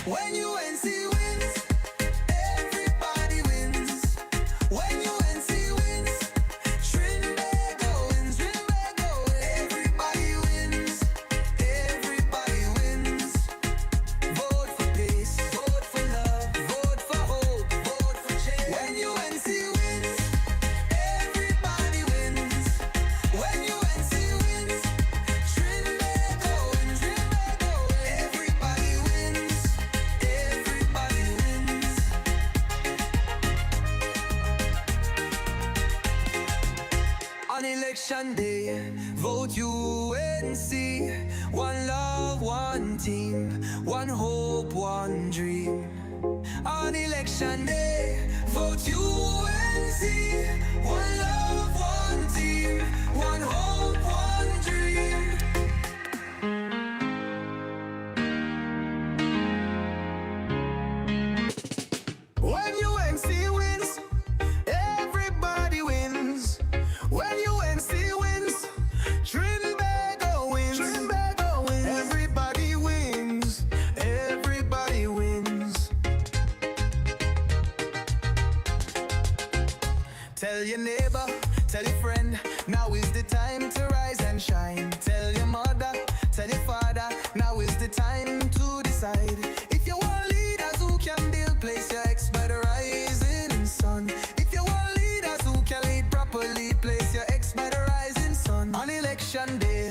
When UNC wins, everybody wins. When UNC wins, Trinbago wins, Trinbago wins. Everybody wins, everybody wins. Vote for peace, vote for love, vote for hope, vote for change. When UNC wins, everybody wins. When UNC wins, Trinbago wins, Trinbago wins. Everybody wins, everybody wins. On election day, vote UNC. One love, one team, one hope, one dream. On election day, vote UNC. One love, one team, one hope, one dream. When UNC wins, everybody wins. When UNC wins, Trinbago wins, Trinbago wins. Everybody wins, everybody wins. Tell your neighbor, tell your friend, now is the time to rise and shine. Tell your mother, tell your father, now is the time to decide. If you want leaders who can deal, place your ex by the rising sun. If you want leaders who can lead properly, place your ex by the rising sun. On election day,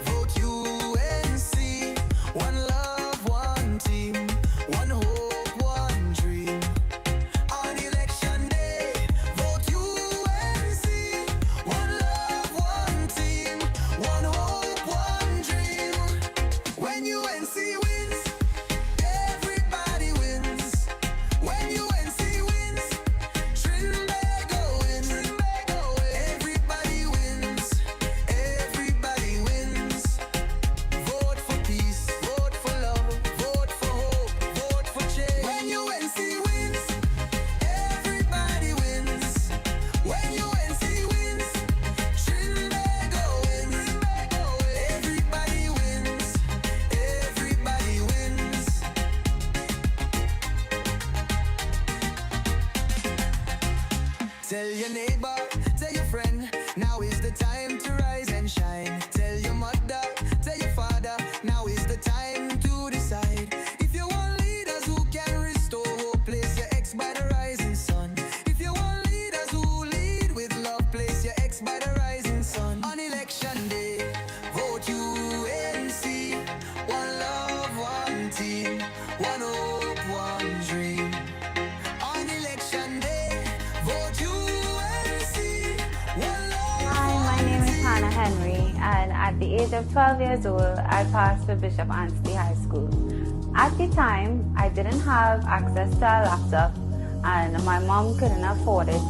vote UNC. One love, one team, one hope, one dream. On election day, vote UNC. One love, one team, one hope, one dream. When UNC wins, everybody wins. When UNC wins, Trinbago wins, Trinbago wins. Everybody wins, everybody wins. Vote for peace, vote for love, vote for hope, vote for change. When UNC wins, everybody wins. When UNC wins, Trinbago wins, Trinbago wins. Everybody wins, everybody wins. Tell your neighbor, tell your friend, now is the time to rise and shine. Tell your mother, tell your father, now is the time to decide. If you want leaders who can restore hope, place your ex by the rising sun. If you want leaders who lead with love, place your ex by the rising sun. On election day, vote UNC. One love, one team, one hope, one dream. On election day, vote UNC. One love, Hi, my name is Hannah Henry, and at the age of 12 years old, I passed for Bishop Anstey High School. At the time, I didn't have access to a laptop, and my mom couldn't afford it.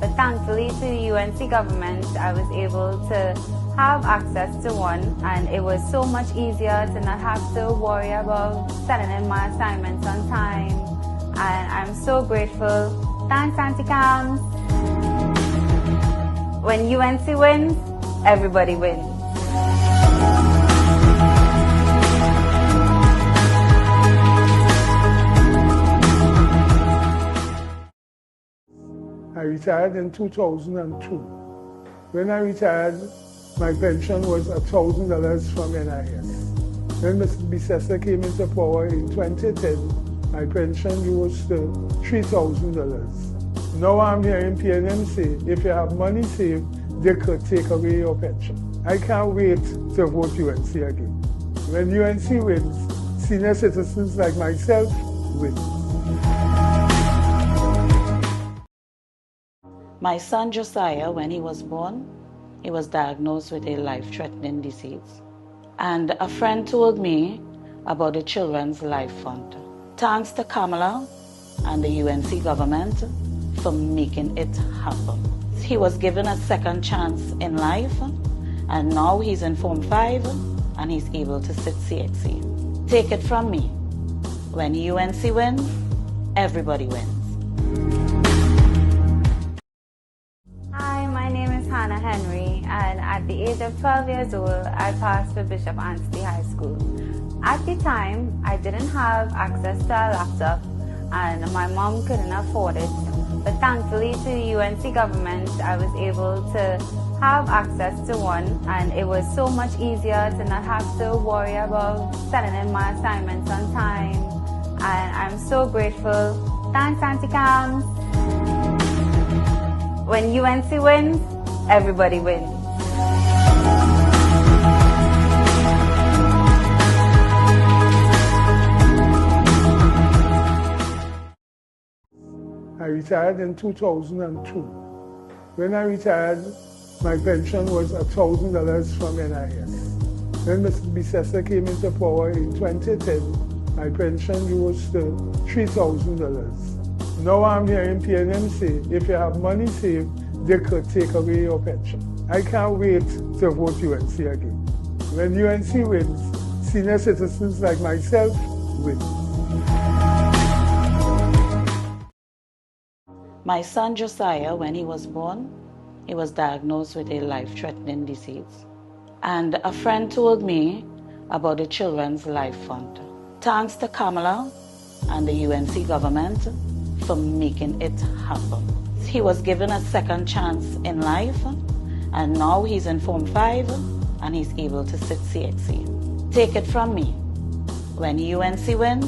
But thankfully to the UNC government, I was able to have access to one, and it was so much easier to not have to worry about sending in my assignments on time. And I'm so grateful. Thanks, Auntie Cams. When UNC wins, everybody wins. I retired in 2002. When I retired, my pension was $1,000 from NIS. When Mr. Bissessa came into power in 2010, my pension rose to $3,000. Now I'm hearing PNM say, if you have money saved, they could take away your pension. I can't wait to vote UNC again. When UNC wins, senior citizens like myself win. My son Josiah, when he was born, he was diagnosed with a life-threatening disease. And a friend told me about the Children's Life Fund. Thanks to Kamala and the UNC government for making it happen. He was given a second chance in life, and now he's in Form 5 and he's able to sit CXC. Take it from me, when UNC wins, everybody wins. Hi, my name is Hannah Henry, and at the age of 12 years old, I passed for Bishop Anstey High School. At the time, I didn't have access to a laptop and my mom couldn't afford it. But thankfully to the UNC government, I was able to have access to one, and it was so much easier to not have to worry about sending in my assignments on time. And I'm so grateful. Thanks, Auntie Cams. When UNC wins, everybody wins. I retired in 2002. When I retired, my pension was $1,000 from NIS. When Mr. Bissessa came into power in 2010, my pension rose to $3,000. Now I'm hearing PNM say, if you have money saved, they could take away your pension. I can't wait to vote UNC again. When UNC wins, senior citizens like myself win. My son Josiah, when he was born, he was diagnosed with a life-threatening disease. And a friend told me about the Children's Life Fund. Thanks to Kamala and the UNC government for making it happen. He was given a second chance in life, and now he's in Form 5 and he's able to sit CXC. Take it from me, when UNC wins,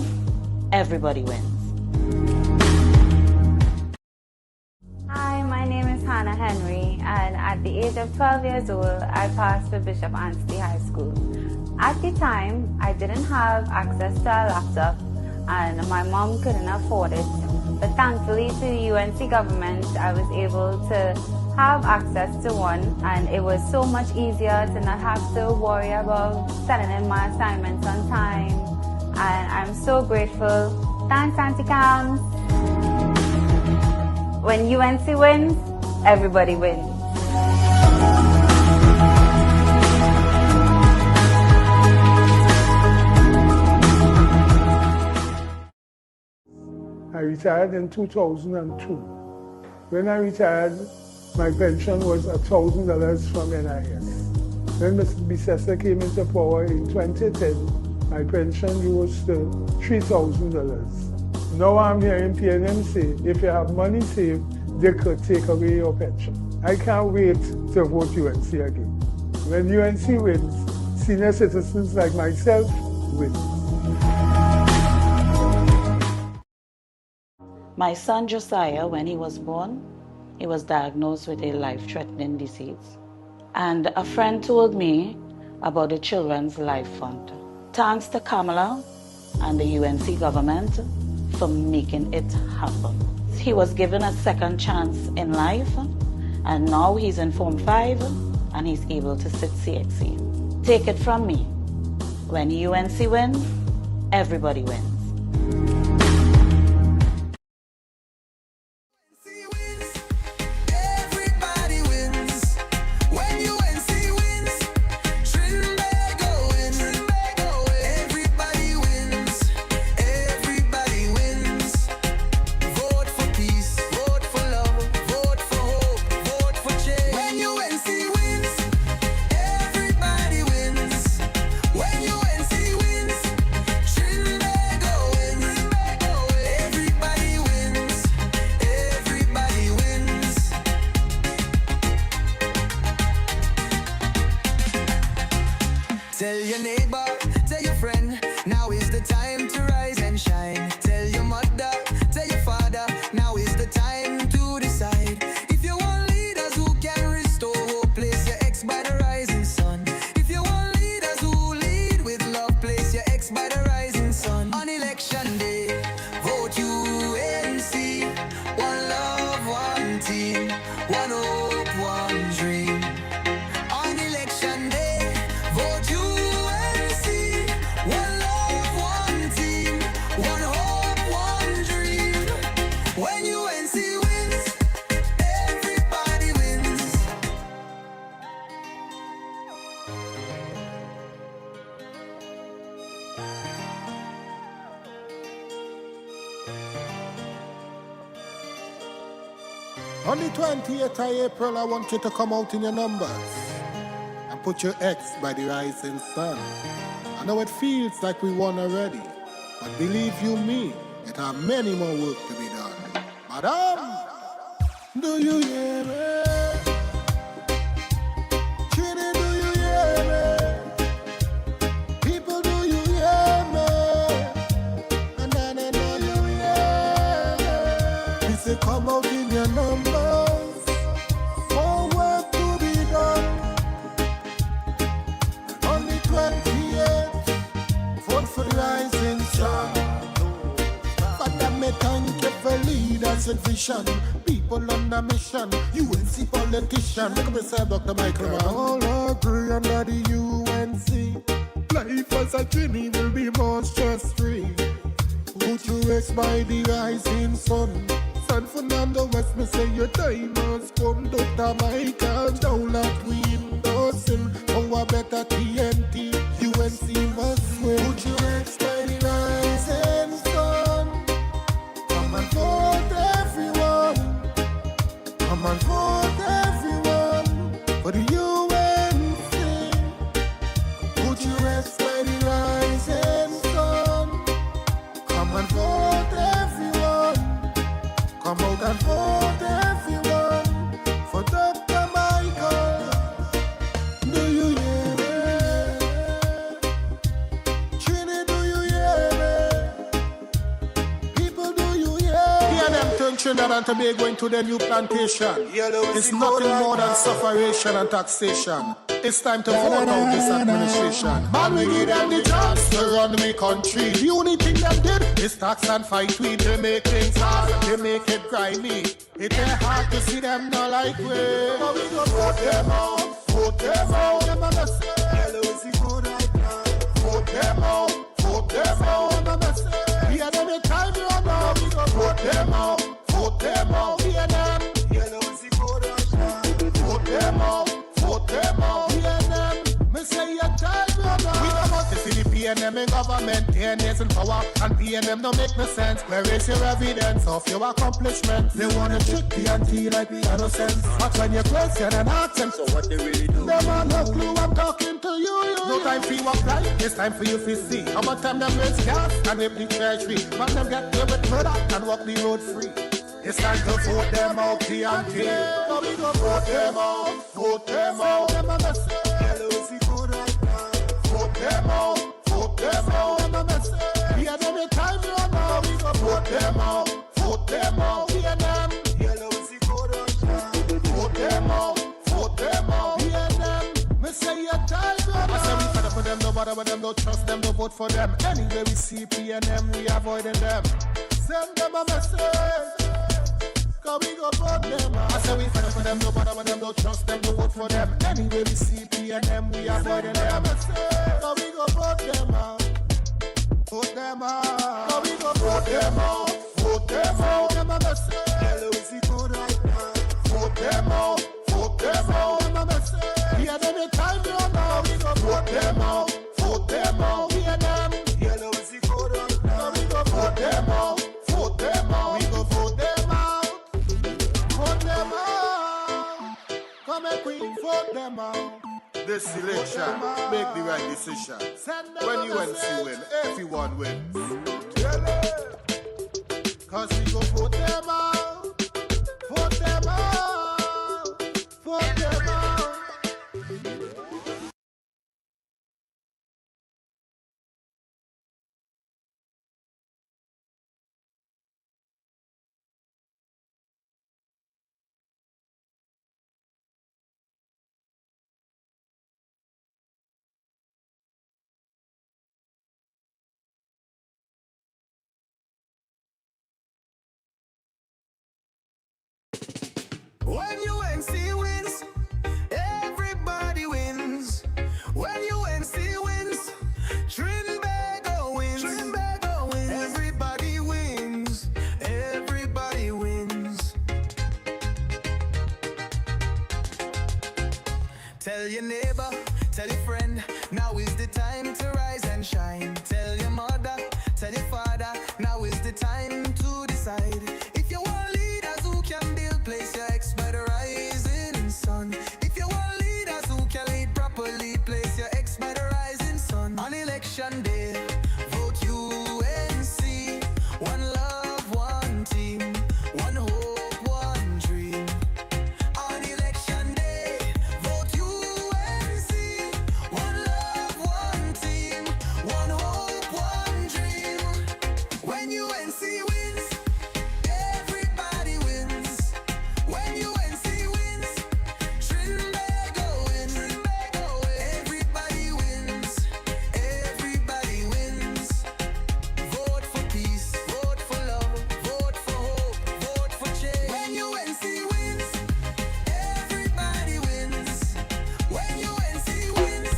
everybody wins. Hi, my name is Hannah Henry, and at the age of 12 years old, I passed for Bishop Anstey High School. At the time, I didn't have access to a laptop, and my mom couldn't afford it. But thankfully to the UNC government, I was able to have access to one, and it was so much easier to not have to worry about sending in my assignments on time. And I'm so grateful. Thanks, Auntie Cams. When UNC wins, everybody wins. I retired in 2002. When I retired, my pension was $1,000 from NIS. When Mr. Bissessa came into power in 2010, my pension rose to $3,000. Now I'm hearing PNM say, if you have money saved, they could take away your pension. I can't wait to vote UNC again. When UNC wins, senior citizens like myself win. My son Josiah, when he was born, he was diagnosed with a life-threatening disease. And a friend told me about the Children's Life Fund. Thanks to Kamala and the UNC government for making it happen. He was given a second chance in life, and now he's in Form 5 and he's able to sit CXC. Take it from me, when UNC wins, everybody wins. Everybody wins. When UNC wins, Trinbago wins. Everybody wins. Everybody wins. Vote for peace. Vote for love. Vote for hope. Vote for change. When UNC wins, everybody wins. When UNC wins, Trinbago wins. Everybody wins. Everybody wins. Tell your neighbor, tell your friend, now is the time to rise and shine. Tell your mother, tell your father, now is the time to decide. If you want leaders who can restore hope, place your ex by the rising sun. If you want leaders who lead with love, place your ex by the rising sun. On election day, vote UNC. One love, one team, one hope, one dream. On election day, vote UNC. One love, one team, one hope, one dream. When UNC wins, everybody wins. On the 28th of April, I want you to come out in your numbers and put your X by the rising sun. I know it feels like we won already, but believe you me, it have many more work to be done. Madam, do you hear me? Trini, do you hear me? People, do you hear me? And then I know you hear me. We say come out in your numbers, more work to be done. Only 28, vote for the rising sun. Father, me thank you for leaders with vision. People on a mission, UNC politician. Look at myself, Dr. Michael. All agree under the UNC. Life as a Trini will be more stress-free. Put you rest by the rising sun. San Fernando, West, me say your time has come. Dr. Michael, down like we endorsing. Oh, a better TNT, UNC must win. Put you rest by the rising sun. Come and vote everyone. Come and vote everyone for the UNC. Put you rest by the rising sun. Come and vote everyone. Come out and vote everyone for Dr. Michael. Do you hear me? Trini, do you hear me? People, do you hear me? Hear them turn Trinidad and Tobago into their new plantation. It's nothing more than sufferation and taxation. It's time to vote out this administration. Man, we give them the chance to run the country. The only thing them did is tax and fight we. They make things hard, they make it grimy. It ain't hard to see them not like we. But we go vote them out, vote them out. Them a mess. Hello, is it good right now? Vote them out, vote them out. Them a mess. Hear them in time run out. We go vote them out, vote them out. Hear them. Hello, is it good right now? Vote them out, vote them out. Me say your time run out. We don't want to see the PNM in government, PNS in power, and PNM don't make no sense. Where is your evidence of your accomplishments? They wanna trick the anti like we have no sense. But when you question and ask them, so what they really do? Them have no clue I'm talking to you. No time for you apply, it's time for you to see. How much time them raise gas and whip the treasury. Man them get away with murder and walk the road free. It's time to vote them out, the anti. So we go vote them out, vote them out. Them a mess. Vote them out, vote them out. Them a mess. Hear them in time run out. We go vote them out, vote them out. Hear them. Vote them out, vote them out. Hear them. Me say your time run out. I say we fed up with them, no bother with them, no trust them, no vote for them. Anyway we see PNM, we avoiding them. Send them a message. Cause we go vote them out. I say we fed up with them, no bother with them, no trust them, no vote for them. Anyway we see PNM, we avoiding them. Cause we go vote them out. Vote them out. Cause we go vote them out. Vote them out. Them a message. Hello, is it good right now? Vote them out. Vote them out. Them a message. Hear them in time run out. We go vote them out. Vote them out. Hear them. Hello, is it good right now? We go vote them out. Vote them out. We go vote them out. Vote them out. Come and we vote them out. This selection, make the right decision. When UNC win, everyone wins. Cause we go vote them out. Vote them out. Vote them out. UNC wins, everybody wins. When UNC wins, Trinbago wins. Everybody wins, everybody wins. Vote for peace, vote for love, vote for hope, vote for change. When UNC wins, everybody wins. When UNC wins,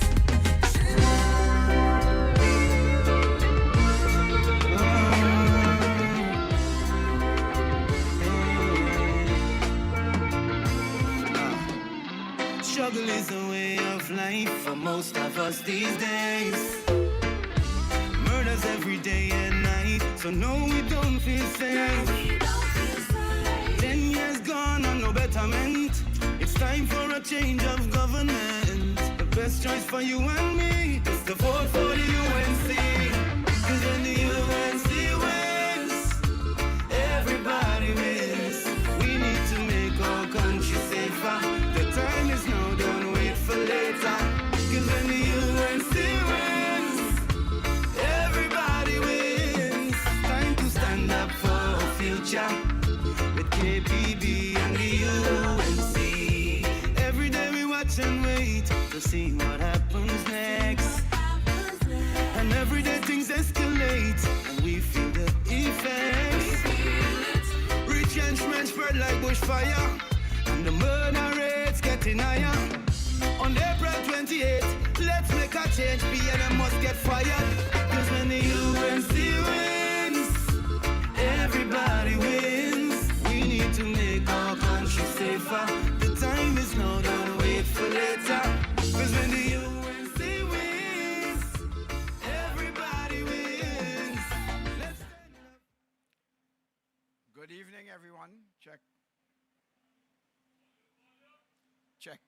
Struggle is a way of life for most of us these days. Murders every day and night, so no, we don't feel safe. 10 years gone and no betterment. It's time for a change of government. The best choice for you and me is to vote for the UNC. Cause when the UNC wins, everybody wins. We need to make our country safer. The time is now, don't wait for later. Cause when the UNC wins, everybody wins. Time to stand up for a future with KPB and the UNC. Every day we watch and wait to see what happens next. And every day things escalate and we feel the effects. Retrenchment spread like bushfire, and the murder rates getting higher. On April 28th, let's make a change. BNM must get fired. Cause when the UNC wins, everybody wins. We need to make our country safer. The time is now, don't wait for later. Cause when the UNC wins, everybody wins. Let's stand up. Good evening, everyone. Check. Check.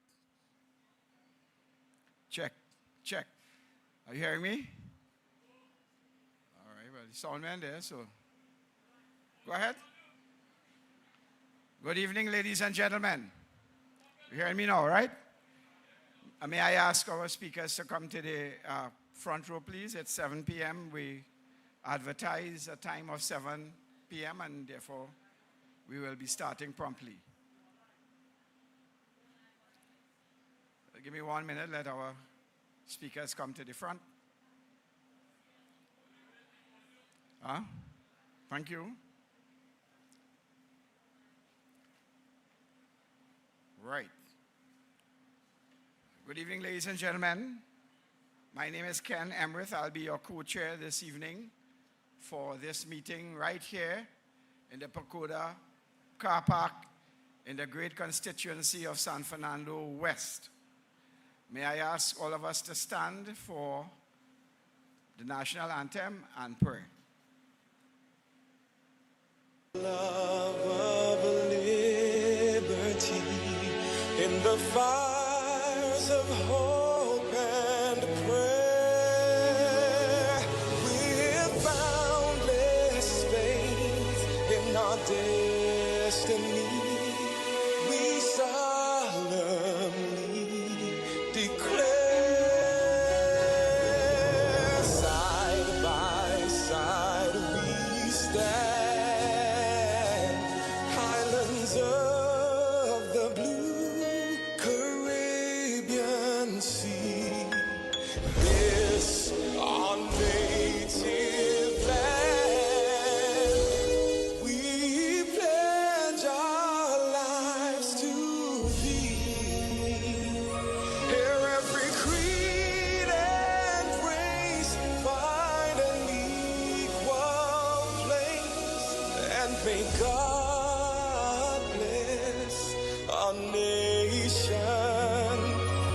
Check. Check. Are you hearing me? All right, well, the sound man there, so go ahead. Good evening, ladies and gentlemen. You hearing me now, right? May I ask our speakers to come to the front row, please? It's 7 p.m. We advertise a time of 7 p.m. and therefore we will be starting promptly. Give me 1 minute, let our speakers come to the front. Thank you. Right. Good evening, ladies and gentlemen. My name is Ken Emrith. I'll be your co-chair this evening for this meeting right here in the Pagoda car park in the great constituency of San Fernando West. May I ask all of us to stand for the national anthem and pray. Love of liberty in the fires of hope and prayer, with boundless faith in our destiny, we solemnly declare, side by side we stand, islands of the blue Caribbean Sea, this our native land, we pledge our lives to thee. Here every creed and race find an equal place, and may God bless our nation.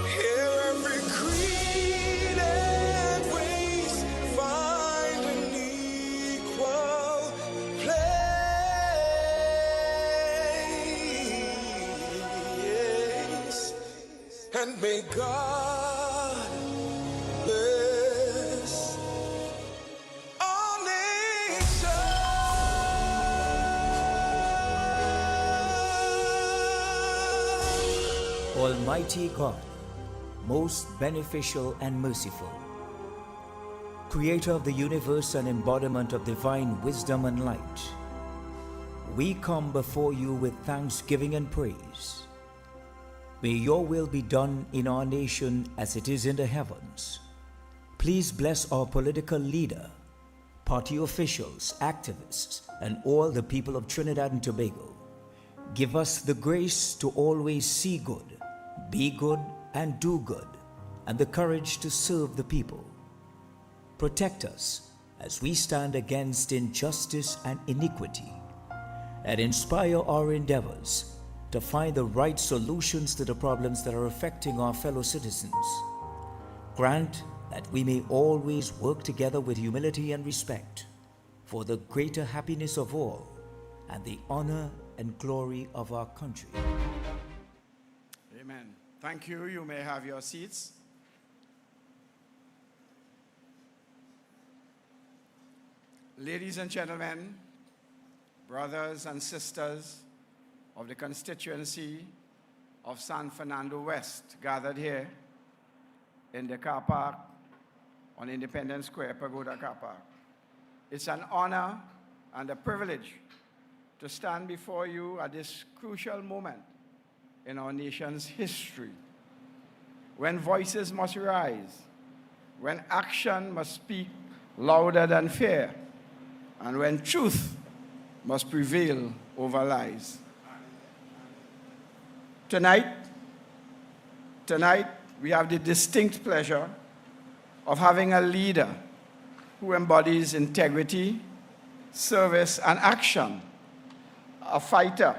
Here every creed and race find an equal place, and may God bless our nation. Almighty God, most beneficial and merciful, Creator of the universe and embodiment of divine wisdom and light, we come before you with thanksgiving and praise. May your will be done in our nation as it is in the heavens. Please bless our political leader, party officials, activists, and all the people of Trinidad and Tobago. Give us the grace to always see good, be good, and do good, and the courage to serve the people. Protect us as we stand against injustice and iniquity, and inspire our endeavors to find the right solutions to the problems that are affecting our fellow citizens. Grant that we may always work together with humility and respect for the greater happiness of all and the honor and glory of our country. Amen. Thank you. You may have your seats. Ladies and gentlemen, brothers and sisters of the constituency of San Fernando West gathered here in the car park on Independence Square, Pagoda Car Park. It's an honor and a privilege to stand before you at this crucial moment in our nation's history, when voices must rise, when action must speak louder than fear, and when truth must prevail over lies. Tonight, we have the distinct pleasure of having a leader who embodies integrity, service, and action, a fighter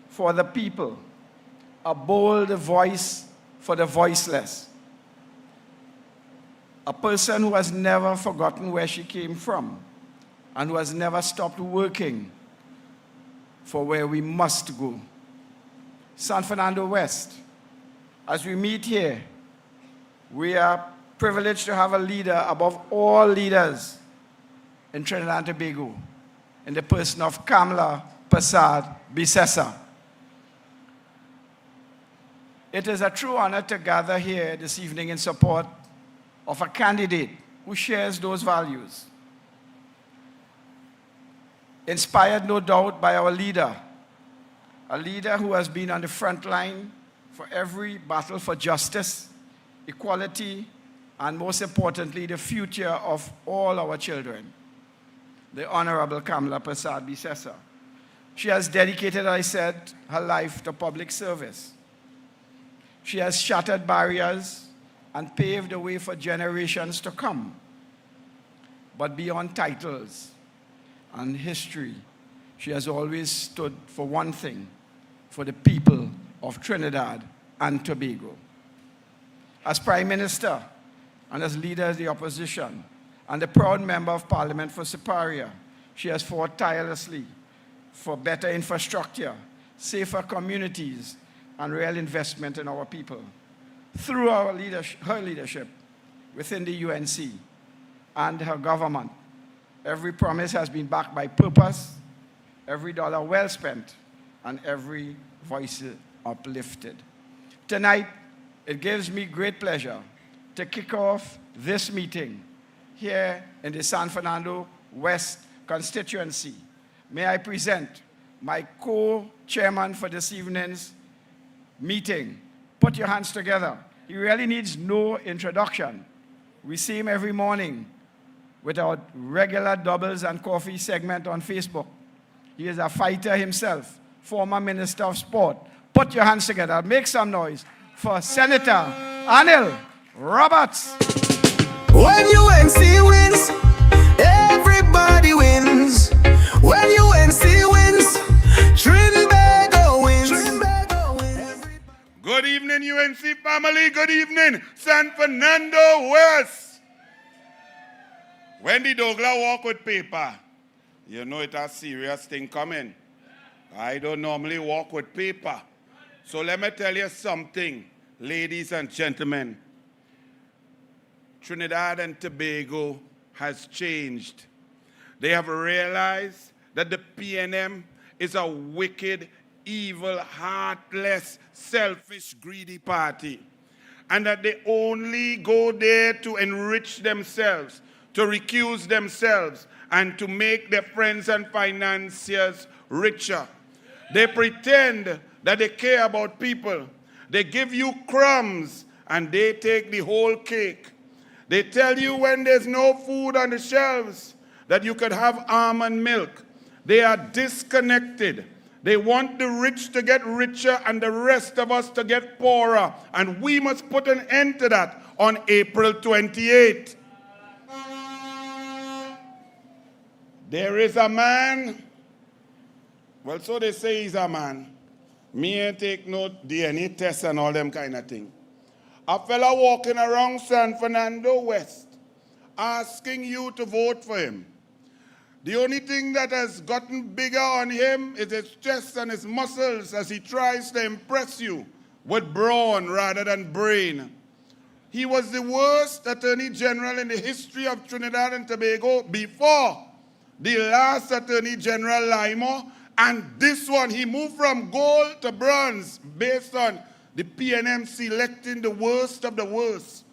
for the people, a bold voice for the voiceless, a person who has never forgotten where she came from and who has never stopped working for where we must go. San Fernando West, as we meet here, we are privileged to have a leader above all leaders in Trinidad and Tobago, in the person of Kamla Persad Bisesa. It is a true honor to gather here this evening in support of a candidate who shares those values. Inspired, no doubt, by our leader, a leader who has been on the front line for every battle for justice, equality, and most importantly, the future of all our children, the Honorable Kamla Persad Bisesa. She has dedicated, I said, her life to public service. She has shattered barriers and paved the way for generations to come. But beyond titles and history, she has always stood for one thing, for the people of Trinidad and Tobago. As Prime Minister and as leader of the opposition and a proud member of Parliament for Superior, she has fought tirelessly for better infrastructure, safer communities, and real investment in our people. Through her leadership within the UNC and her government, every promise has been backed by purpose, every dollar well spent, and every voice uplifted. Tonight, it gives me great pleasure to kick off this meeting here in the San Fernando West constituency. May I present my co-chairman for this evening's meeting. Put your hands together. He really needs no introduction. We see him every morning with our regular doubles and coffee segment on Facebook. He is a fighter himself, former Minister of Sport. Put your hands together. Make some noise for Senator Anil Roberts. When UNC wins, everybody wins. When UNC wins, Trinbago wins. Good evening, UNC family. Good evening, San Fernando West. When the Douglas walk with paper, you know it's a serious thing coming. I don't normally walk with paper. So let me tell you something, ladies and gentlemen. Trinidad and Tobago has changed. They have realized that the PNM is a wicked, evil, heartless, selfish, greedy party, and that they only go there to enrich themselves, to recuse themselves and to make their friends and financiers richer. They pretend that they care about people. They give you crumbs and they take the whole cake. They tell you when there's no food on the shelves that you could have almond milk. They are disconnected. They want the rich to get richer and the rest of us to get poorer. And we must put an end to that on April 28th. There is a man, well, so they say he's a man. Me ain't take no DNA test and all them kind of thing. A fella walking around San Fernando West asking you to vote for him. The only thing that has gotten bigger on him is his chest and his muscles as he tries to impress you with brawn rather than brain. He was the worst Attorney General in the history of Trinidad and Tobago before the last Attorney General Limo, and this one, he moved from gold to bronze based on the PNM selecting the worst of the worst.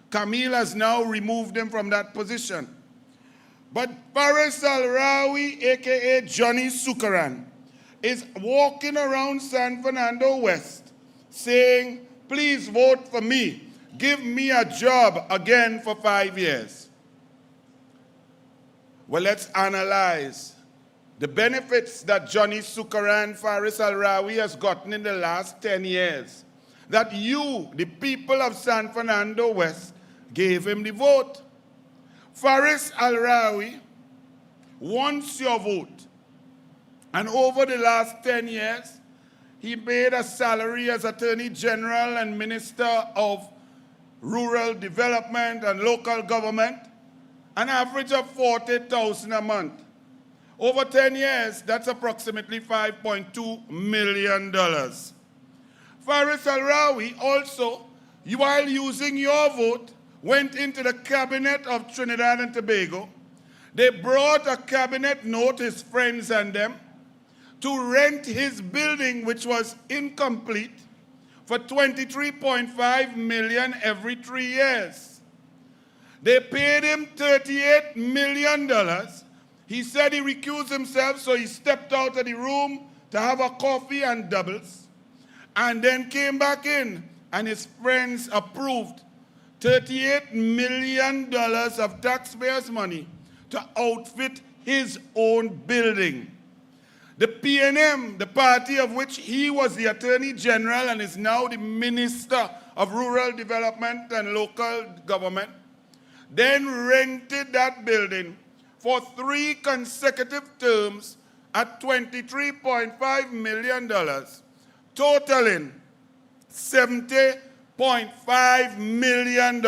Camille has now removed him from that position. But Faris Al-Rawi, a.k.a. Johnny Sukaran, is walking around San Fernando West saying, please vote for me. Give me a job again for 5 years. Well, let's analyze the benefits that Johnny Sukaran, Faris Al-Rawi, has gotten in the last 10 years. That you, the people of San Fernando West, gave him the vote. Faris Al-Rawi wants your vote. And over the last 10 years, he made a salary as Attorney General and Minister of Rural Development and Local Government, an average of $40,000 a month. Over 10 years, that's approximately $5.2 million. Faris Al-Rawi also, while using your vote, went into the cabinet of Trinidad and Tobago. They brought a cabinet note, his friends and them, to rent his building, which was incomplete, for $23.5 million every 3 years. They paid him $38 million. He said he recused himself, so he stepped out of the room to have a coffee and doubles, and then came back in, and his friends approved $38 million of taxpayers' money to outfit his own building. The PNM, the party of which he was the Attorney General and is now the Minister of Rural Development and Local Government, then rented that building for 3 consecutive terms at $23.5 million, totaling $70.5 million.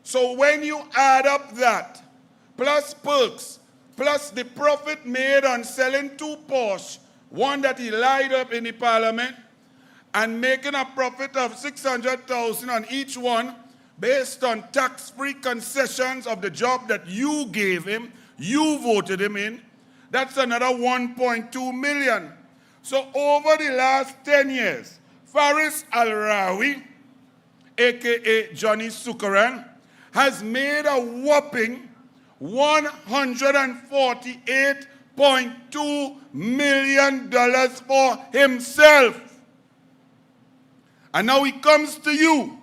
So when you add up that, plus perks, plus the profit made on selling 2 Porsche, one that he lied up in the parliament, and making a profit of $600,000 on each one based on tax-free concessions of the job that you gave him, you voted him in, that's another $1.2 million. So over the last 10 years, Faris Al-Rawi, a.k.a. Johnny Sukaran, has made a whopping $148.2 million for himself. And now he comes to you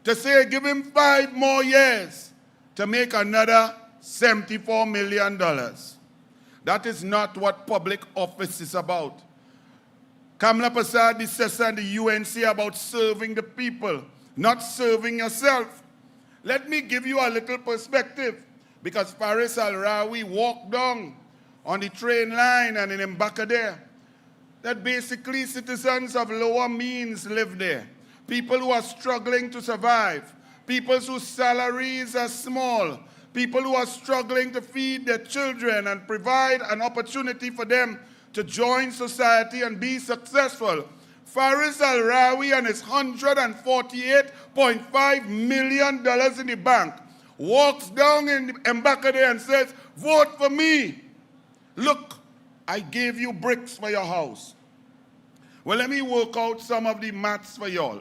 to say give him 5 more years to make another $74 million. That is not what public office is about. Kamla Prasad says in the UNC about serving the people, not serving yourself. Let me give you a little perspective, because Faris Al-Rawi walked down on the train line and in Mbakadere, that basically citizens of lower means live there. People who are struggling to survive, people whose salaries are small, people who are struggling to feed their children and provide an opportunity for them to join society and be successful. Faris Al-Rawi and his $148.5 million in the bank walks down in Mbakadere and says, vote for me. Look, I gave you bricks for your house. Well, let me work out some of the maths for y'all.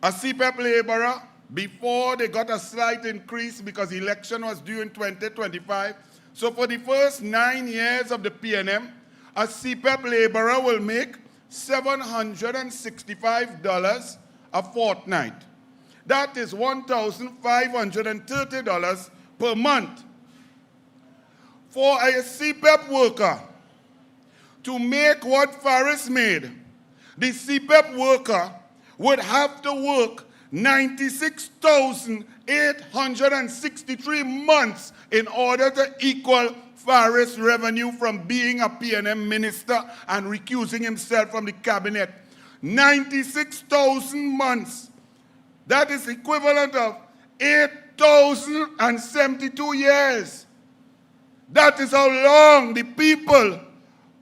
A CPEP laborer before they got a slight increase because the election was due in 2025. So for the first 9 years of the PNM, a CPEP laborer will make $765 a fortnight. That is $1,530 per month. For a CPEP worker to make what Faris made, the CPEP worker would have to work 96,863 months in order to equal Faris' revenue from being a PNM minister and recusing himself from the cabinet. 96,000 months. That is equivalent of 8,072 years. That is how long the people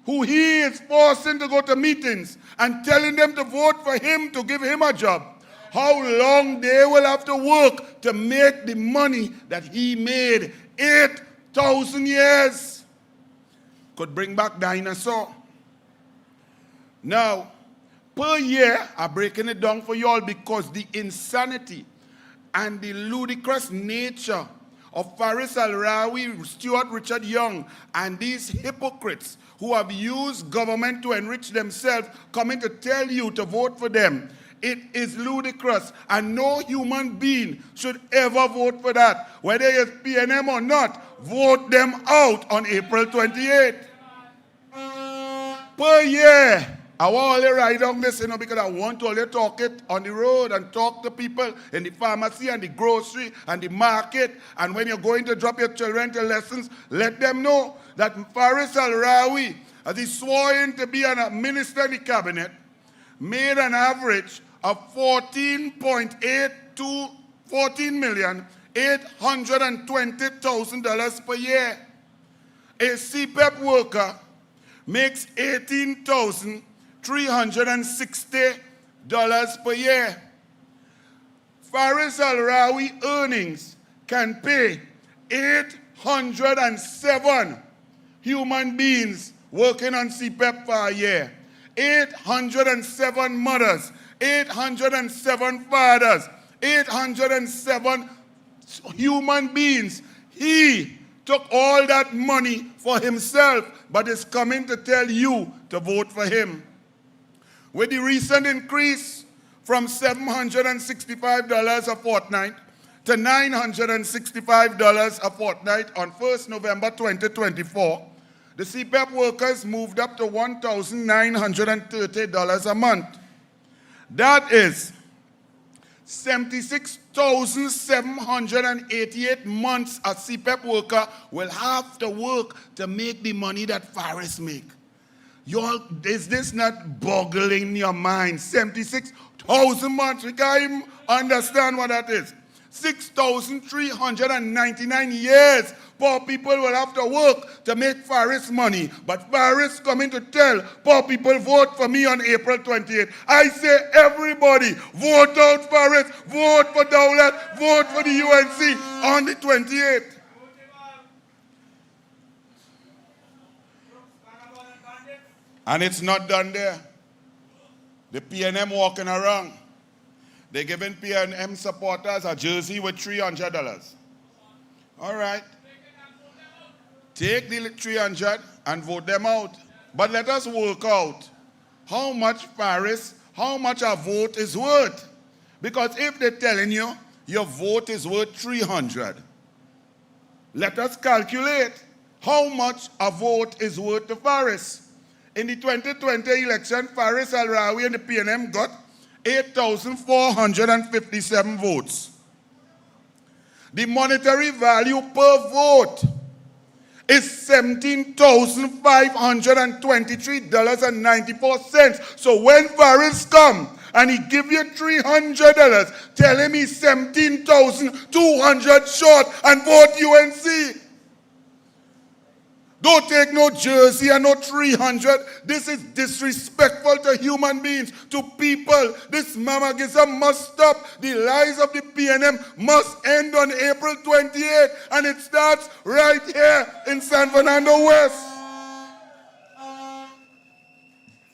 who he is forcing to go to meetings and telling them to vote for him to give him a job, how long they will have to work to make the money that he made. 8,000 years. Could bring back dinosaur. Now, per year, I'm breaking it down for you all because the insanity and the ludicrous nature of Faris Al-Rawi, Stuart Richard Young, and these hypocrites who have used government to enrich themselves coming to tell you to vote for them. It is ludicrous, and no human being should ever vote for that. Whether it's PNM or not, vote them out on April 28th. Per year. I want to write down this, because I want to only talk it on the road and talk to people in the pharmacy and the grocery and the market. And when you're going to drop your children to lessons, let them know that Faris Al-Rawi, as he swore in to be a minister in the cabinet, made an average of $14,820,000 per year. A CPEP worker makes $18,360 per year. Faris Al-Rawi earnings can pay 807 human beings working on CPEP for a year. 807 mothers, 807 fathers, 807 human beings. He took all that money for himself, but is coming to tell you to vote for him. With the recent increase from $765 a fortnight to $965 a fortnight on 1st November 2024, the CPEP workers moved up to $1,930 a month. That is 76,788 months a CPEP worker will have to work to make the money that Faris make. Y'all, is this not boggling your mind? 76,000 months, we can't even understand what that is. 6,399 years poor people will have to work to make Faris money. But Faris coming to tell poor people, vote for me on April 28th. I say everybody, vote out Faris, vote for Dowlett, vote for the UNC on the 28th. And it's not done there. The PNM walking around. They're giving PNM supporters a jersey with $300. All right. Take the 300 and vote them out. But let us work out how much Faris, how much a vote is worth. Because if they're telling you your vote is worth 300, let us calculate how much a vote is worth to Faris. In the 2020 election, Faris Al-Rawi and the PNM got 8,457 votes. The monetary value per vote is $17,523.94. So when Faris come and he give you $300, tell him he's 17,200 short and vote UNC. Don't take no jersey and no 300. This is disrespectful to human beings, to people. This mamagism must stop. The lies of the PNM must end on April 28th. And it starts right here in San Fernando West.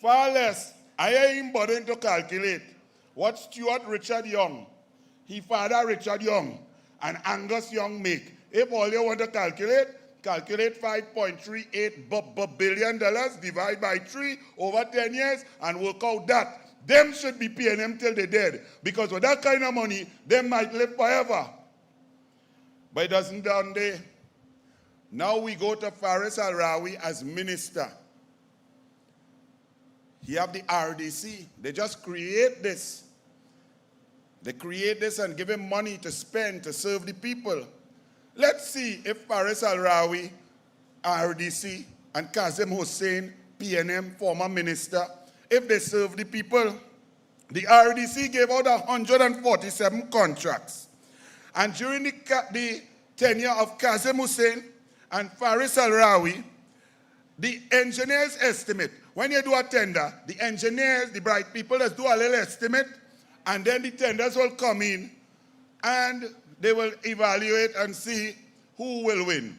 Far less. I ain't bothering to calculate what Stuart Richard Young he father Richard Young and Angus Young make. If all you want to calculate 5.38 billion dollars, divide by 3 over 10 years, and work out that. Them should be paying them till they're dead. Because with that kind of money, they might live forever. But it doesn't down there. Now we go to Faris Al-Rawi as minister. He have the RDC. They just create this. They create this and give him money to spend to serve the people. Let's see if Faris Al-Rawi, RDC, and Kazim Hussein, PNM, former minister, if they serve the people. The RDC gave out 147 contracts. And during the tenure of Kazim Hussein and Faris Al-Rawi, the engineers estimate, when you do a tender, the engineers, the bright people, let's do a little estimate, and then the tenders will come in, and they will evaluate and see who will win.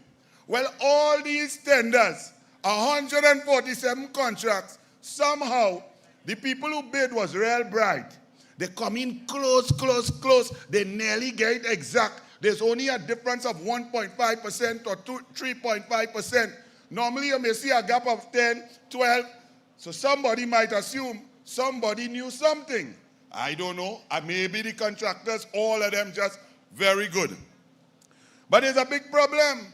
Well, all these tenders, 147 contracts, somehow the people who bid was real bright. They come in close. They nearly get it exact. There's only a difference of 1.5% or 3.5%. Normally you may see a gap of 10, 12. So somebody might assume somebody knew something. I don't know. Maybe the contractors, all of them just very good. But there's a big problem.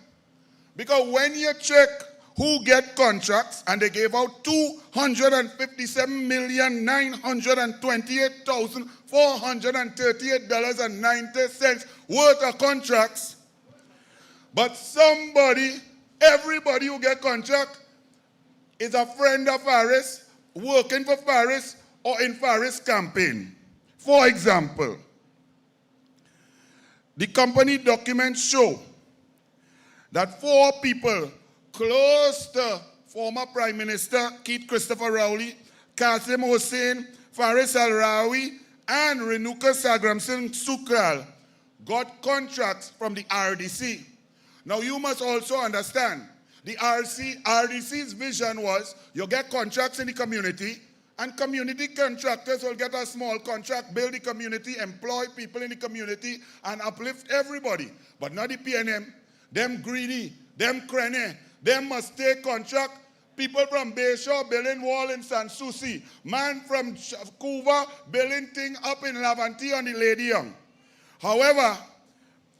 Because when you check who get contracts, and they gave out $257,928,438.90 worth of contracts. But everybody who get contract is a friend of Faris, working for Faris, or in Faris' campaign. For example, the company documents show that 4 people close to former Prime Minister Keith Christopher Rowley, Kazim Hussein, Faris Al-Rawi, and Renuka Sagramsingh Sukral got contracts from the RDC. Now you must also understand, the RDC's vision was you get contracts in the community, and community contractors will get a small contract, build the community, employ people in the community, and uplift everybody. But not the PNM. Them greedy, them cranny, them must take contract. People from Bayshore building wall in Sanssouci. Man from Couva building thing up in Laventille on the Lady Young. However,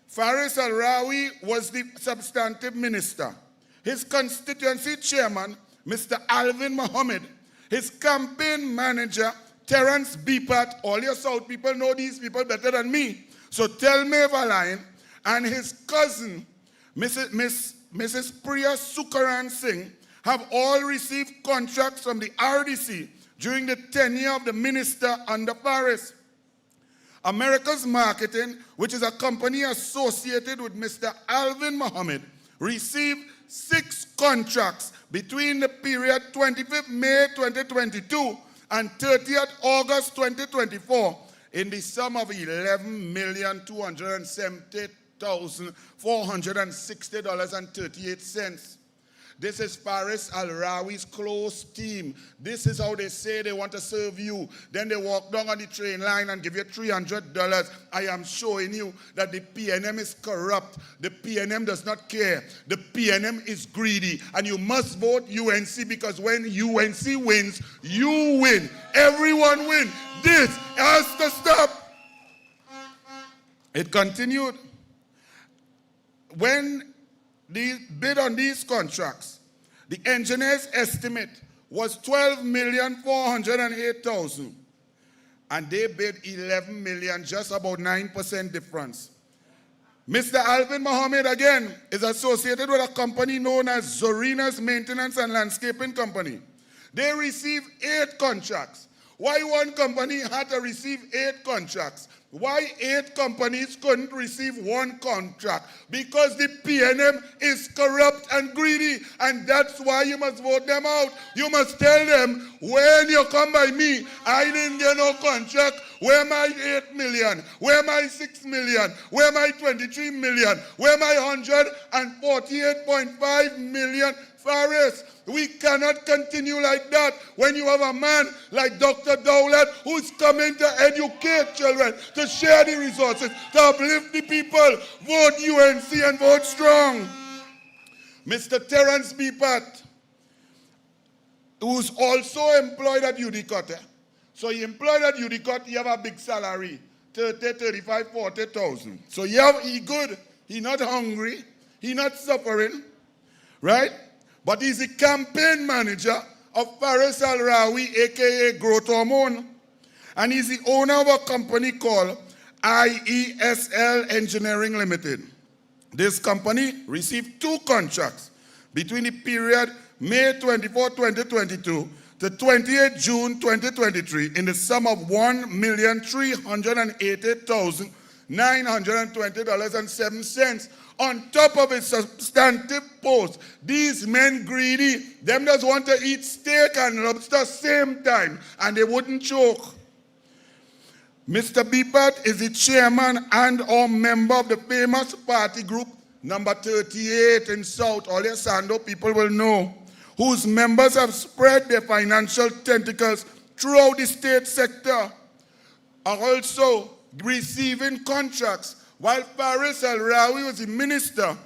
Faris Al-Rawi was the substantive minister. His constituency chairman, Mr. Alvin Mohammed, his campaign manager, Terence Bipat, all your South people know these people better than me. So tell me Valline, and his cousin, Mrs. Priya Sukaran Singh, have all received contracts from the RDC during the tenure of the minister under Faris. America's Marketing, which is a company associated with Mr. Alvin Mohammed, received 6 contracts between the period 25th May 2022 and 30th August 2024 in the sum of $11,270,460.38. This is Faris Al-Rawi's close team. This is how they say they want to serve you. Then they walk down on the train line and give you $300. I am showing you that the PNM is corrupt. The PNM does not care. The PNM is greedy. And you must vote UNC, because when UNC wins, you win. Everyone wins. This has to stop. It continued. When the bid on these contracts, the engineer's estimate was $12,408,000, and they bid $11 million, just about 9% difference. Mr. Alvin Mohammed, again, is associated with a company known as Zorina's Maintenance and Landscaping Company. They received 8 contracts. Why one company had to receive 8 contracts? Why 8 companies couldn't receive 1 contract? Because the PNM is corrupt and greedy, and that's why you must vote them out. You must tell them, when you come by me, I didn't get no contract. Where my 8 million? Where my 6 million? Where my 23 million? Where my 148.5 million? Faris, we cannot continue like that when you have a man like Dr. Dowlett who's coming to educate children, to to share the resources, to uplift the people. Vote UNC and vote strong. Mr. Terence Bipat, who's also employed at UDCOT. So he employed at UDCOT, he have a big salary, 30, 35, 40,000. So he good. He not hungry. He not suffering. Right? But he's the campaign manager of Faris Al-Rawi, a.k.a. Growth Hormone. And he's the owner of a company called IESL Engineering Limited. This company received 2 contracts between the period May 24, 2022 to 28 June 2023 in the sum of $1,380,920.07 on top of a substantive post. These men greedy. Them just want to eat steak and lobster same time, and they wouldn't choke. Mr. Bipat is the chairman and or member of the famous party group number 38 in South. All your SANDO people will know, whose members have spread their financial tentacles throughout the state sector, are also receiving contracts. While Faris Al-Rawi was the minister,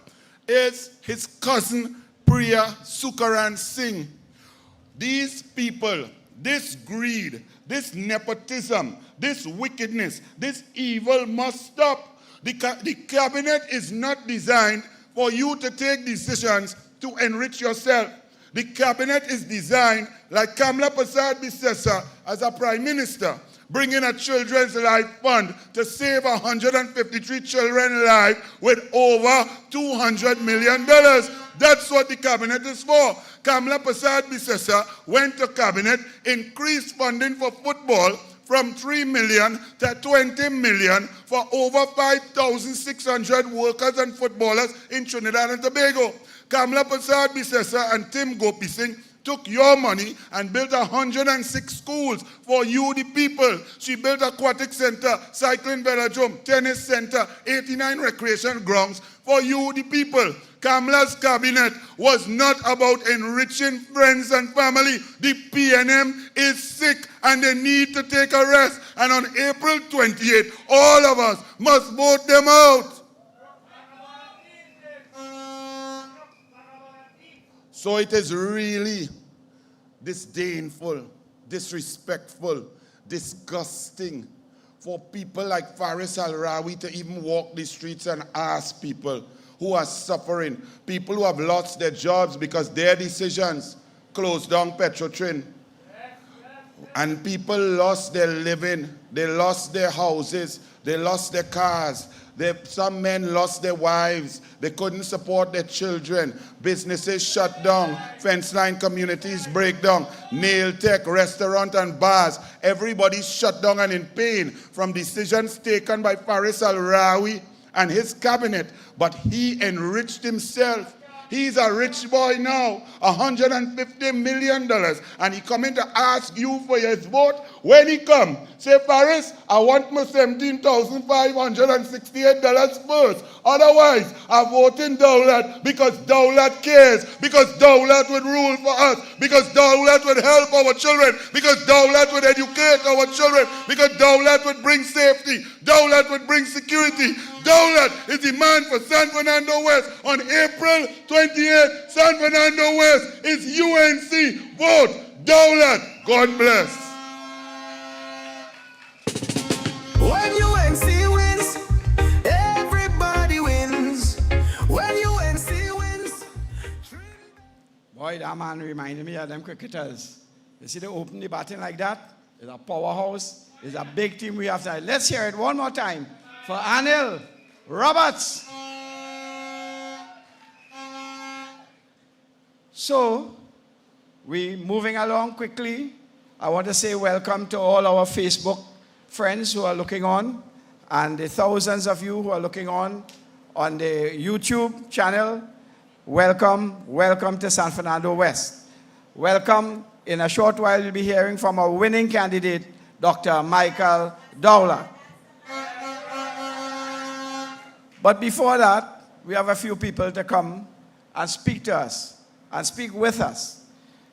is his cousin Priya Sukaran Singh. These people, this greed, this nepotism, this wickedness, this evil must stop. The cabinet is not designed for you to take decisions to enrich yourself. The cabinet is designed, like Kamla Prasad Bisesa as a prime minister, bringing a children's life fund to save 153 children's lives with over $200 million. That's what the cabinet is for. Kamla Prasad Bisesa went to cabinet, increased funding for football from 3 million to 20 million for over 5,600 workers and footballers in Trinidad and Tobago. Kamla Prasad Bisesa and Tim Gopi Singh took your money and built 106 schools for you, the people. She built aquatic center, cycling velodrome, tennis center, 89 recreation grounds for you, the people. Kamla's cabinet was not about enriching friends and family. The PNM is sick and they need to take a rest. And on April 28th, all of us must vote them out. So it is really disdainful, disrespectful, disgusting for people like Faris Al-Rawi to even walk the streets and ask people who are suffering, people who have lost their jobs because their decisions closed down Petrotrin. And people lost their living, they lost their houses, they lost their cars. Some men lost their wives. They couldn't support their children. Businesses shut down. Fence line communities break down. Nail tech, restaurant and bars. Everybody's shut down and in pain from decisions taken by Faris Al-Rawi and his cabinet. But he enriched himself. He's a rich boy now, $150 million. And he coming to ask you for his vote. When he come, say, Faris, I want my $17,568 first. Otherwise, I vote in Dawlat because Dawlat cares, because Dawlat would rule for us, because Dawlat would help our children, because Dawlat would educate our children, because Dawlat would bring safety, Dawlat would bring security. Dawlat is the man for San Fernando West. On April 28th, San Fernando West is UNC. Vote Dawlat. God bless. When UNC wins, everybody wins. When UNC wins. Boy, that man reminded me of them cricketers. You see they open the batting like that? It's a powerhouse. It's a big team we have tonight. Let's hear it one more time for Anil Roberts. So, we moving along quickly. I want to say welcome to all our Facebook friends who are looking on, and the thousands of you who are looking on the YouTube channel. Welcome, welcome to San Fernando West. Welcome. In a short while, you'll be hearing from our winning candidate, Dr. Michael Dowler. But before that, we have a few people to come and speak to us and speak with us.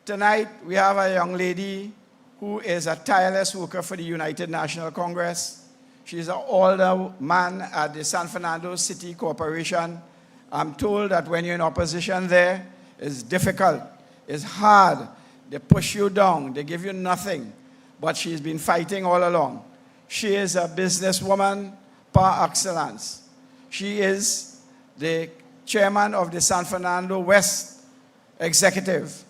Tonight, we have a young lady who is a tireless worker for the United National Congress. She's an alderman at the San Fernando City Corporation. I'm told that when you're in opposition there, it's difficult, it's hard. They push you down, they give you nothing. But she's been fighting all along. She is a businesswoman par excellence. She is the chairman of the San Fernando West Executive.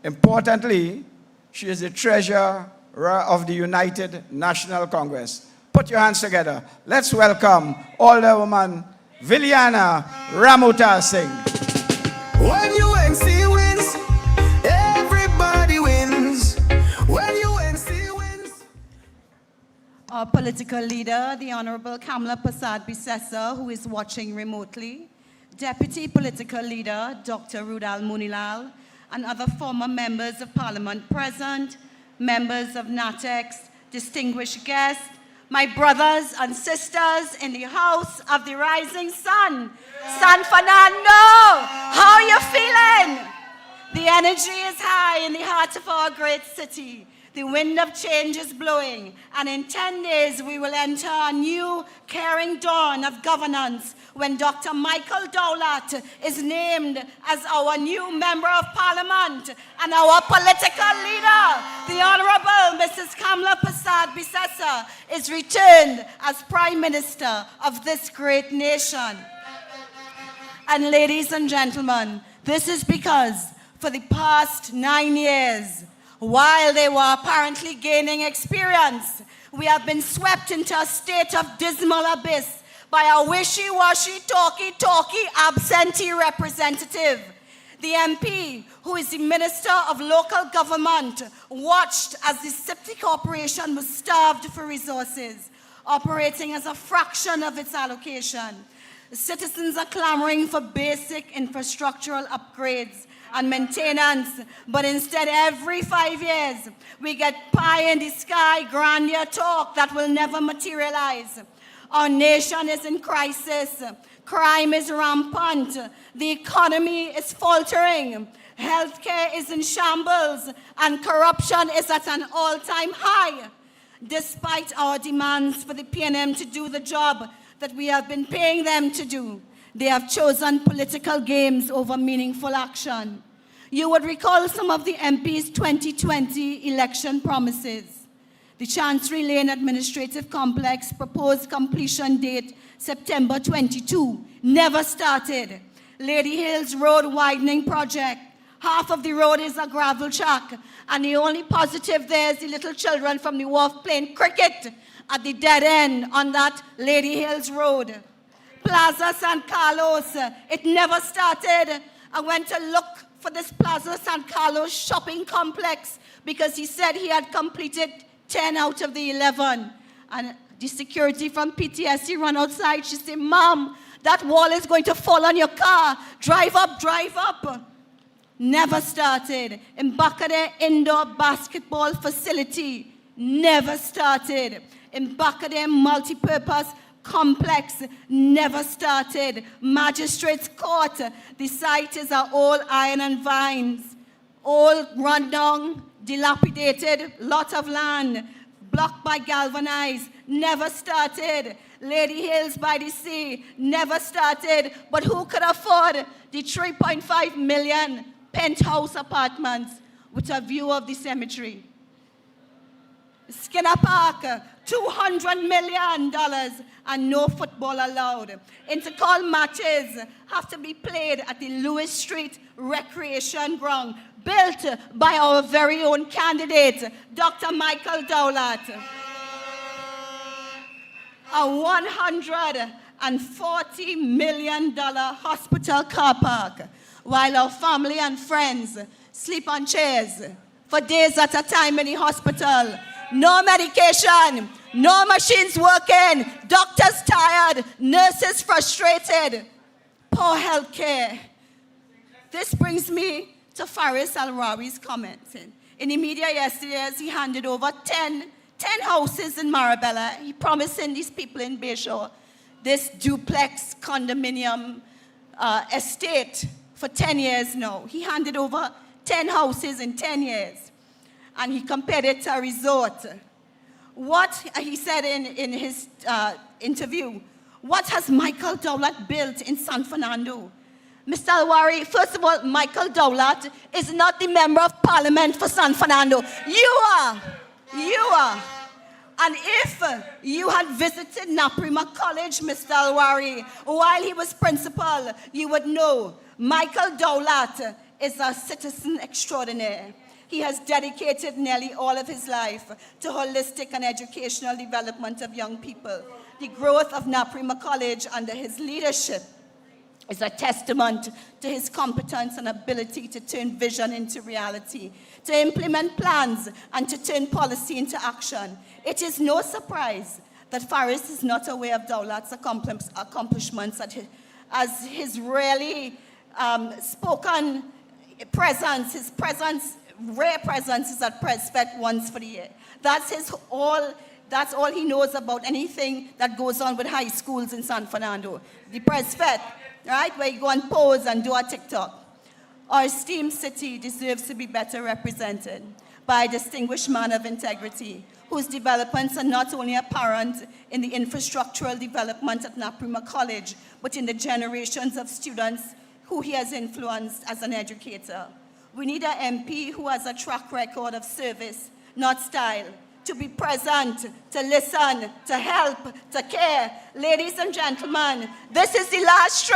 Importantly, she is the treasurer of the United National Congress. Put your hands together. Let's welcome Alderwoman Viliana Ramuta Singh. When UNC wins, everybody wins. When UNC wins. Our political leader, the Honorable Kamala Prasad-Bissessar, who is watching remotely, Deputy Political Leader, Dr. Rudal Munilal, and other former members of Parliament present, members of NATEX, distinguished guests, my brothers and sisters in the house of the rising sun, San Fernando, how are you feeling? The energy is high in the heart of our great city. The wind of change is blowing, and in 10 days we will enter a new caring dawn of governance when Dr. Michael Dowlatt is named as our new Member of Parliament and our political leader, the Honorable Mrs. Kamala Prasad-Bissessar, is returned as Prime Minister of this great nation. And ladies and gentlemen, this is because for the past 9 years, while they were apparently gaining experience, we have been swept into a state of dismal abyss by a wishy-washy, talky, absentee representative. The MP, who is the Minister of Local Government, watched as the City Corporation was starved for resources, operating as a fraction of its allocation. Citizens are clamoring for basic infrastructural upgrades and maintenance, but instead every 5 years we get pie in the sky grandeur talk that will never materialize. Our nation is in crisis, crime is rampant, the economy is faltering, healthcare is in shambles, and corruption is at an all-time high. Despite our demands for the PNM to do the job that we have been paying them to do, they have chosen political games over meaningful action. You would recall some of the MP's 2020 election promises. The Chancery Lane Administrative Complex proposed completion date September 22, never started. Lady Hills Road widening project, half of the road is a gravel track, and the only positive there is the little children from the wharf playing cricket at the dead end on that Lady Hills Road. Plaza San Carlos, it never started. I went to look for this Plaza San Carlos shopping complex because he said he had completed 10 out of the 11. And the security from PTSD ran outside. She said, "Mom, that wall is going to fall on your car. Drive up, drive up." Never started. Mbakade Indoor Basketball Facility, never started. Mbakade Multipurpose Complex, never started. Magistrates Court, the site is all iron and vines, all run down, dilapidated, lot of land, blocked by galvanized, never started. Lady Hills by the Sea, never started. But who could afford the 3.5 million penthouse apartments with a view of the cemetery? Skinner Park, $200 million and no football allowed. Intercall matches have to be played at the Lewis Street Recreation Ground, built by our very own candidate, Dr. Michael Dowlatt. A $140 million hospital car park, while our family and friends sleep on chairs for days at a time in the hospital. No medication, no machines working, doctors tired, nurses frustrated, poor health care. This brings me to Faris Al-Rawi's comments. In the media yesterday, as he handed over 10 houses in Marabella, he promising these people in Bayshore this duplex condominium estate for 10 years now. He handed over 10 houses in 10 years. And he compared it to a resort. what he said in his interview, what has Michael Dowlett built in San Fernando? Mr. Alwari, first of all, Michael Dowlett is not the member of parliament for San Fernando. You are. You are. And if you had visited Naprima College, Mr. Alwari, while he was principal, you would know Michael Dowlett is a citizen extraordinaire. He has dedicated nearly all of his life to holistic and educational development of young people. The growth of Naprima College under his leadership is a testament to his competence and ability to turn vision into reality, to implement plans and to turn policy into action. It is no surprise that Faris is not aware of Dowlett's accomplishments as his really spoken presence, his presence, rare presence is at Press Fest once for the year. That's all he knows about anything that goes on with high schools in San Fernando. The Press Fest, right, where you go and pose and do a TikTok. Our esteemed city deserves to be better represented by a distinguished man of integrity, whose developments are not only apparent in the infrastructural development at Naprima College, but in the generations of students who he has influenced as an educator. We need an MP who has a track record of service, not style, to be present, to listen, to help, to care. Ladies and gentlemen, this is the last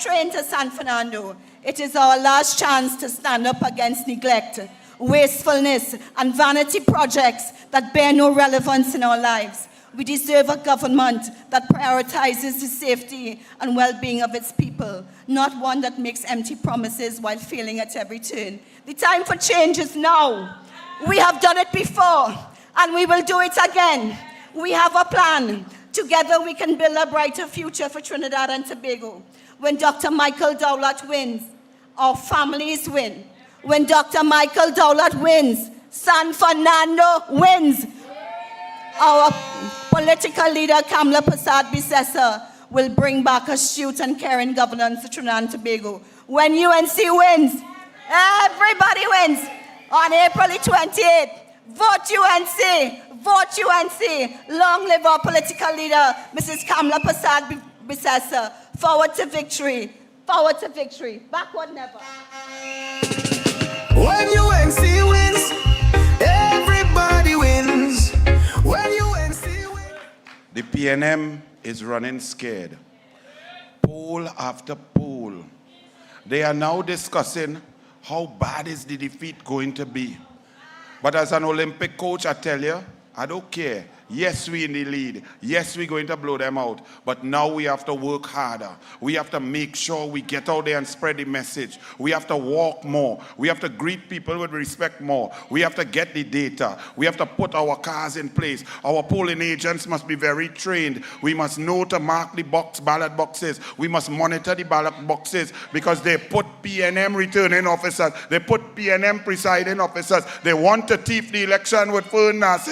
train to San Fernando. It is our last chance to stand up against neglect, wastefulness, and vanity projects that bear no relevance in our lives. We deserve a government that prioritizes the safety and well-being of its people, not one that makes empty promises while failing at every turn. The time for change is now. We have done it before, and we will do it again. We have a plan. Together we can build a brighter future for Trinidad and Tobago. When Dr. Michael Dowlett wins, our families win. When Dr. Michael Dowlett wins, San Fernando wins. Our political leader, Kamla Persad-Bissessar, will bring back astute and caring governance to Trinidad and Tobago. When UNC wins, everybody wins. On April 28th, vote UNC, vote UNC. Long live our political leader, Mrs. Kamla Persad-Bissessar. Forward to victory, forward to victory. Backward never. When UNC wins, everybody wins. When UNC wins. The PNM is running scared. Poll after poll. They are now discussing how bad is the defeat going to be. But as an Olympic coach, I tell you, I don't care. Yes, we're in the lead. Yes, we're going to blow them out. But now we have to work harder. We have to make sure we get out there and spread the message. We have to walk more. We have to greet people with respect more. We have to get the data. We have to put our cars in place. Our polling agents must be very trained. We must know to mark the ballot boxes. We must monitor the ballot boxes because they put PNM returning officers. They put PNM presiding officers. They want to thief the election with Fernando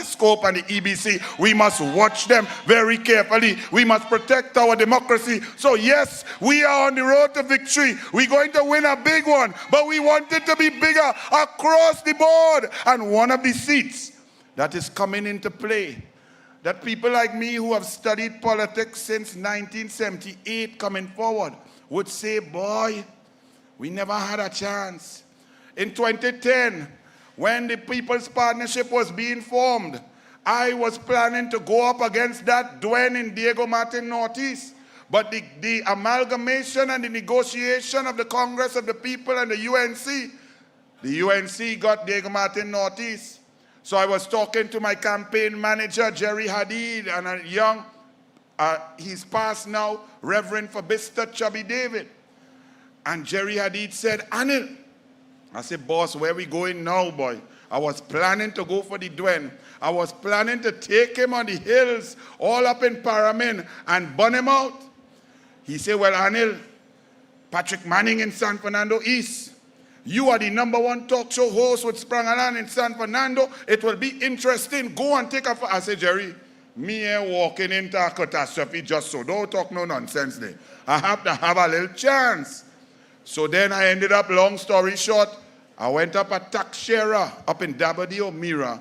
and the EBC. We must watch them very carefully. We must protect our democracy. So yes, we are on the road to victory. We're going to win a big one, but we want it to be bigger across the board. And one of the seats that is coming into play, that people like me who have studied politics since 1978 coming forward would say, boy, we never had a chance. In 2010, when the People's Partnership was being formed, I was planning to go up against that Dwayne in Diego Martin Northeast. But the amalgamation and the negotiation of the Congress of the People and the UNC got Diego Martin Northeast. So I was talking to my campaign manager, Jerry Hadid, and a young, he's passed now, Reverend Fabista Chubby David. And Jerry Hadid said, Anil. I said, boss, where we going now, boy? I was planning to go for the Dwayne. I was planning to take him on the hills, all up in Paramin, and burn him out. He said, well, Anil, Patrick Manning in San Fernando East. You are the #1 talk show host with Sprangalan in San Fernando. It will be interesting. Go and take a... I said, Jerry, me here walking into a catastrophe just so. Don't talk no nonsense there. I have to have a little chance. So then I ended up, long story short, I went up a tax sharer up in Dabadi, O'Meara,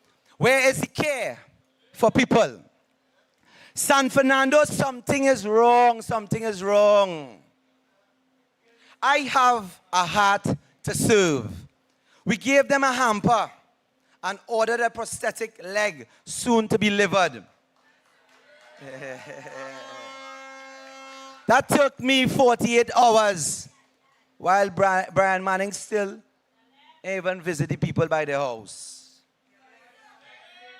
Where is the care for people? San Fernando, something is wrong. Something is wrong. I have a heart to serve. We gave them a hamper and ordered a prosthetic leg soon to be delivered. That took me 48 hours while Brian Manning still even visited people by their house.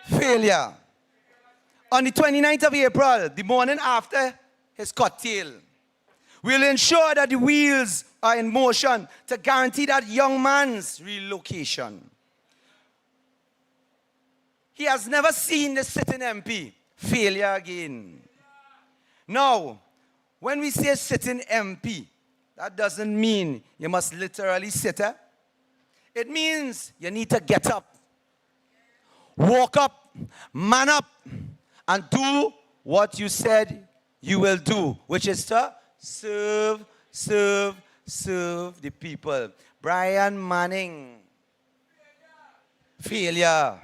Failure. On the 29th of April, the morning after his cocktail, we'll ensure that the wheels are in motion to guarantee that young man's relocation. He has never seen the sitting MP. Failure again. Now, when we say sitting MP, that doesn't mean you must literally sit there. It means you need to get up, walk up, man up, and do what you said you will do, which is to serve the people. Brian Manning. Failure.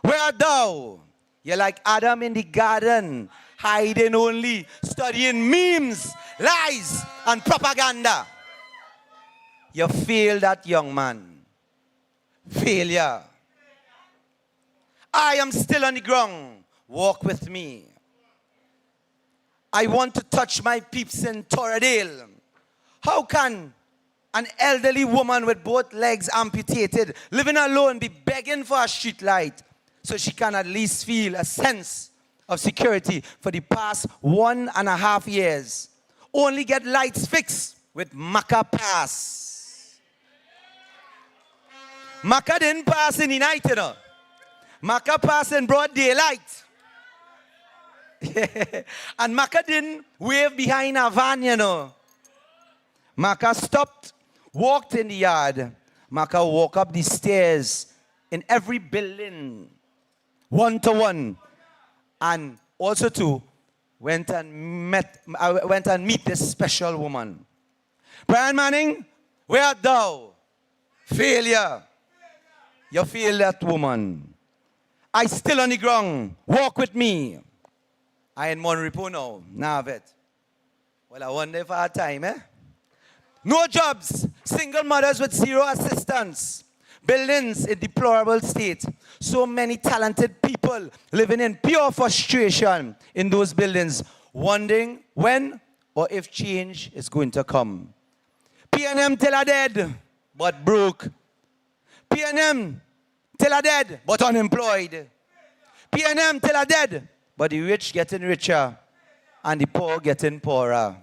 Where art thou? You're like Adam in the garden, hiding only, studying memes, lies, and propaganda. You failed that young man. Failure. I am still on the ground. Walk with me. I want to touch my peeps in Torradale. How can an elderly woman with both legs amputated, living alone, be begging for a street light so she can at least feel a sense of security for the past 1.5 years? Only get lights fixed with Maca pass. Maca didn't pass in the night, you know. Maca passed in broad daylight. And Maca didn't wave behind a van, you know. Maca stopped, walked in the yard. Maca walked up the stairs in every building, one to one. And also too, went and meet this special woman. Brian Manning, where art thou? Failure. You failed that woman. I still on the ground. Walk with me. I in Monrepo now. Navet. Well, I wonder if I had time, eh? No jobs. Single mothers with zero assistance. Buildings in deplorable state. So many talented people living in pure frustration in those buildings, wondering when or if change is going to come. P&M till are dead, but broke. P&M till are dead, but unemployed. P&M till are dead, but the rich getting richer and the poor getting poorer.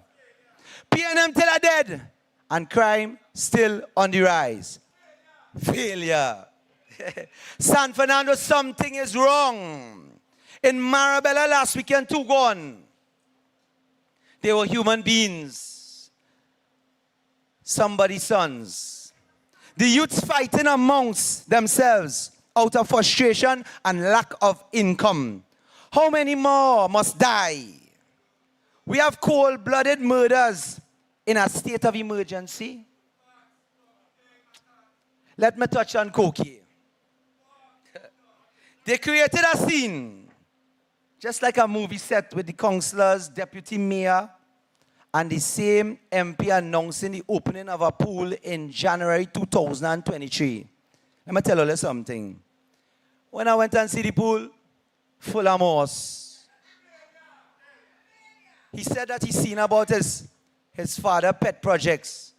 P&M till are dead, and crime still on the rise. Failure. San Fernando, something is wrong. In Marabella last weekend, 2 gone. They were human beings. Somebody's sons. The youths fighting amongst themselves out of frustration and lack of income. How many more must die? We have cold-blooded murders in a state of emergency. Let me touch on Koki. They created a scene, just like a movie set with the councillors, deputy mayor, and the same MP announcing the opening of a pool in January 2023. Let me tell you something. When I went and see the pool, full of moss. He said that he's seen about his father pet projects.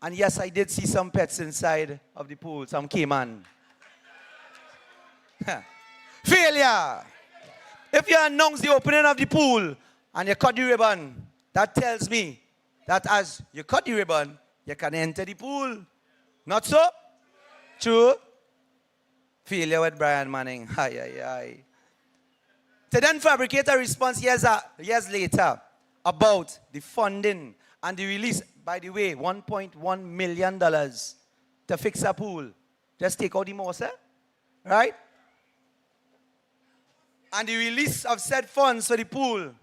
And yes, I did see some pets inside of the pool, some caiman. Failure. If you announce the opening of the pool and you cut the ribbon, that tells me that as you cut the ribbon, you can enter the pool. Not so? True? Failure with Brian Manning. Aye. To then fabricate a response years later about the funding and the release, by the way, $1.1 million to fix a pool. Just take out the moss, eh? Right? And the release of said funds for the pool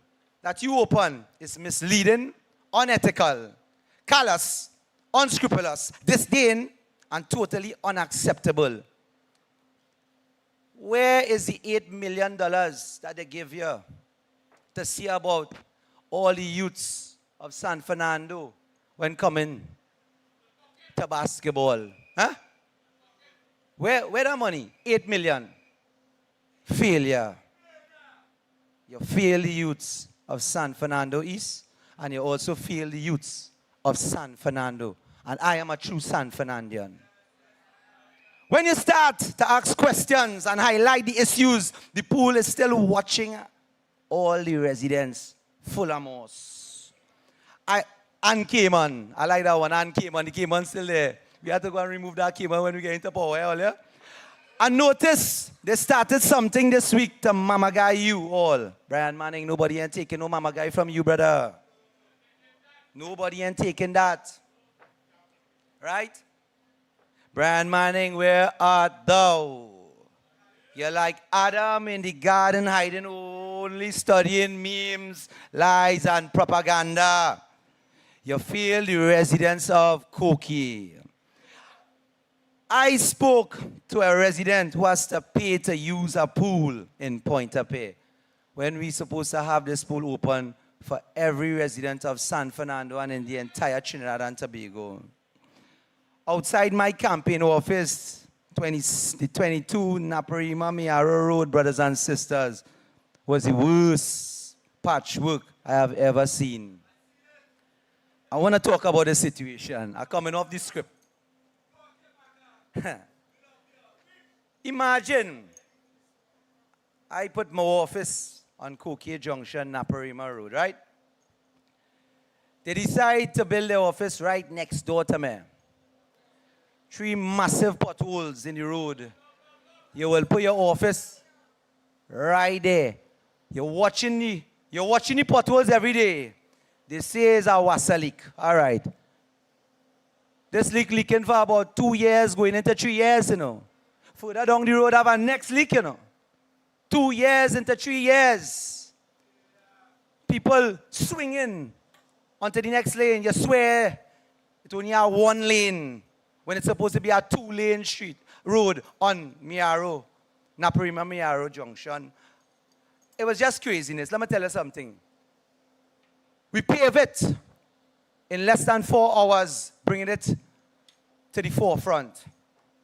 that you open is misleading, unethical, callous, unscrupulous, disdain, and totally unacceptable. Where is the $8 million that they give you to see about all the youths of San Fernando when coming to basketball? Huh? Where the money? 8 million. Failure. You fail the youths of San Fernando East, and you also fail the youths of San Fernando. And I am a true San Fernandian. When you start to ask questions and highlight the issues, the pool is still watching all the residents full of moss. Ann Cayman. I like that one. Ann Cayman. The Cayman's still there. We have to go and remove that Cayman when we get into power earlier. And notice, they started something this week to mama guy you all. Brian Manning, nobody ain't taking no mama guy from you, brother. Nobody ain't taking that. Right? Brian Manning, where art thou? You're like Adam in the garden hiding, only studying memes, lies, and propaganda. You fail the residents of Koki. I spoke to a resident who has to pay to use a pool in Pointe-a-Pay when we're supposed to have this pool open for every resident of San Fernando and in the entire Trinidad and Tobago. Outside my campaign office, the 22 Naparima Miaro Road, brothers and sisters, was the worst patchwork I have ever seen. I want to talk about the situation. I'm coming off the script. Imagine I put my office on Koki Junction, Naparima Road, right? They decide to build their office right next door to me. 3 massive potholes in the road. You will put your office right there. You're watching the potholes every day. They say it's a water leak. All right. This leak leaking for about 2 years, going into 3 years, you know. Further down the road, have a next leak, you know. 2 years into 3 years. People swinging onto the next lane. You swear it only have 1 lane when it's supposed to be a 2-lane road on Miaro, Naparima Miaro Junction. It was just craziness. Let me tell you something. We pave it in less than 4 hours, bringing it to the forefront.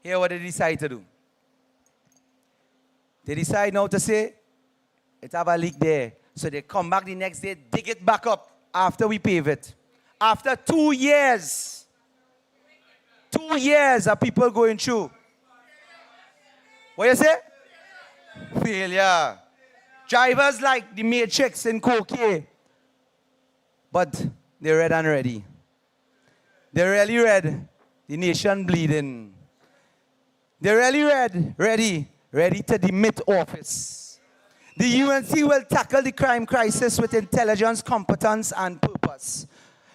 Here what they decide to do. They decide now to say, it have a leak there. So they come back the next day, dig it back up after we pave it. After 2 years. 2 years of people going through. What you say? Failure. Drivers like the Matrix in Koki. But they're red and ready. They're really red. The nation bleeding. They're really ready to demit office. The UNC will tackle the crime crisis with intelligence, competence, and purpose.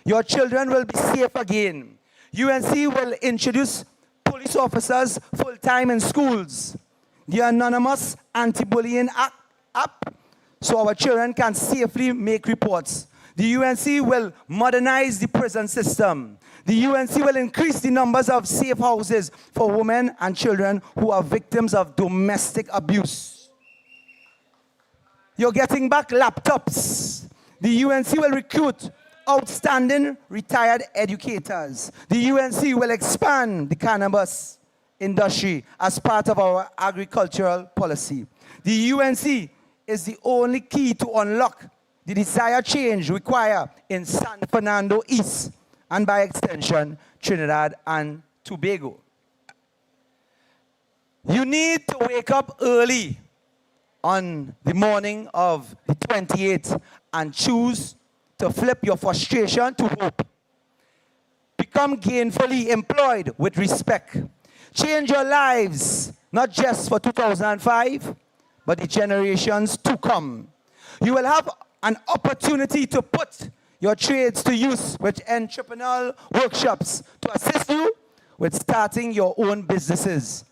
Your children will be safe again. UNC will introduce police officers full-time in schools. The anonymous anti-bullying app, so our children can safely make reports. The UNC will modernize the prison system. The UNC will increase the numbers of safe houses for women and children who are victims of domestic abuse. You're getting back laptops. The UNC will recruit outstanding retired educators. The UNC will expand the cannabis industry as part of our agricultural policy. The UNC is the only key to unlock the desired change required in San Fernando East and by extension, Trinidad and Tobago. You need to wake up early on the morning of the 28th and choose to flip your frustration to hope. Become gainfully employed with respect. Change your lives, not just for 2005, but the generations to come. You will have an opportunity to put your trades to use with entrepreneurial workshops to assist you with starting your own businesses.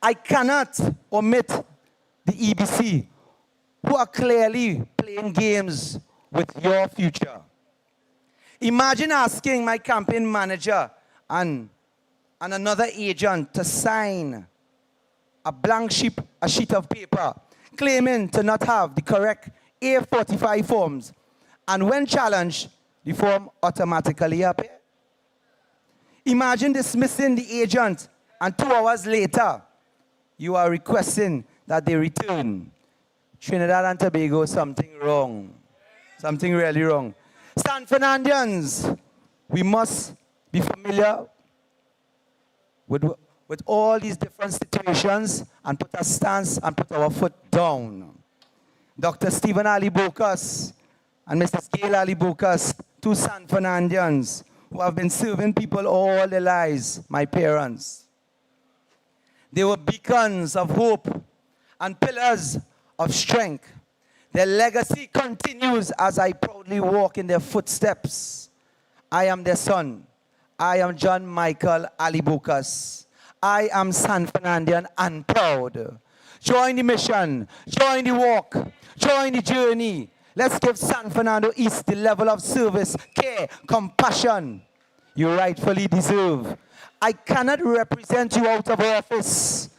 I cannot omit the EBC, who are clearly playing games with your future. Imagine asking my campaign manager and another agent to sign a blank a sheet of paper, claiming to not have the correct A45 forms, and when challenged, the form automatically appears. Imagine dismissing the agent, and 2 hours later, you are requesting that they return. Trinidad and Tobago, something wrong. Something really wrong. San Fernandians, we must be familiar with all these different situations and put a stance and put our foot down. Dr. Stephen Ali Bokas and Mrs. Gail Ali Bokas, 2 San Fernandians who have been serving people all their lives, my parents. They were beacons of hope and pillars of strength. Their legacy continues as I proudly walk in their footsteps. I am their son. I am John Michael Ali Bokas. I am San Fernandian and proud. Join the mission, join the walk, join the journey. Let's give San Fernando East the level of service, care, compassion you rightfully deserve. I cannot represent you out of office.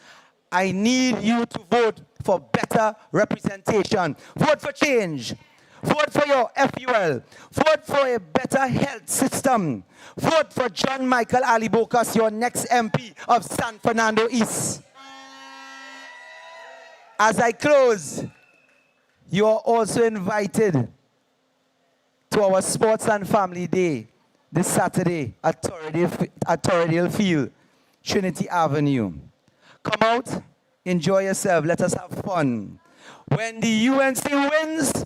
I need you to vote for better representation. Vote for change. Vote for your FUL. Vote for a better health system. Vote for John Michael Ali Bokas, your next MP of San Fernando East. As I close, you are also invited to our Sports and Family Day this Saturday at Torridale Field, Trinity Avenue. Come out, enjoy yourself, let us have fun. When the UNC wins,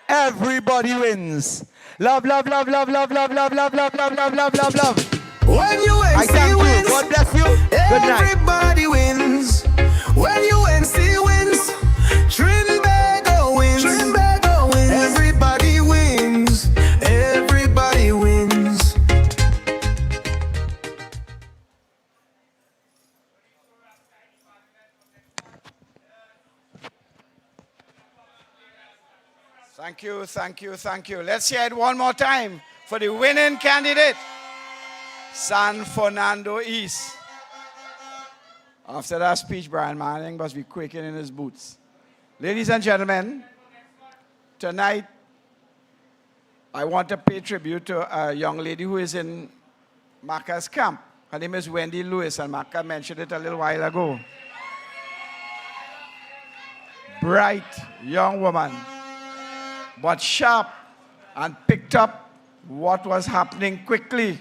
everybody wins. Love, love, love, love, love, love, love, love, love, love, love, love, love, love. When UNC wins, God bless you. Good night. Everybody wins. When UNC wins, Trinbago wins. Trinbago wins. Everybody wins. Everybody wins. Thank you, thank you, thank you. Let's hear it one more time for the winning candidate, San Fernando East. After that speech, Brian Manning must be quaking in his boots. Ladies and gentlemen, tonight I want to pay tribute to a young lady who is in Marca's camp. Her name is Wendy Lewis, and Marca mentioned it a little while ago. Bright young woman, but sharp, and picked up what was happening quickly.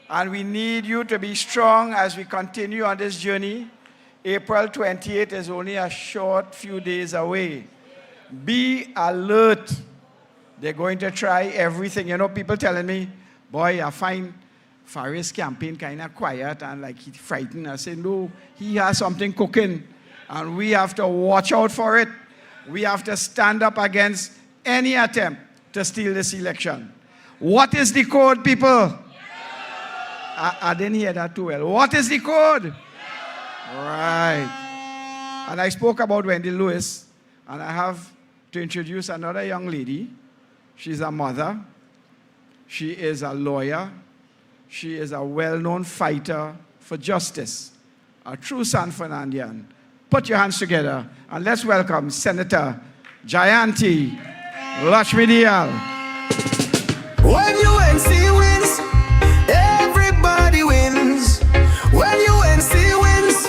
And we need you to be strong as we continue on this journey. April 28th is only a short few days away. Be alert. They're going to try everything. You know, people telling me, boy, I find Faris' campaign kind of quiet and like he's frightened. I say, no, he has something cooking. And we have to watch out for it. We have to stand up against any attempt to steal this election. What is the code, people? I didn't hear that too well. What is the code? Right. And I spoke about Wendy Lewis, and I have to introduce another young lady. She's a mother. She is a lawyer. She is a well-known fighter for justice, a true San Fernandian. Put your hands together, and let's welcome Senator Jayanti Lakshmidiyal. When UNC wins, everybody wins. When UNC wins,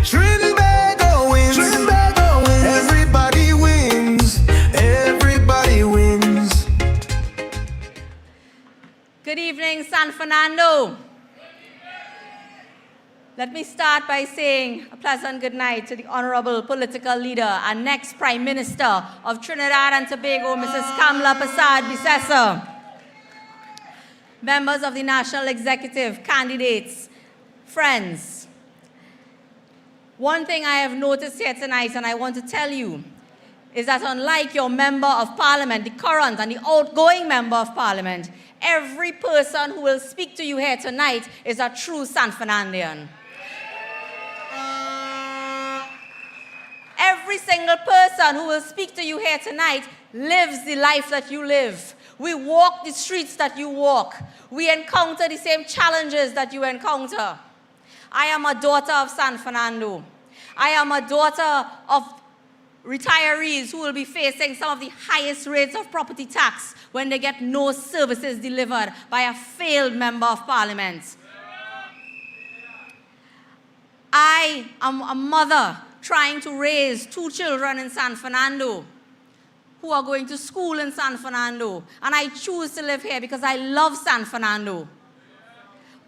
Trinbago wins. Trinbago wins. Everybody wins. Everybody wins. Good evening, San Fernando. Let me start by saying a pleasant good night to the honorable political leader and next Prime Minister of Trinidad and Tobago, Mrs. Kamla Persad-Bissessar. Members of the National Executive, candidates, friends. One thing I have noticed here tonight, and I want to tell you, is that unlike your member of parliament, the current and the outgoing member of parliament, every person who will speak to you here tonight is a true San Fernandian. Every single person who will speak to you here tonight lives the life that you live. We walk the streets that you walk. We encounter the same challenges that you encounter. I am a daughter of San Fernando. I am a daughter of retirees who will be facing some of the highest rates of property tax when they get no services delivered by a failed member of parliament. I am a mother trying to raise 2 children in San Fernando who are going to school in San Fernando, and I choose to live here because I love San Fernando.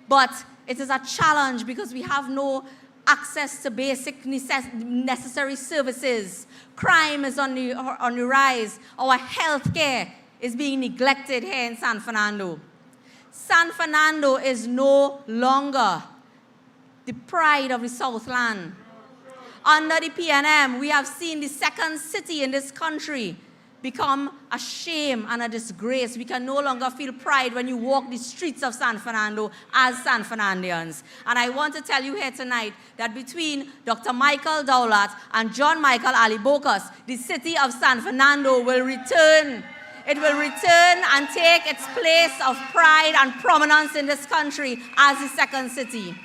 But it is a challenge because we have no access to basic necessary services. Crime is on the rise. Our health care is being neglected here in San Fernando. San Fernando is no longer the pride of the Southland. Under the PNM, we have seen the second city in this country become a shame and a disgrace. We can no longer feel pride when you walk the streets of San Fernando as San Fernandians. And I want to tell you here tonight that between Dr. Michael Dowlat and John Michael Ali Bokas, the city of San Fernando will return. It will return and take its place of pride and prominence in this country as the second city.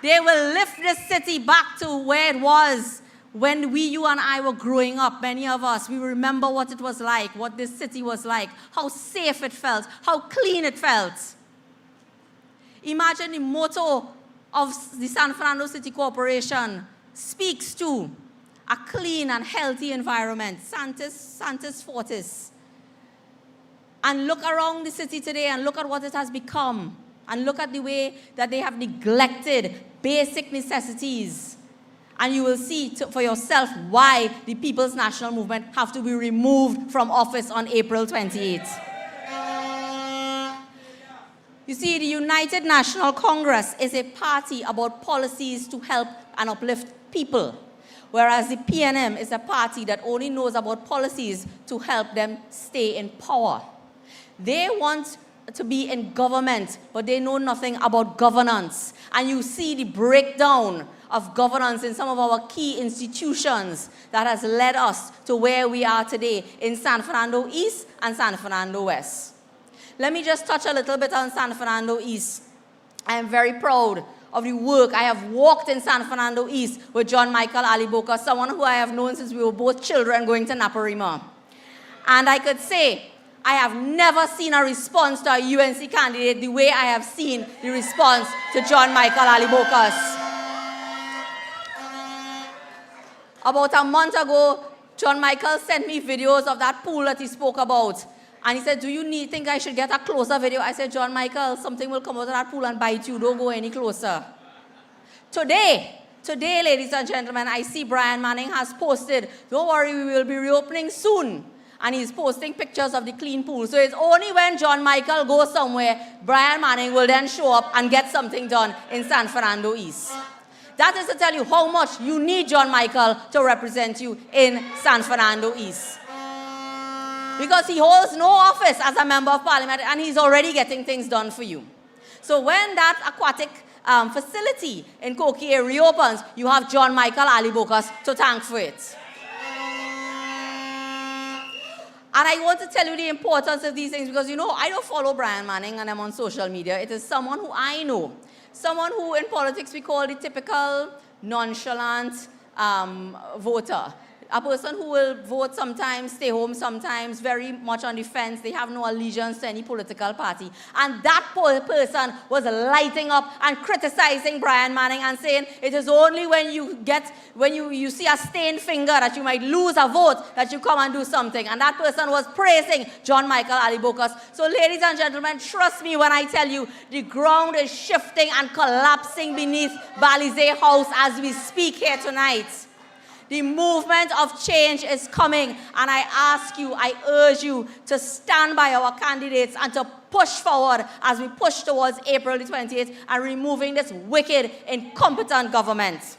They will lift this city back to where it was when you and I were growing up. Many of us, we remember what it was like, what this city was like, how safe it felt, how clean it felt. Imagine the motto of the San Fernando City Corporation speaks to a clean and healthy environment, Santis Fortis. And look around the city today and look at what it has become. And look at the way that they have neglected basic necessities. And you will see for yourself why the People's National Movement have to be removed from office on April 28th. You see, the United National Congress is a party about policies to help and uplift people, whereas the PNM is a party that only knows about policies to help them stay in power. They want to be in government, but they know nothing about governance. And you see the breakdown of governance in some of our key institutions that has led us to where we are today in San Fernando East and San Fernando West. Let me just touch a little bit on San Fernando East. I am very proud of the work. I have walked in San Fernando East with John Michael Ali Bokas, someone who I have known since we were both children going to Naparima. And I could say, I have never seen a response to a UNC candidate the way I have seen the response to John Michael Ali Bokas. About a month ago, John Michael sent me videos of that pool that he spoke about. And he said, do you think I should get a closer video? I said, John Michael, something will come out of that pool and bite you. Don't go any closer. Today, ladies and gentlemen, I see Brian Manning has posted, don't worry, we will be reopening soon. And he's posting pictures of the clean pool. So it's only when John Michael goes somewhere, Brian Manning will then show up and get something done in San Fernando East. That is to tell you how much you need John Michael to represent you in San Fernando East. Because he holds no office as a member of parliament and he's already getting things done for you. So when that aquatic facility in Kokie reopens, you have John Michael Ali Bokas to thank for it. And I want to tell you the importance of these things because, you know, I don't follow Brian Manning and I'm on social media. It is someone who I know. Someone who in politics we call the typical nonchalant voter. A person who will vote sometimes, stay home sometimes, very much on the fence. They have no allegiance to any political party. And that person was lighting up and criticizing Brian Manning and saying it is only when you see a stained finger that you might lose a vote that you come and do something. And that person was praising John Michael Ali Bokas. So ladies and gentlemen, trust me when I tell you the ground is shifting and collapsing beneath Balize House as we speak here tonight. The movement of change is coming, and I urge you to stand by our candidates and to push forward as we push towards April the 28th and removing this wicked, incompetent government.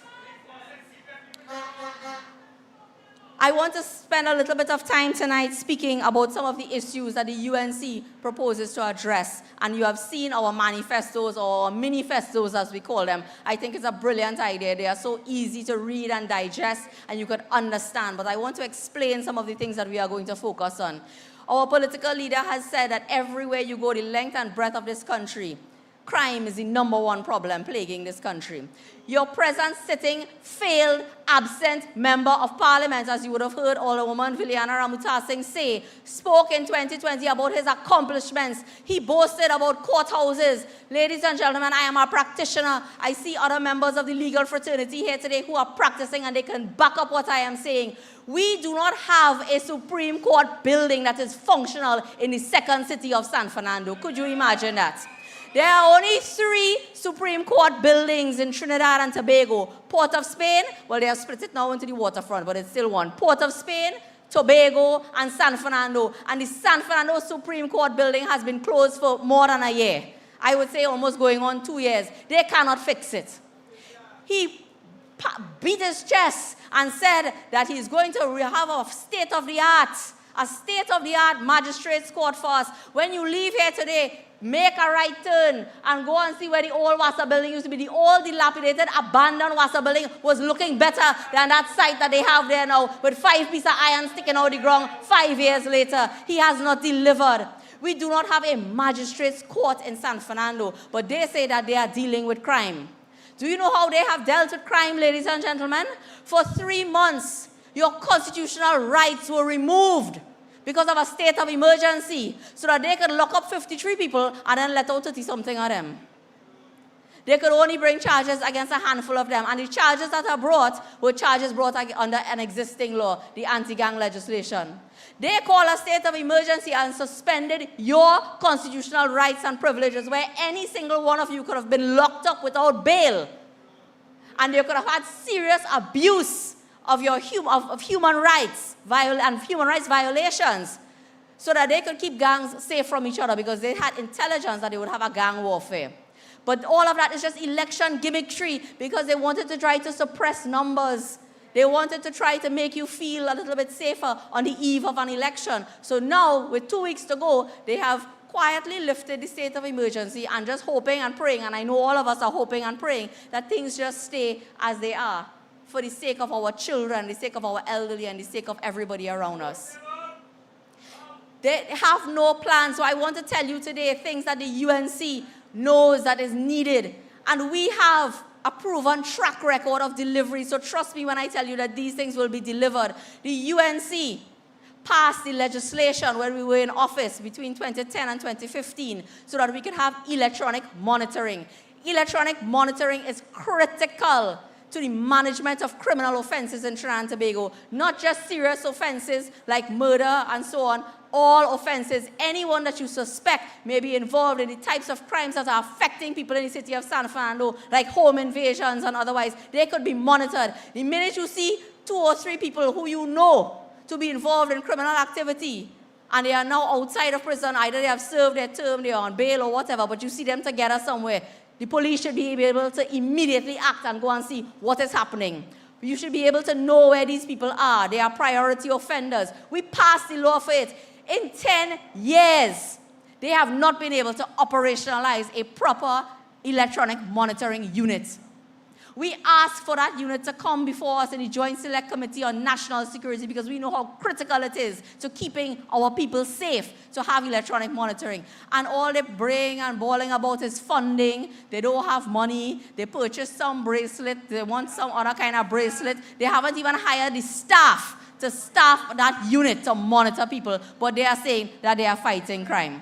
I want to spend a little bit of time tonight speaking about some of the issues that the UNC proposes to address. And you have seen our manifestos or mini-festos as we call them. I think it's a brilliant idea. They are so easy to read and digest and you could understand. But I want to explain some of the things that we are going to focus on. Our political leader has said that everywhere you go, the length and breadth of this country, Crime is the #1 problem plaguing this country. Your present sitting, failed, absent member of parliament, as you would have heard Alderwoman Viliana Ramutasing say, spoke in 2020 about his accomplishments. He boasted about courthouses. Ladies and gentlemen, I am a practitioner. I see other members of the legal fraternity here today who are practicing and they can back up what I am saying. We do not have a Supreme Court building that is functional in the second city of San Fernando. Could you imagine that? There are only 3 Supreme Court buildings in Trinidad and Tobago. Port of Spain, well, they have split it now into the waterfront, but it's still one. Port of Spain, Tobago, and San Fernando. And the San Fernando Supreme Court building has been closed for more than a year. I would say almost going on 2 years. They cannot fix it. He beat his chest and said that he's going to have a state-of-the-art magistrates court for us. When you leave here today, make a right turn and go and see where the old Wassa building used to be. The old dilapidated, abandoned Wassa building was looking better than that site that they have there now with 5 pieces of iron sticking out the ground 5 years later. He has not delivered. We do not have a magistrates court in San Fernando, but they say that they are dealing with crime. Do you know how they have dealt with crime, ladies and gentlemen? For 3 months, your constitutional rights were removed because of a state of emergency, so that they could lock up 53 people and then let out 30-something of them. They could only bring charges against a handful of them, and the charges that are brought were charges brought under an existing law, the anti-gang legislation. They call a state of emergency and suspended your constitutional rights and privileges, where any single one of you could have been locked up without bail, and they could have had serious abuse of your human rights and human rights violations, so that they could keep gangs safe from each other, because they had intelligence that they would have a gang warfare. But all of that is just election gimmickry, because they wanted to try to suppress numbers. They wanted to try to make you feel a little bit safer on the eve of an election. So now, with 2 weeks to go, they have quietly lifted the state of emergency and just hoping and praying, and I know all of us are hoping and praying, that things just stay as they are, for the sake of our children, the sake of our elderly, and the sake of everybody around us. They have no plan. So I want to tell you today things that the UNC knows that is needed. And we have a proven track record of delivery. So trust me when I tell you that these things will be delivered. The UNC passed the legislation when we were in office between 2010 and 2015 so that we could have electronic monitoring. Electronic monitoring is critical to the management of criminal offenses in Trinidad and Tobago. Not just serious offenses like murder and so on, all offenses. Anyone that you suspect may be involved in the types of crimes that are affecting people in the city of San Fernando, like home invasions and otherwise, they could be monitored. The minute you see 2 or 3 people who you know to be involved in criminal activity, and they are now outside of prison, either they have served their term, they are on bail or whatever, but you see them together somewhere, the police should be able to immediately act and go and see what is happening. You should be able to know where these people are. They are priority offenders. We passed the law for it. In 10 years, they have not been able to operationalize a proper electronic monitoring unit. We asked for that unit to come before us in the Joint Select Committee on National Security, because we know how critical it is to keeping our people safe to have electronic monitoring. And all they bring and bawling about is funding. They don't have money. They purchased some bracelet. They want some other kind of bracelet. They haven't even hired the staff to staff that unit to monitor people, but they are saying that they are fighting crime.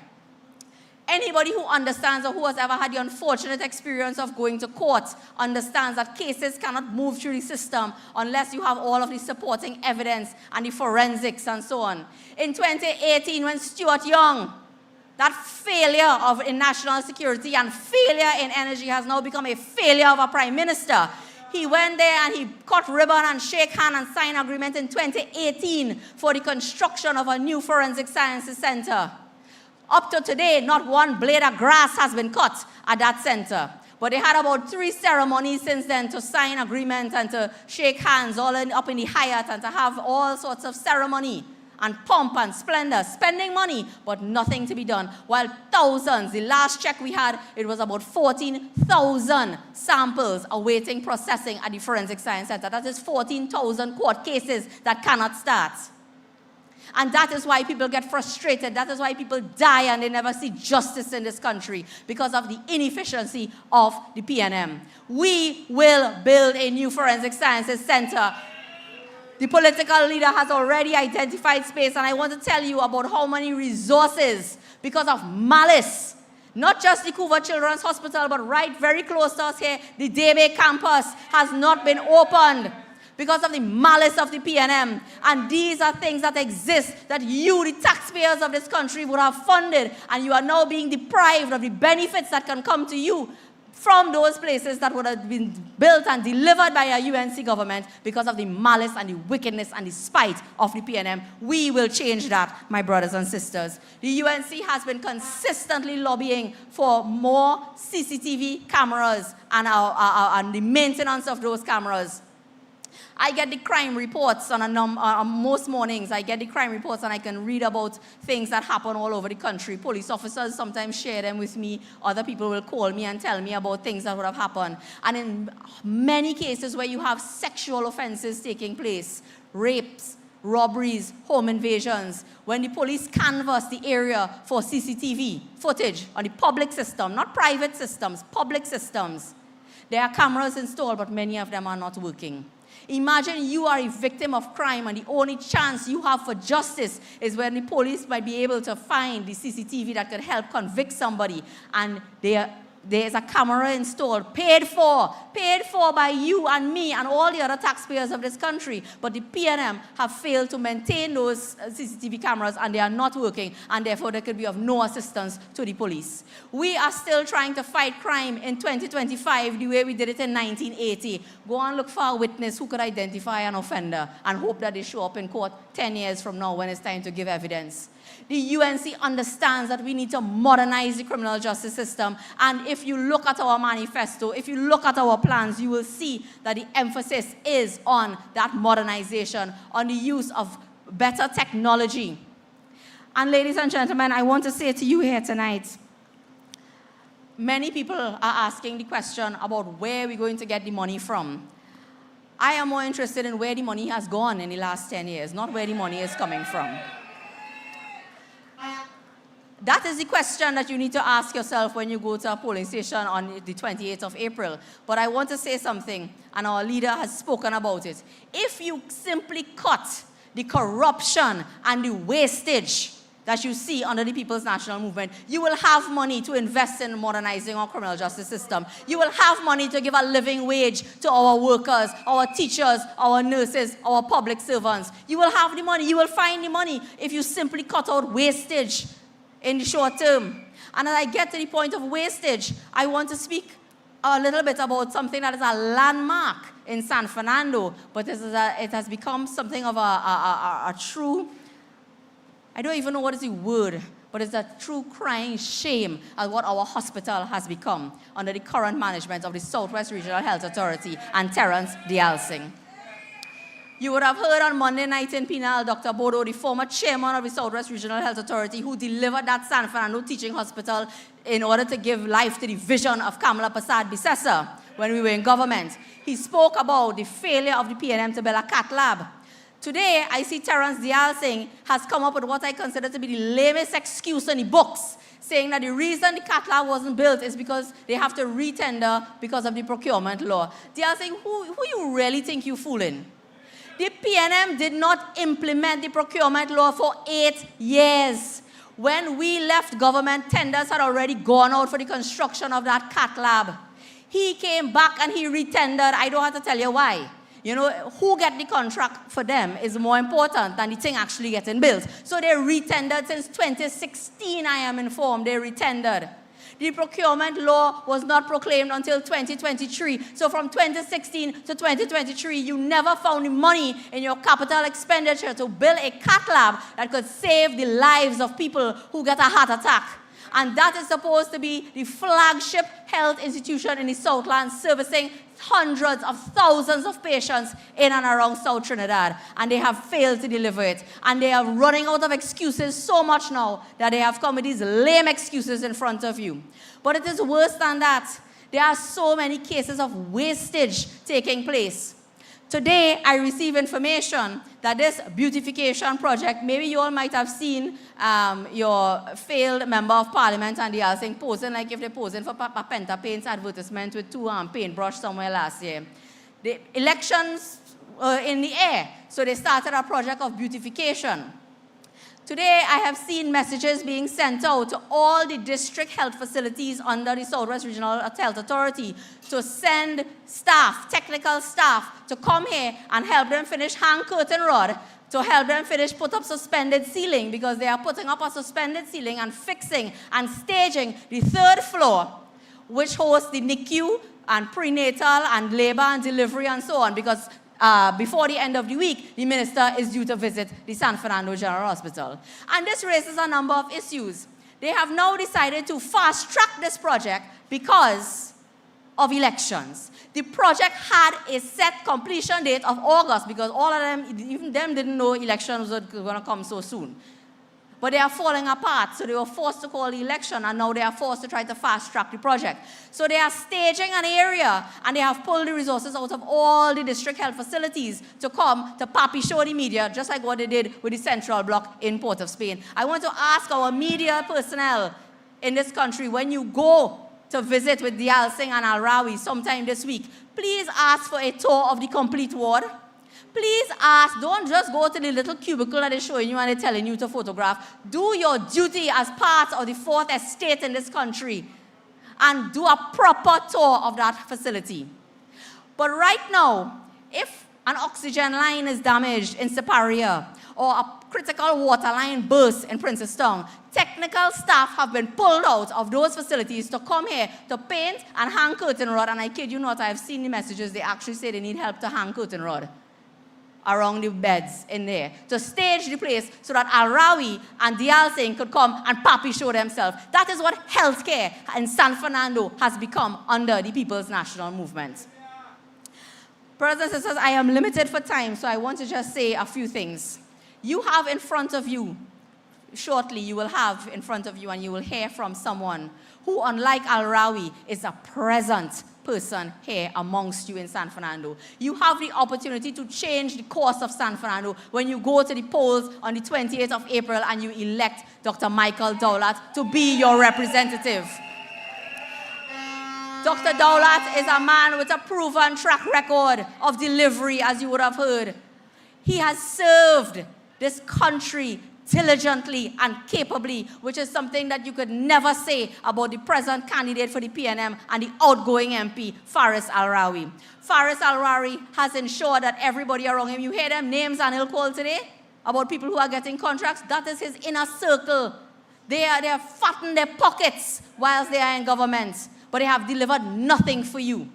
Anybody who understands or who has ever had the unfortunate experience of going to court understands that cases cannot move through the system unless you have all of the supporting evidence and the forensics and so on. In 2018, when Stuart Young, that failure in national security and failure in energy has now become a failure of a prime minister, he went there and he cut ribbon and shake hand and signed an agreement in 2018 for the construction of a new forensic sciences center. Up to today, not one blade of grass has been cut at that center. But they had about 3 ceremonies since then to sign agreements and to shake hands all up in the Hyatt and to have all sorts of ceremony and pomp and splendor, spending money, but nothing to be done. While thousands, the last check we had, it was about 14,000 samples awaiting processing at the Forensic Science Center. That is 14,000 court cases that cannot start. And that is why people get frustrated. That is why people die and they never see justice in this country, because of the inefficiency of the PNM. We will build a new forensic sciences center. The political leader has already identified space, and I want to tell you about how many resources, because of malice, not just the Couva Children's Hospital, but right very close to us here, the Debe campus has not been opened because of the malice of the PNM. And these are things that exist that you, the taxpayers of this country, would have funded, and you are now being deprived of the benefits that can come to you from those places that would have been built and delivered by a UNC government because of the malice and the wickedness and the spite of the PNM. We will change that, my brothers and sisters. The UNC has been consistently lobbying for more CCTV cameras and the maintenance of those cameras. I get the crime reports on most mornings. I get the crime reports and I can read about things that happen all over the country. Police officers sometimes share them with me. Other people will call me and tell me about things that would have happened. And in many cases where you have sexual offenses taking place, rapes, robberies, home invasions, when the police canvass the area for CCTV footage on the public system, not private systems, public systems, there are cameras installed, but many of them are not working. Imagine you are a victim of crime and the only chance you have for justice is when the police might be able to find the CCTV that could help convict somebody, and there's a camera installed, paid for by you and me and all the other taxpayers of this country. But the PNM have failed to maintain those CCTV cameras, and they are not working, and therefore they could be of no assistance to the police. We are still trying to fight crime in 2025 the way we did it in 1980. Go and look for a witness who could identify an offender and hope that they show up in court 10 years from now when it's time to give evidence. The UNC understands that we need to modernize the criminal justice system. And if you look at our manifesto, if you look at our plans, you will see that the emphasis is on that modernization, on the use of better technology. And ladies and gentlemen, I want to say to you here tonight, many people are asking the question about where we're going to get the money from. I am more interested in where the money has gone in the last 10 years, not where the money is coming from. That is the question that you need to ask yourself when you go to a polling station on the 28th of April. But I want to say something, and our leader has spoken about it. If you simply cut the corruption and the wastage that you see under the People's National Movement, you will have money to invest in modernizing our criminal justice system. You will have money to give a living wage to our workers, our teachers, our nurses, our public servants. You will have the money. You will find the money if you simply cut out wastage in the short term. And as I get to the point of wastage, I want to speak a little bit about something that is a landmark in San Fernando, but it has become something of a true, I don't even know what is the word, but it's a true crying shame at what our hospital has become under the current management of the Southwest Regional Health Authority and Terrence Dialsing. You would have heard on Monday night in Pinal, Dr. Bodo, the former chairman of the Southwest Regional Health Authority, who delivered that San Fernando teaching hospital in order to give life to the vision of Kamala Persad-Bissessar when we were in government. He spoke about the failure of the PNM to build a cath lab. Today, I see Terrence Dialsing has come up with what I consider to be the lamest excuse in the books, saying that the reason the cath lab wasn't built is because they have to retender because of the procurement law. Dialsing, who you really think you're fooling? The PNM did not implement the procurement law for 8 years. When we left government, tenders had already gone out for the construction of that cath lab. He came back and he retendered. I don't have to tell you why. You know, who get the contract for them is more important than the thing actually getting built. So they retendered since 2016, I am informed. They retendered. The procurement law was not proclaimed until 2023. So from 2016 to 2023, you never found the money in your capital expenditure to build a cath lab that could save the lives of people who get a heart attack. And that is supposed to be the flagship health institution in the Southland, servicing hundreds of thousands of patients in and around South Trinidad. And they have failed to deliver it. And they are running out of excuses so much now that they have come with these lame excuses in front of you. But it is worse than that. There are so many cases of wastage taking place. Today, I receive information that this beautification project, maybe you all might have seen your failed member of parliament and they are saying posing like if they're posing for Papa Penta Paint's advertisement with two paintbrush somewhere last year. The elections were in the air, so they started a project of beautification. Today, I have seen messages being sent out to all the district health facilities under the Southwest Regional Health Authority to send staff, technical staff, to come here and help them finish hang curtain rod, to help them finish put up suspended ceiling, because they are putting up a suspended ceiling and fixing and staging the 3rd floor, which hosts the NICU and prenatal and labor and delivery and so on, because before the end of the week, the minister is due to visit the San Fernando General Hospital. And this raises a number of issues. They have now decided to fast-track this project because of elections. The project had a set completion date of August because all of them, even them didn't know elections were going to come so soon. But they are falling apart, so they were forced to call the election, and now they are forced to try to fast-track the project. So they are staging an area, and they have pulled the resources out of all the district health facilities to come to papi show the media, just like what they did with the Central Block in Port of Spain. I want to ask our media personnel in this country, when you go to visit with Dial Singh and Al Rawi sometime this week, please ask for a tour of the complete ward. Please ask, don't just go to the little cubicle that they're showing you and they're telling you to photograph. Do your duty as part of the 4th estate in this country and do a proper tour of that facility. But right now, if an oxygen line is damaged in Siparia or a critical water line bursts in Princestown, technical staff have been pulled out of those facilities to come here to paint and hang curtain rod. And I kid you not, I have seen the messages. They actually say they need help to hang curtain rod around the beds in there, to stage the place so that Al Rawi and Dial Singh could come and papi show themselves. That is what healthcare in San Fernando has become under the People's National Movement. Brothers and sisters, I am limited for time, so I want to just say a few things. You have in front of you, shortly you will have in front of you and you will hear from someone who, unlike Al Rawi, is a present person here amongst you in San Fernando. You have the opportunity to change the course of San Fernando when you go to the polls on the 28th of April and you elect Dr. Michael Dowlat to be your representative. Dr. Dowlat is a man with a proven track record of delivery, as you would have heard. He has served this country diligently and capably, which is something that you could never say about the present candidate for the PNM and the outgoing MP, Faris Al Rawi. Faris Al Rawi has ensured that everybody around him, you hear them names and he'll call today about people who are getting contracts, that is his inner circle. They are fattening their pockets whilst they are in government, but they have delivered nothing for you.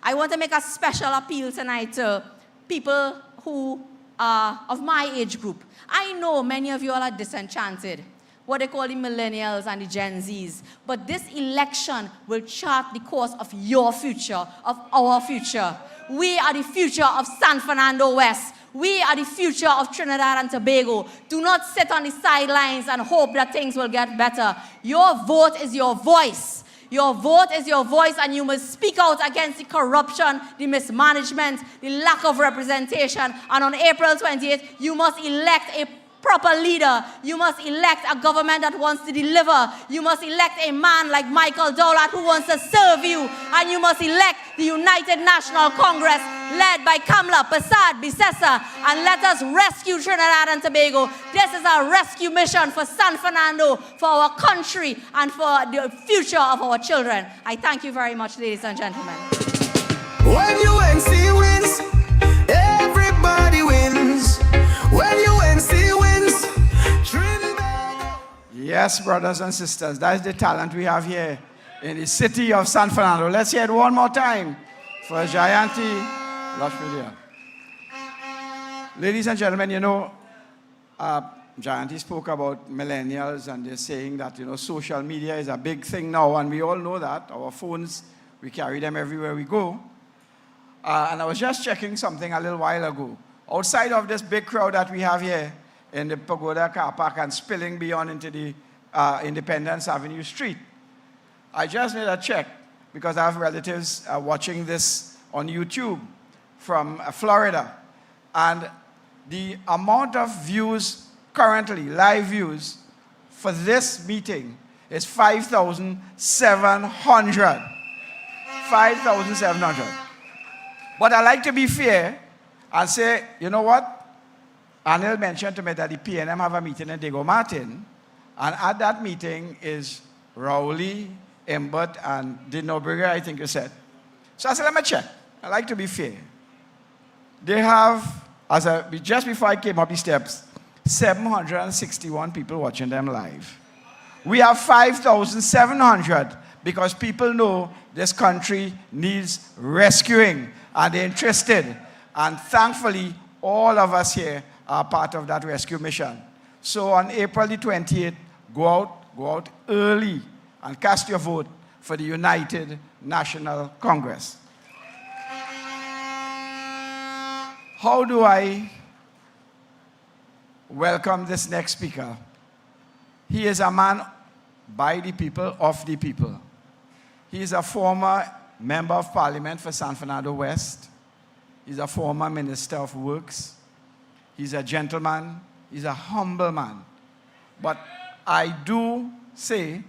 I want to make a special appeal tonight to people who are of my age group. I know many of you all are disenchanted, what they call the millennials and the Gen Zs. But this election will chart the course of your future, of our future. We are the future of San Fernando West. We are the future of Trinidad and Tobago. Do not sit on the sidelines and hope that things will get better. Your vote is your voice. Your vote is your voice, and you must speak out against the corruption, the mismanagement, the lack of representation. And on April 28th, you must elect a proper leader. You must elect a government that wants to deliver. You must elect a man like Michael Dowlat who wants to serve you. And you must elect the United National Congress led by Kamla Persad Bissessa, and let us rescue Trinidad and Tobago. This is a rescue mission for San Fernando, for our country, and for the future of our children. I thank you very much, ladies and gentlemen. When UNC wins, everybody wins. When UNC wins, Trinidad. Yes, brothers and sisters, that is the talent we have here in the city of San Fernando. Let's hear it one more time for Jayanti Lashmilia. Ladies and gentlemen, you know, Jayanti spoke about millennials, and they're saying that, you know, social media is a big thing now, and we all know that. Our phones, we carry them everywhere we go. And I was just checking something a little while ago. Outside of this big crowd that we have here in the Pagoda car park and spilling beyond into the Independence Avenue Street, I just made a check because I have relatives watching this on YouTube. from Florida. And the amount of views currently, live views, for this meeting is 5,700. 5,700. But I like to be fair and say, you know what? Anil mentioned to me that the PNM have a meeting in Diego Martin, and at that meeting is Rowley, Imbert, and Dinobriga, I think you said. So I said, let me check. I like to be fair. They have, just before I came up the steps, 761 people watching them live. We have 5,700 because people know this country needs rescuing and they're interested. And thankfully, all of us here are part of that rescue mission. So on April the 28th, go out early and cast your vote for the United National Congress. How do I welcome this next speaker? He is a man by the people, of the people. He is a former member of parliament for San Fernando West. He's a former minister of works. He's a gentleman. He's a humble man. But I do say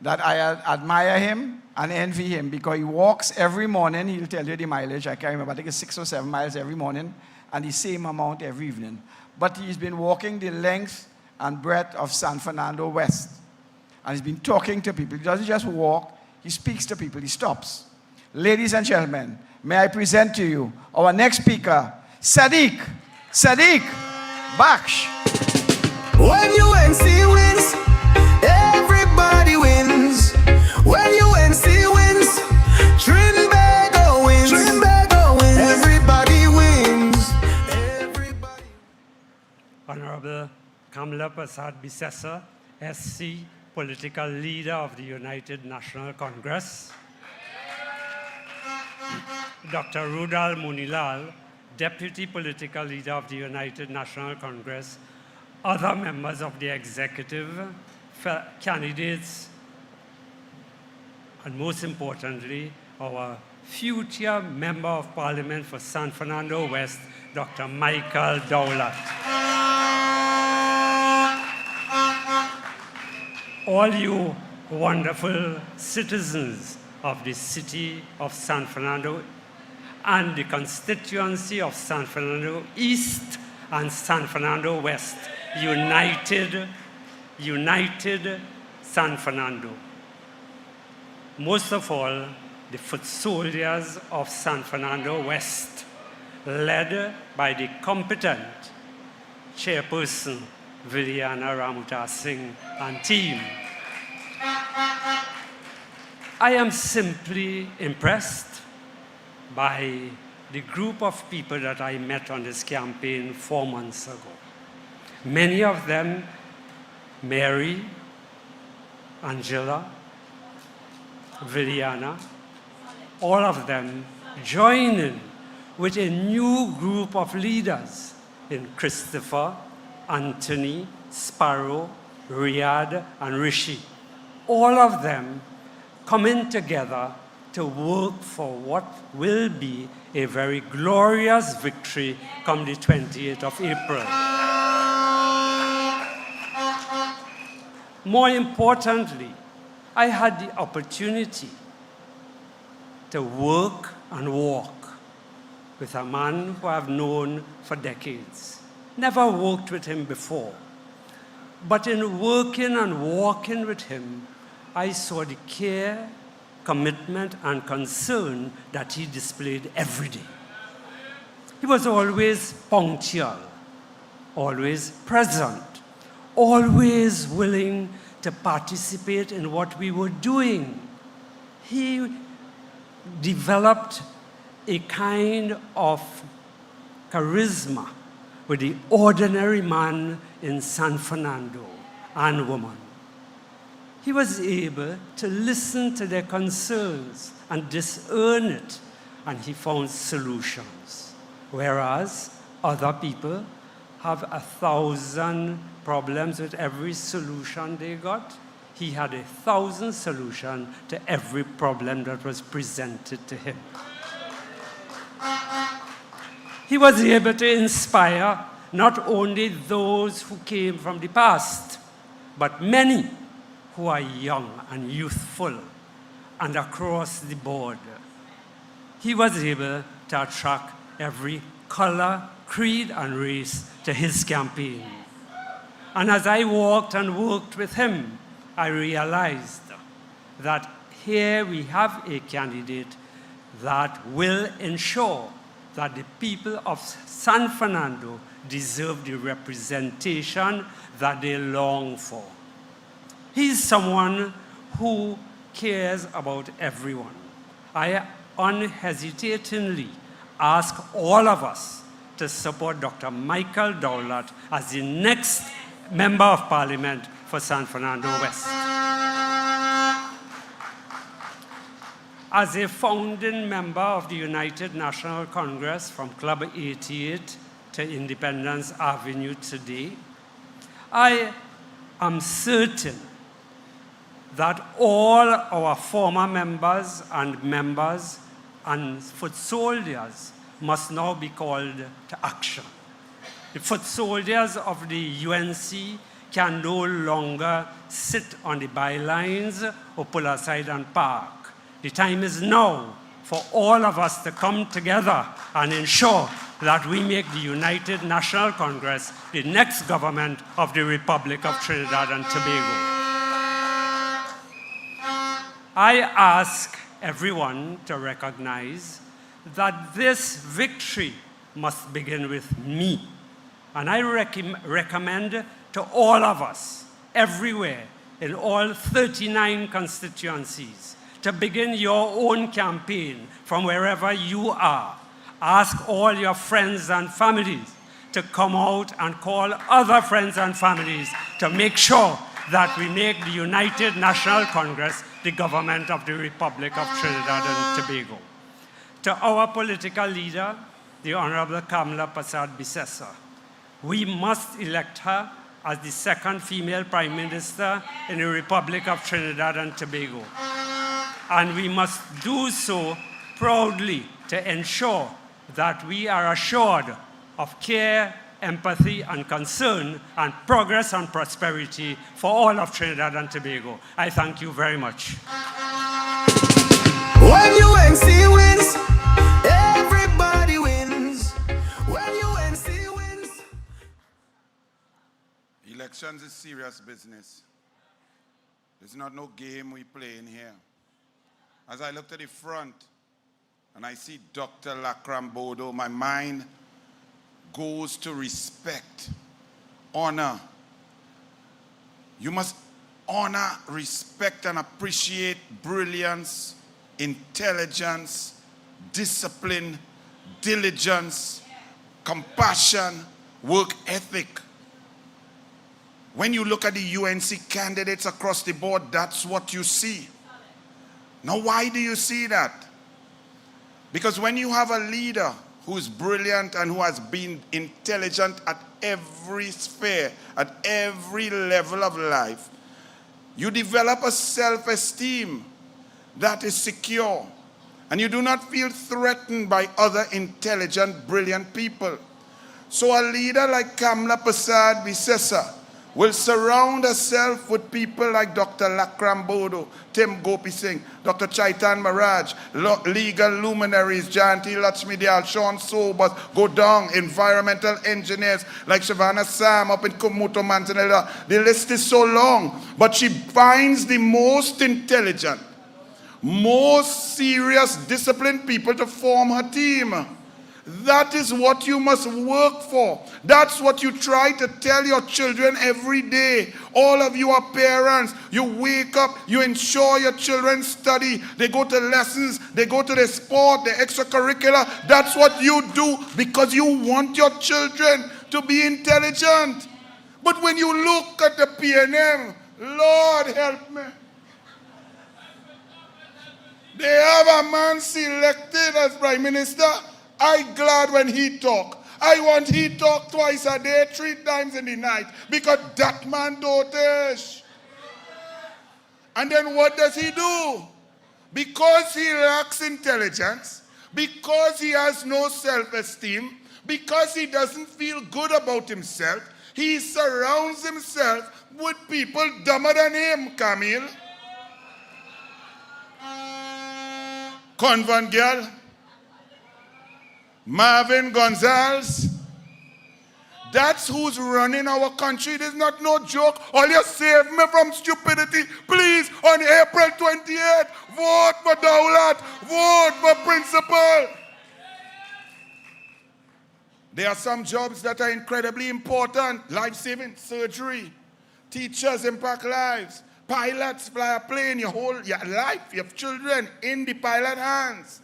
that I admire him and envy him because he walks every morning. He'll tell you the mileage. I can't remember. I think it's 6 or 7 miles every morning and the same amount every evening. But he's been walking the length and breadth of San Fernando West. And he's been talking to people. He doesn't just walk. He speaks to people. He stops. Ladies and gentlemen, may I present to you our next speaker, Sadiq Baksh. When UNC wins, everybody wins. When UNC wins, Trinbago wins. Everybody wins. Honorable Kamala Prasad Bisesa, SC, political leader of the United National Congress. Dr. Rudal Munilal, deputy political leader of the United National Congress, other members of the executive, candidates, and most importantly, our future member of parliament for San Fernando West, Dr. Michael Dowlett. All you wonderful citizens of the city of San Fernando and the constituency of San Fernando East and San Fernando West, united San Fernando. Most of all, the foot soldiers of San Fernando West, led by the competent chairperson, Viliana Ramuta Singh and team. I am simply impressed by the group of people that I met on this campaign 4 months ago. Many of them, Mary, Angela, Viliana, all of them joining with a new group of leaders in Christopher, Anthony, Sparrow, Riyadh, and Rishi. All of them coming together to work for what will be a very glorious victory come the 28th of April. More importantly, I had the opportunity to work and walk with a man who I've known for decades. Never worked with him before. But in working and walking with him, I saw the care, commitment, and concern that he displayed every day. He was always punctual, always present, always willing to participate in what we were doing. He developed a kind of charisma with the ordinary man in San Fernando and woman. He was able to listen to their concerns and discern it, and he found solutions. Whereas other people have 1,000 problems with every solution they got, he had 1,000 solutions to every problem that was presented to him. He was able to inspire not only those who came from the past, but many who are young and youthful and across the board. He was able to attract every color, creed, and race to his campaign. And as I walked and worked with him, I realized that here we have a candidate that will ensure that the people of San Fernando deserve the representation that they long for. He's someone who cares about everyone. I unhesitatingly ask all of us to support Dr. Michael Dowlett as the next Member of Parliament for San Fernando West. As a founding member of the United National Congress from Club 88 to Independence Avenue today, I am certain that all our former members and foot soldiers must now be called to action. The foot soldiers of the UNC can no longer sit on the bylines or pull aside and park. The time is now for all of us to come together and ensure that we make the United National Congress the next government of the Republic of Trinidad and Tobago. I ask everyone to recognize that this victory must begin with me. And I recommend to all of us, everywhere, in all 39 constituencies, to begin your own campaign from wherever you are. Ask all your friends and families to come out and call other friends and families to make sure that we make the United National Congress the government of the Republic of Trinidad and Tobago. To our political leader, the Honorable Kamla Persad-Bissessar, we must elect her as the second female Prime Minister in the Republic of Trinidad and Tobago. And we must do so proudly to ensure that we are assured of care, empathy, and concern, and progress and prosperity for all of Trinidad and Tobago. I thank you very much. When UNC wins, everybody wins. When UNC wins. Elections is serious business. There's not no game we play in here. As I look to the front and I see Dr. Lakram Bodo, my mind goes to respect, honor. You must honor, respect, and appreciate brilliance, intelligence, discipline, diligence, compassion, work ethic. When you look at the UNC candidates across the board, that's what you see. Now, why do you see that? Because when you have a leader who's brilliant and who has been intelligent at every sphere, at every level of life, you develop a self-esteem that is secure. And you do not feel threatened by other intelligent, brilliant people. So a leader like Kamla Persad-Bissessar will surround herself with people like Dr. Lakram Bodo, Tim Gopi Singh, Dr. Chaitan Maharaj, legal luminaries, Janti Lakshmi Dayal, Sean Sobers, Godong, environmental engineers like Shavana Sam up in Kumuto, Manzanilla. The list is so long, but she finds the most intelligent, most serious, disciplined people to form her team. That is what you must work for. That's what you try to tell your children every day. All of you are parents. You wake up, you ensure your children study. They go to lessons, they go to the sport, the extracurricular. That's what you do because you want your children to be intelligent. But when you look at the PNM, Lord help me. They have a man selected as Prime Minister. I'm glad when he talk. I want he talk twice a day, 3 times in the night, because that man dotish. And then what does he do? Because he lacks intelligence, because he has no self-esteem, because he doesn't feel good about himself, he surrounds himself with people dumber than him, Camille. Convent girl, Marvin Gonzalez. That's who's running our country. It is not no joke. All you save me from stupidity. Please, on April 28th, vote for Dowlat. Vote for principle. There are some jobs that are incredibly important. Life-saving, surgery. Teachers impact lives. Pilots fly a plane. You hold your life, your children in the pilot hands.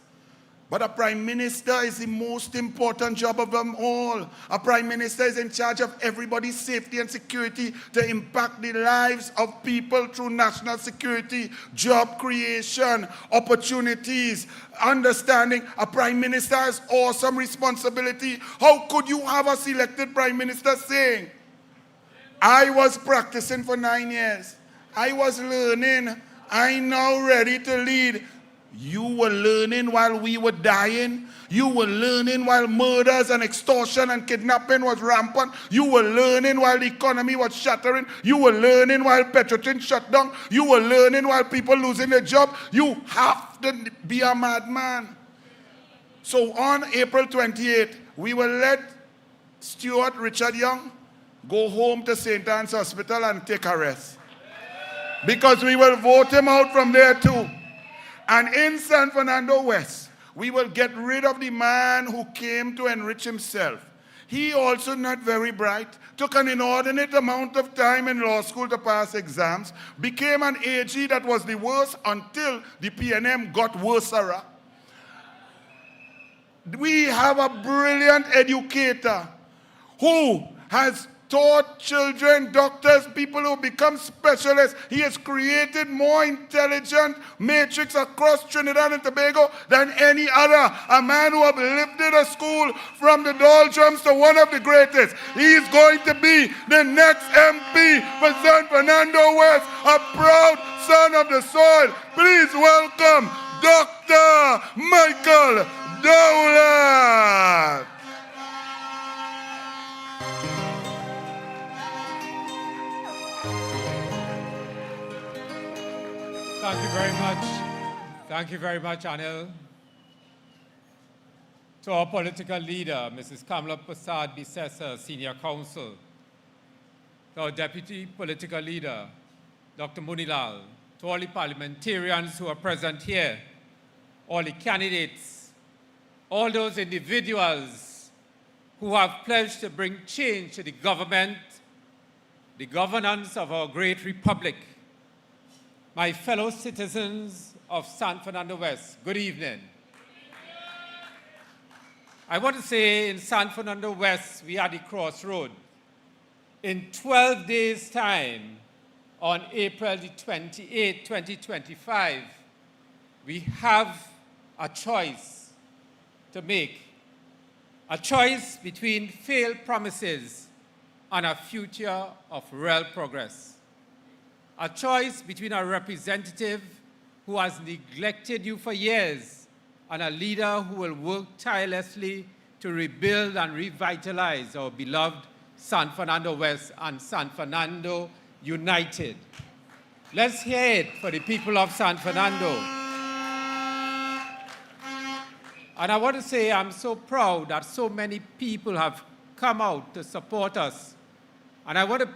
But a prime minister is the most important job of them all. A prime minister is in charge of everybody's safety and security to impact the lives of people through national security, job creation, opportunities, understanding. A prime minister has awesome responsibility. How could you have a selected prime minister saying, I was practicing for 9 years. I was learning. I'm now ready to lead. You were learning while we were dying. You were learning while murders and extortion and kidnapping was rampant. You were learning while the economy was shattering. You were learning while Petrotin shut down. You were learning while people losing their job. You have to be a madman. So on April 28th, we will let Stuart Richard Young go home to St. Anne's Hospital and take a rest. Because we will vote him out from there too. And in San Fernando West, we will get rid of the man who came to enrich himself. He also not very bright, took an inordinate amount of time in law school to pass exams, became an AG that was the worst until the PNM got worser. We have a brilliant educator who has taught children, doctors, people who become specialists. He has created more intelligent matrix across Trinidad and Tobago than any other. A man who has lifted a school from the doldrums to one of the greatest. He is going to be the next MP for San Fernando West, a proud son of the soil. Please welcome Dr. Michael Dowlat. Thank you very much. Thank you very much, Anil. To our political leader, Mrs. Kamala Prasad Bisesa, Senior Counsel. To our deputy political leader, Dr. Munilal. To all the parliamentarians who are present here, all the candidates, all those individuals who have pledged to bring change to the government, the governance of our great republic. My fellow citizens of San Fernando West, good evening. I want to say in San Fernando West, we are the crossroad. In 12 days' time, on April the 28th, 2025, we have a choice to make. A choice between failed promises and a future of real progress. A choice between a representative who has neglected you for years and a leader who will work tirelessly to rebuild and revitalize our beloved San Fernando West and San Fernando United. Let's hear it for the people of San Fernando. And I want to say I'm so proud that so many people have come out to support us. And I want to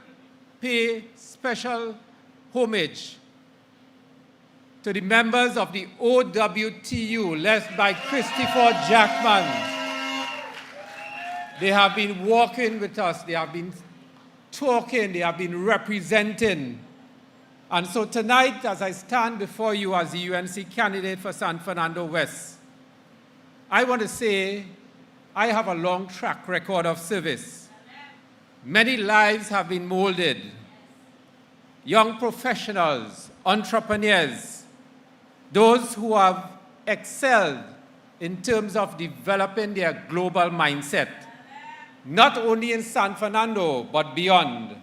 pay special homage to the members of the OWTU, led by Christopher Jackman. They have been walking with us, they have been talking, they have been representing. And so tonight, as I stand before you as the UNC candidate for San Fernando West, I want to say I have a long track record of service. Many lives have been molded. Young professionals, entrepreneurs, those who have excelled in terms of developing their global mindset, not only in San Fernando, but beyond.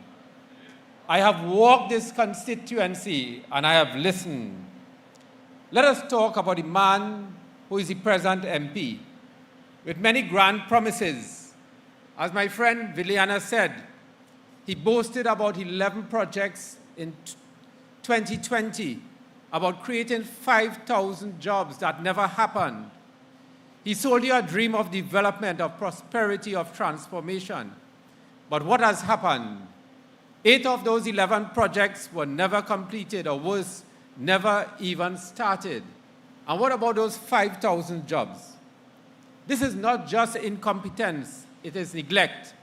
I have walked this constituency and I have listened. Let us talk about the man who is the present MP, with many grand promises. As my friend Viliana said, he boasted about 11 projects in 2020, about creating 5,000 jobs that never happened. He sold you a dream of development, of prosperity, of transformation. But what has happened? 8 of those 11 projects were never completed, or worse, never even started. And what about those 5,000 jobs? This is not just incompetence, it is neglect.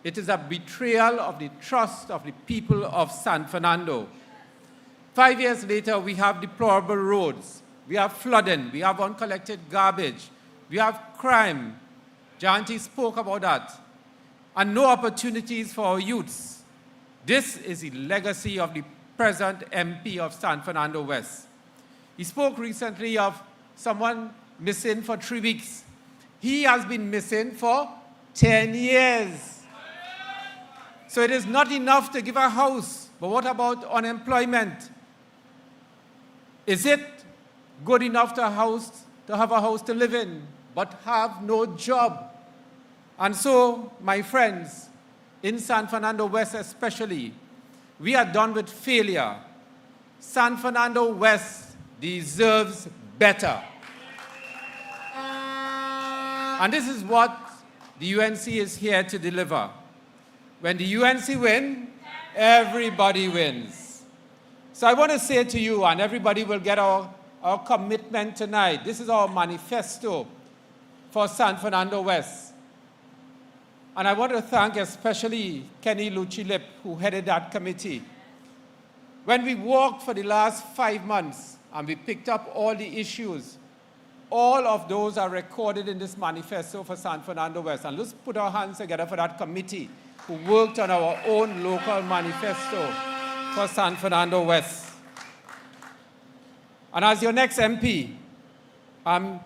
It is a betrayal of the trust of the people of San Fernando. 5 years later, we have deplorable roads, we have flooding, we have uncollected garbage, we have crime. Janti spoke about that. And no opportunities for our youths. This is the legacy of the present MP of San Fernando West. He spoke recently of someone missing for 3 weeks. He has been missing for 10 years. So it is not enough to give a house, but what about unemployment? Is it good enough to have a house to live in, but have no job? And so, my friends, in San Fernando West especially, we are done with failure. San Fernando West deserves better. And this is what the UNC is here to deliver. When the UNC win, everybody wins. So I want to say to you, and everybody will get our commitment tonight. This is our manifesto for San Fernando West. And I want to thank especially Kenny Luchilip, who headed that committee. When we worked for the last 5 months and we picked up all the issues, all of those are recorded in this manifesto for San Fernando West. And let's put our hands together for that committee who worked on our own local manifesto for San Fernando West. And as your next MP, I'm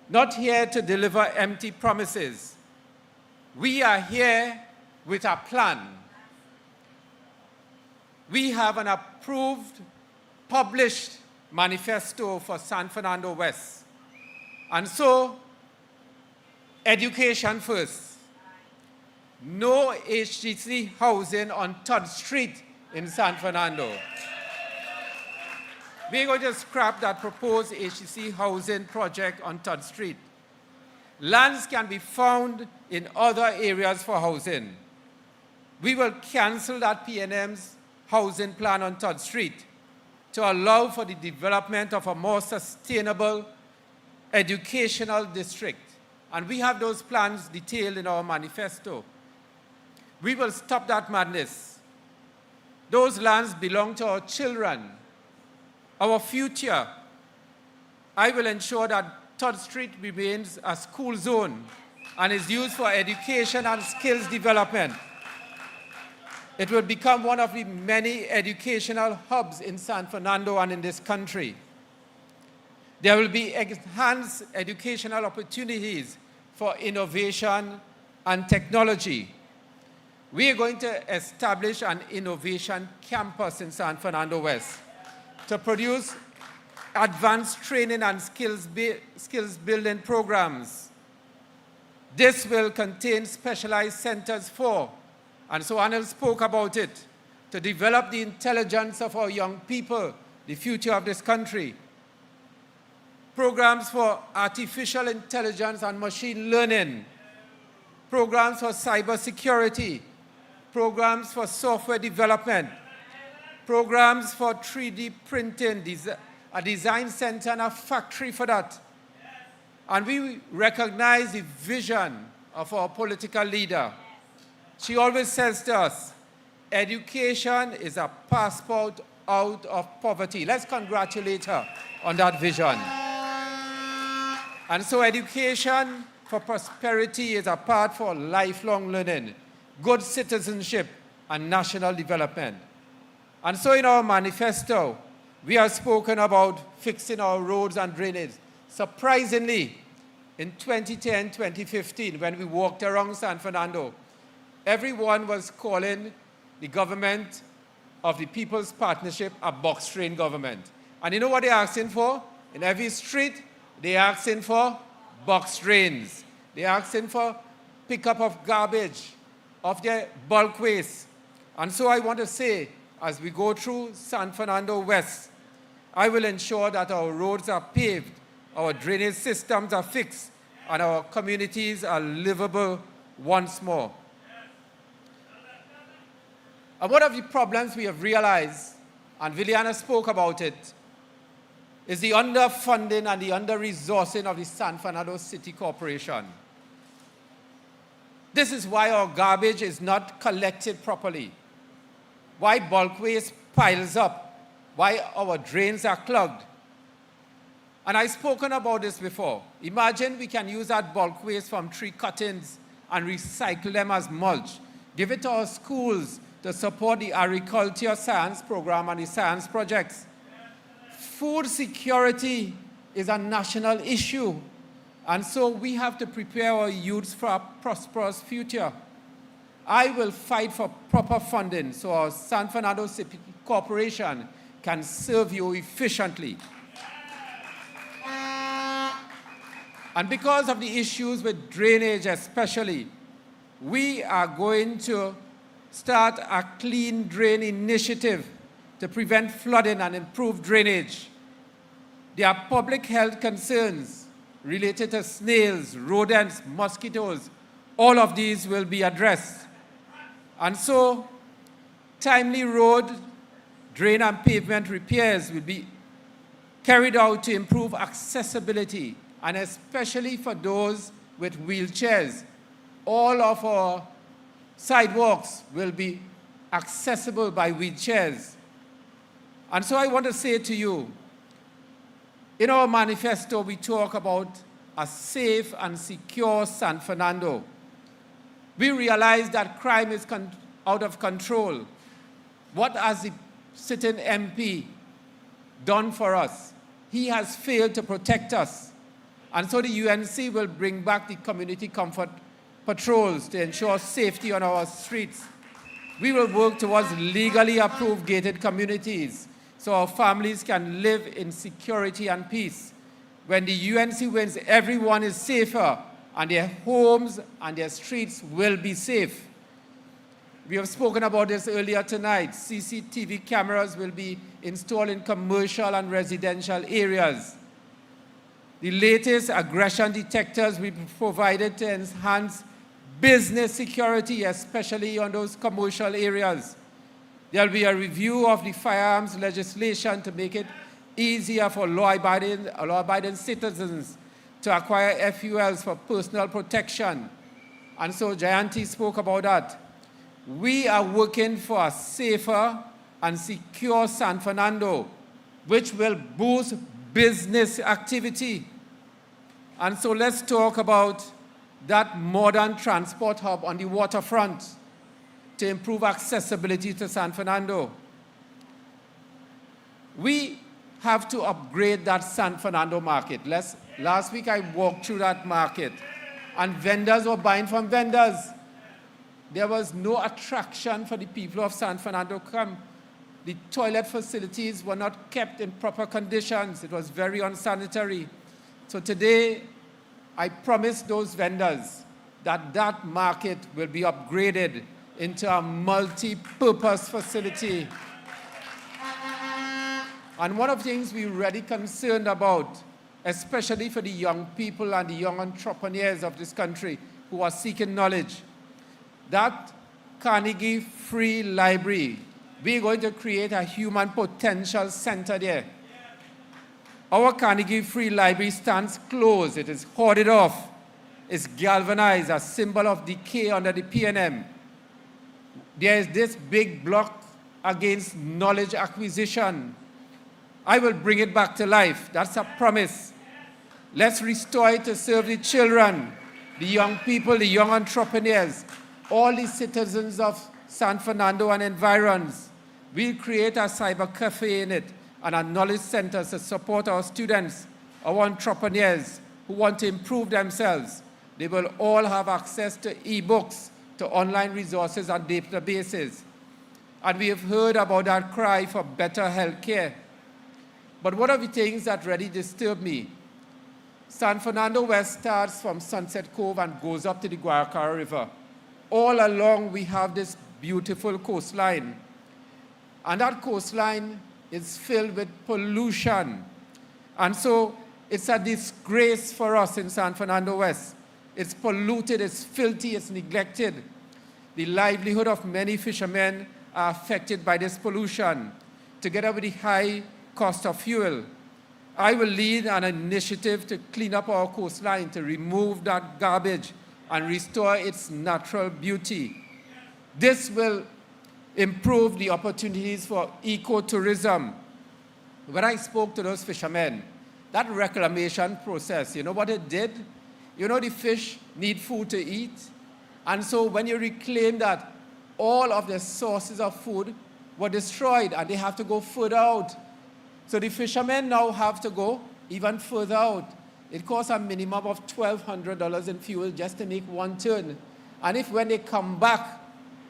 not here to deliver empty promises. We are here with a plan. We have an approved, published manifesto for San Fernando West. And so, education first. No HGC housing on 3rd Street in San Fernando. We're going to scrap that proposed HGC housing project on 3rd Street. Lands can be found in other areas for housing. We will cancel that PNM's housing plan on 3rd Street to allow for the development of a more sustainable educational district. And we have those plans detailed in our manifesto. We will stop that madness. Those lands belong to our children, our future. I will ensure that 3rd Street remains a school zone and is used for education and skills development. It will become one of the many educational hubs in San Fernando and in this country. There will be enhanced educational opportunities for innovation and technology. We are going to establish an innovation campus in San Fernando West to produce advanced training and skills building programs. This will contain specialized centers for, and so Anil spoke about it, to develop the intelligence of our young people, the future of this country. Programs for artificial intelligence and machine learning, programs for cybersecurity, programs for software development, programs for 3D printing, a design center and a factory for that. And we recognize the vision of our political leader. She always says to us, education is a passport out of poverty. Let's congratulate her on that vision. And so education for prosperity is a path for lifelong learning, good citizenship, and national development. And so in our manifesto, we have spoken about fixing our roads and drainage. Surprisingly, in 2010, 2015, when we walked around San Fernando, everyone was calling the government of the People's Partnership a box train government. And you know what they're asking for? In every street, They're asking for box drains. They're asking for pickup of garbage, of their bulk waste. And so I want to say, as we go through San Fernando West, I will ensure that our roads are paved, our drainage systems are fixed, and our communities are livable once more. And one of the problems we have realized, and Viliana spoke about it, is the underfunding and the under-resourcing of the San Fernando City Corporation. This is why our garbage is not collected properly, why bulk waste piles up, why our drains are clogged. And I've spoken about this before. Imagine we can use that bulk waste from tree cuttings and recycle them as mulch. Give it to our schools to support the agriculture science program and the science projects. Food security is a national issue, and so we have to prepare our youths for a prosperous future. I will fight for proper funding so our San Fernando City Corporation can serve you efficiently. And because of the issues with drainage especially, we are going to start a clean drain initiative to prevent flooding and improve drainage. There are public health concerns related to snails, rodents, mosquitoes. All of these will be addressed. And so, timely road, drain and pavement repairs will be carried out to improve accessibility, and especially for those with wheelchairs. All of our sidewalks will be accessible by wheelchairs. And so I want to say to you, in our manifesto, we talk about a safe and secure San Fernando. We realize that crime is out of control. What has the sitting MP done for us? He has failed to protect us. And so the UNC will bring back the community comfort patrols to ensure safety on our streets. We will work towards legally approved gated communities so our families can live in security and peace. When the UNC wins, everyone is safer, and their homes and their streets will be safe. We have spoken about this earlier tonight. CCTV cameras will be installed in commercial and residential areas. The latest aggression detectors will be provided to enhance business security, especially on those commercial areas. There will be a review of the firearms legislation to make it easier for law-abiding citizens to acquire FULs for personal protection. And so Jayanti spoke about that. We are working for a safer and secure San Fernando, which will boost business activity. And so let's talk about that modern transport hub on the waterfront to improve accessibility to San Fernando. We have to upgrade that San Fernando market. Last week I walked through that market, and vendors were buying from vendors. There was no attraction for the people of San Fernando to come. The toilet facilities were not kept in proper conditions. It was very unsanitary. So today, I promised those vendors that that market will be upgraded into a multi-purpose facility. And one of the things we're really concerned about, especially for the young people and the young entrepreneurs of this country who are seeking knowledge, that Carnegie Free Library, we're going to create a human potential center there. Our Carnegie Free Library stands closed. It is hoarded off. It's galvanized, a symbol of decay under the PNM. There is this big block against knowledge acquisition. I will bring it back to life. That's a promise. Let's restore it to serve the children, the young people, the young entrepreneurs, all the citizens of San Fernando and environs. We'll create a cyber cafe in it and a knowledge center to support our students, our entrepreneurs who want to improve themselves. They will all have access to e-books, to online resources and databases. And we have heard about that cry for better health care. But one of the things that really disturb me San Fernando West starts from Sunset Cove and goes up to the Guaracara River. All along, we have this beautiful coastline. And that coastline is filled with pollution. And so it's a disgrace for us in San Fernando West. It's polluted, it's filthy, it's neglected. The livelihood of many fishermen are affected by this pollution, together with the high cost of fuel. I will lead an initiative to clean up our coastline, to remove that garbage and restore its natural beauty. This will improve the opportunities for ecotourism. When I spoke to those fishermen, that reclamation process, you know what it did? You know the fish need food to eat. And so when you reclaim that, all of the sources of food were destroyed and they have to go further out. So the fishermen now have to go even further out. It costs a minimum of $1,200 in fuel just to make one turn. And if when they come back,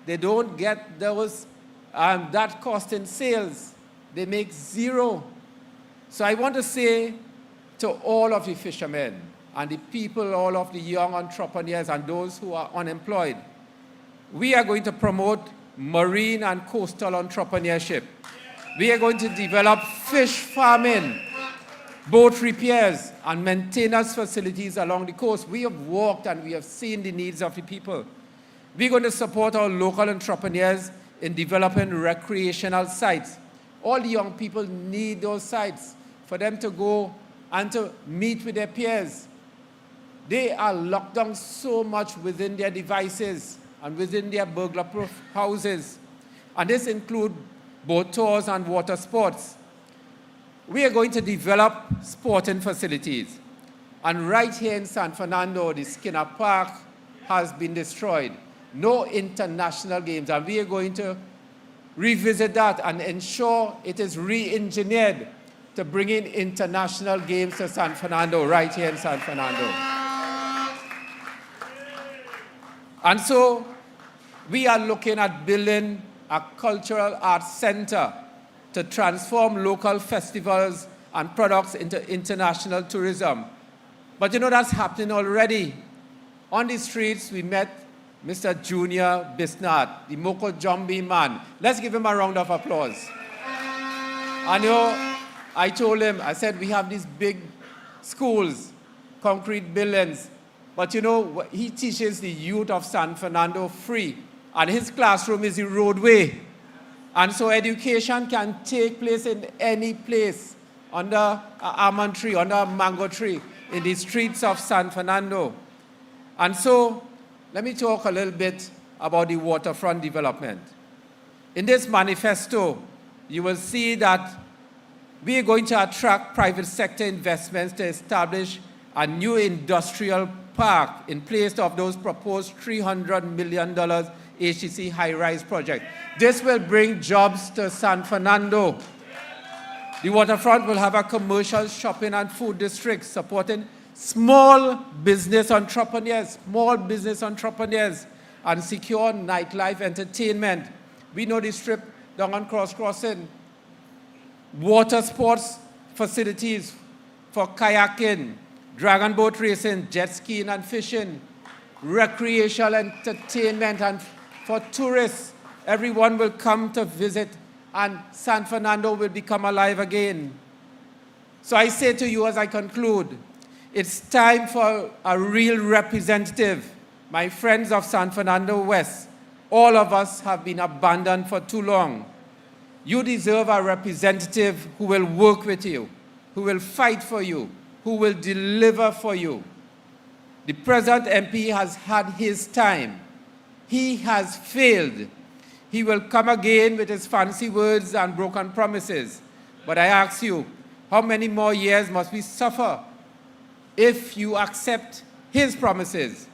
they don't get those, that cost in sales, they make zero. So I want to say to all of the fishermen and the people, all of the young entrepreneurs and those who are unemployed, we are going to promote marine and coastal entrepreneurship. We are going to develop fish farming, boat repairs, and maintenance facilities along the coast. We have walked and we have seen the needs of the people. We're going to support our local entrepreneurs in developing recreational sites. All the young people need those sites for them to go and to meet with their peers. They are locked down so much within their devices and within their burglar-proof houses. And this includes boat tours and water sports. We are going to develop sporting facilities. And right here in San Fernando, the Skinner Park has been destroyed. No international games. And we are going to revisit that and ensure it is re-engineered to bring in international games to San Fernando, right here in San Fernando. And so we are looking at building a cultural arts center to transform local festivals and products into international tourism. But you know that's happening already. On the streets, we met Mr. Junior Bisnat, the Moko Jombi man. Let's give him a round of applause. And you know, I told him, I said, we have these big schools, concrete buildings, but you know, he teaches the youth of San Fernando free, and his classroom is the roadway. And so education can take place in any place, under an almond tree, under a mango tree, in the streets of San Fernando. And so, let me talk a little bit about the waterfront development. In this manifesto, you will see that we are going to attract private sector investments to establish a new industrial park in place of those proposed $300 million HTC high-rise project. This will bring jobs to San Fernando. The waterfront will have a commercial shopping and food district supporting small business entrepreneurs, and secure nightlife entertainment. We know the strip down on Crossing. Water sports facilities for kayaking, dragon boat racing, jet skiing and fishing, recreational entertainment, and for tourists, everyone will come to visit and San Fernando will become alive again. So I say to you as I conclude, it's time for a real representative. My friends of San Fernando West, all of us have been abandoned for too long. You deserve a representative who will work with you, who will fight for you, who will deliver for you. The present MP has had his time. He has failed. He will come again with his fancy words and broken promises. But I ask you, how many more years must we suffer if you accept his promises?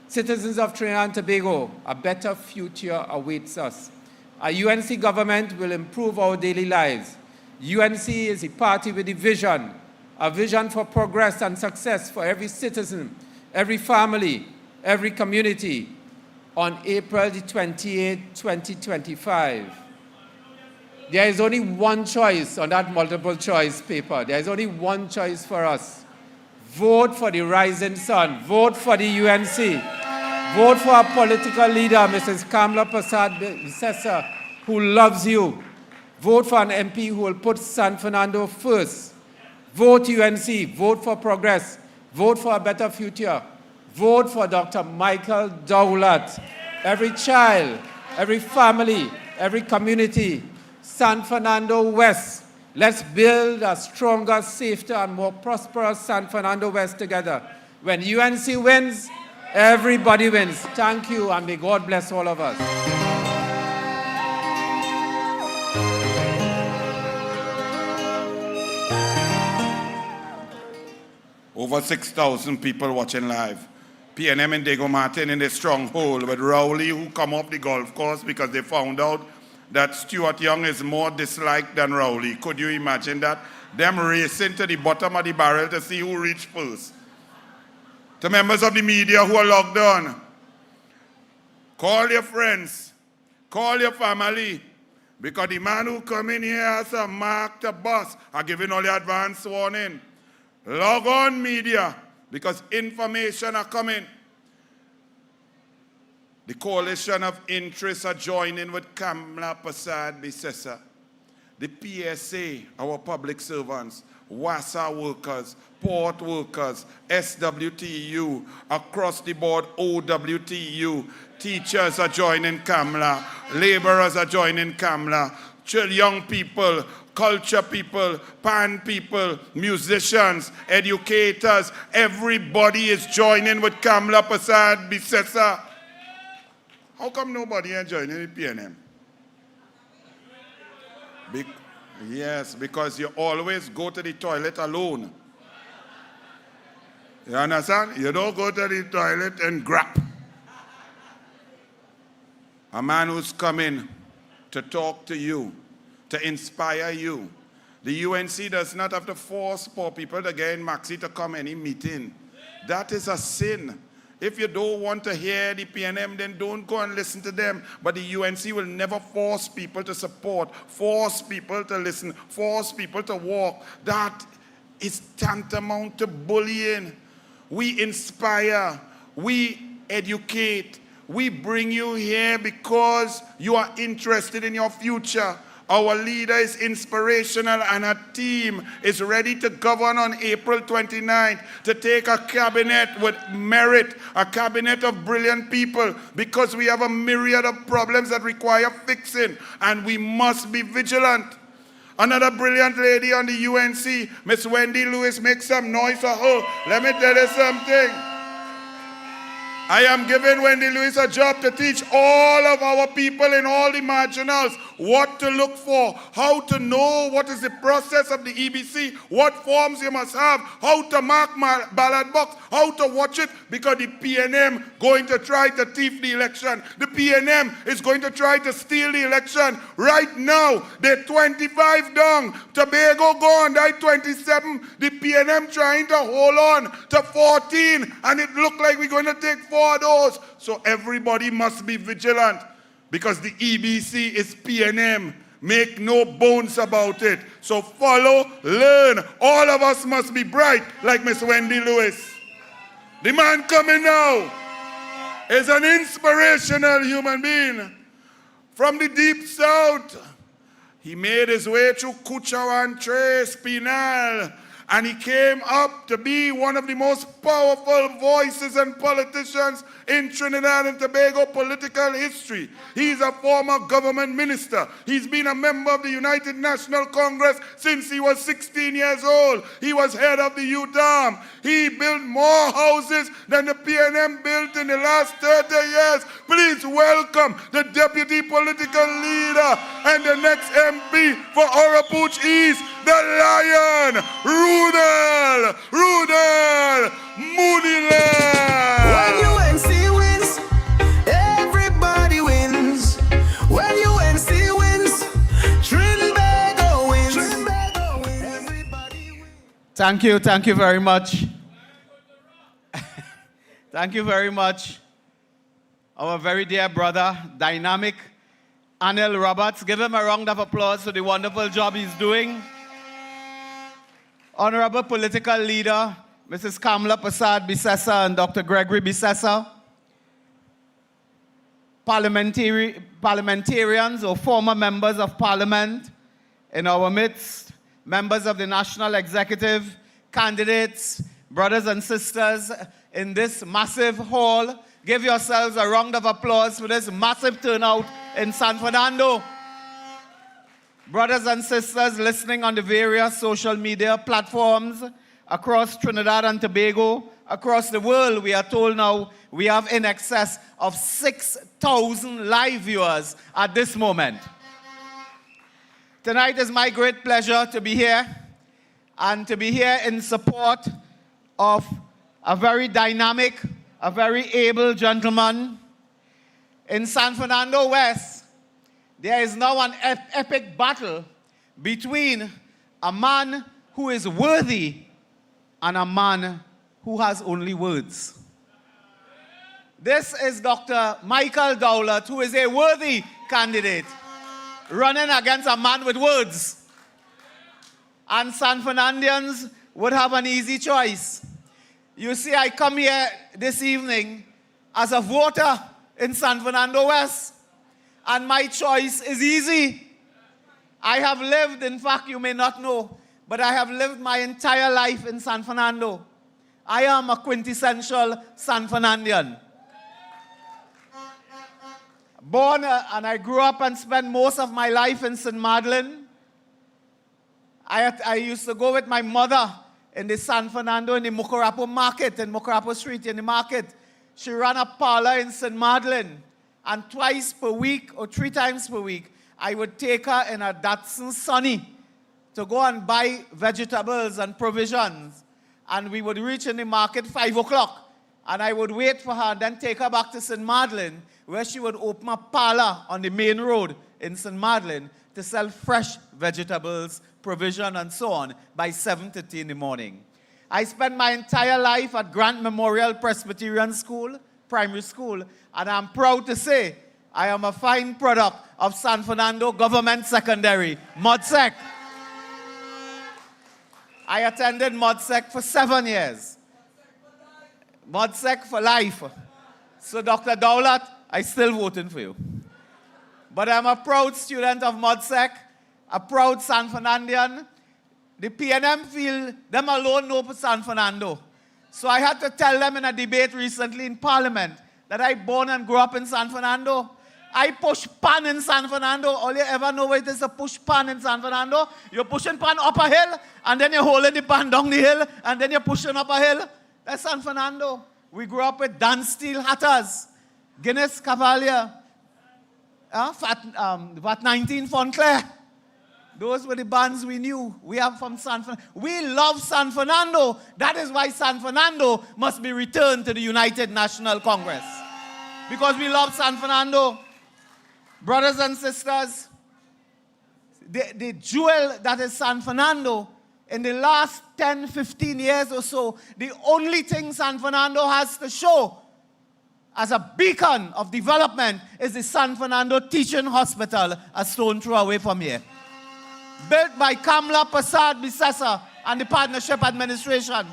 Citizens of Trinidad and Tobago, a better future awaits us. A UNC government will improve our daily lives. UNC is a party with a vision for progress and success for every citizen, every family, every community. On April the 28th, 2025. There is only one choice on that multiple choice paper. There is only one choice for us. Vote for the Rising Sun. Vote for the UNC. Vote for our political leader, Mrs. Kamla Persad-Bissessar, who loves you. Vote for an MP who will put San Fernando first. Vote UNC. Vote for progress. Vote for a better future. Vote for Dr. Michael Dowlett. Every child, every family, every community, San Fernando West. Let's build a stronger, safer, and more prosperous San Fernando West together. When UNC wins, everybody wins. Thank you, and may God bless all of us. Over 6,000 people watching live. PNM and Diego Martin in the stronghold with Rowley, who come off the golf course because they found out that Stuart Young is more disliked than Rowley. Could you imagine that? Them racing to the bottom of the barrel to see who reached first. To members of the media who are locked on, call your friends, call your family, because the man who come in here has a mark to bust. I'm giving all the advance warning. Log on, media, because information are coming. The coalition of interests are joining with Kamla Persad-Bissessar. The PSA, our public servants, WASA workers, port workers, SWTU, across the board, OWTU. Teachers are joining Kamla. Laborers are joining Kamla. Young people, culture people, pan people, musicians, educators, everybody is joining with Kamla Persad-Bissessar. How come nobody is joining the PNM? Yes, because you always go to the toilet alone. You understand? You don't go to the toilet and grab. A man who's coming to talk to you, to inspire you. The UNC does not have to force poor people to get in Maxi to come any meeting. That is a sin. If you don't want to hear the PNM, then don't go and listen to them. But the UNC will never force people to support, force people to listen, force people to walk. That is tantamount to bullying. We inspire, we educate, we bring you here because you are interested in your future. Our leader is inspirational and her team is ready to govern on April 29th to take a cabinet with merit, a cabinet of brilliant people, because we have a myriad of problems that require fixing and we must be vigilant. Another brilliant lady on the UNC, Miss Wendy Lewis, make some noise for her. Let me tell you something. I am giving Wendy Lewis a job to teach all of our people in all the marginals what to look for, how to know what is the process of the EBC, what forms you must have, how to mark my ballot box, how to watch it, because the PNM going to try to thief the election. The PNM is going to try to steal the election. Right now, they're 25 down. Tobago gone, they're 27. The PNM trying to hold on to 14, and it look like we're going to take 4 of those. So everybody must be vigilant, because the EBC is PNM. Make no bones about it. So follow, learn. All of us must be bright like Miss Wendy Lewis. The man coming now is an inspirational human being from the deep south. He made his way through Cuchawan, Tres, Pinal, and he came up to be one of the most powerful voices and politicians in Trinidad and Tobago political history. He's a former government minister. He's been a member of the United National Congress since he was 16 years old. He was head of the youth arm. He built more houses than the PNM built in the last 30 years. Please welcome the deputy political leader and the next MP for Oropouche East, the Lion, Rudal Moonilal. When UNC wins, everybody wins. When UNC wins, Trinbago wins. Everybody wins. Thank you very much. Thank you very much. Our very dear brother, dynamic Anil Roberts. Give him a round of applause for the wonderful job he's doing. Honorable political leader, Mrs. Kamala Prasad Bisesa and Dr. Gregory Bisesa, parliamentarians or former members of parliament in our midst, members of the National Executive, candidates, brothers and sisters in this massive hall. Give yourselves a round of applause for this massive turnout in San Fernando. Brothers and sisters listening on the various social media platforms across Trinidad and Tobago, across the world, we are told now we have in excess of 6,000 live viewers at this moment. Tonight is my great pleasure to be here and to be here in support of a very dynamic, a very able gentleman. In San Fernando West, there is now an epic battle between a man who is worthy and a man who has only words. This is Dr. Michael Dowlett, who is a worthy candidate, running against a man with words. And San Fernandians would have an easy choice. You see, I come here this evening as a voter in San Fernando West, and my choice is easy. I have lived, in fact, you may not know, but I have lived my entire life in San Fernando. I am a quintessential San Fernandian. Born and I grew up and spent most of my life in St. Madeleine. I used to go with my mother in the San Fernando, in the Mucurapo market, in Mucurapo Street, in the market. She ran a parlor in St. Madeleine. And twice per week or 3 times per week, I would take her in a Datsun Sunny to go and buy vegetables and provisions. And we would reach in the market 5 o'clock. And I would wait for her and then take her back to St. Madeleine, where she would open a parlor on the main road in St. Madeleine to sell fresh vegetables, provision, and so on by 7:30 in the morning. I spent my entire life at Grant Memorial Presbyterian School, primary school, and I'm proud to say I am a fine product of San Fernando Government Secondary, MODSEC. I attended MODSEC for 7 years. MODSEC for life. So Dr. Dowlett, I still voting for you. But I'm a proud student of MODSEC, a proud San Fernandian. The PNM feel them alone know for San Fernando. So I had to tell them in a debate recently in Parliament that I born and grew up in San Fernando. I push pan in San Fernando. All you ever know what it is to push pan in San Fernando? You're pushing pan up a hill, and then you're holding the pan down the hill, and then you're pushing up a hill. That's San Fernando. We grew up with Dan Steele hatters, Guinness Cavalier, VAT 19 Fontclair. Those were the bands we knew. We are from San Fernando. We love San Fernando. That is why San Fernando must be returned to the United National Congress. Because we love San Fernando. Brothers and sisters, the jewel that is San Fernando, in the last 10, 15 years or so, the only thing San Fernando has to show as a beacon of development is the San Fernando Teaching Hospital, a stone throw away from here. Built by Kamala Prasad Bisesa and the Partnership Administration.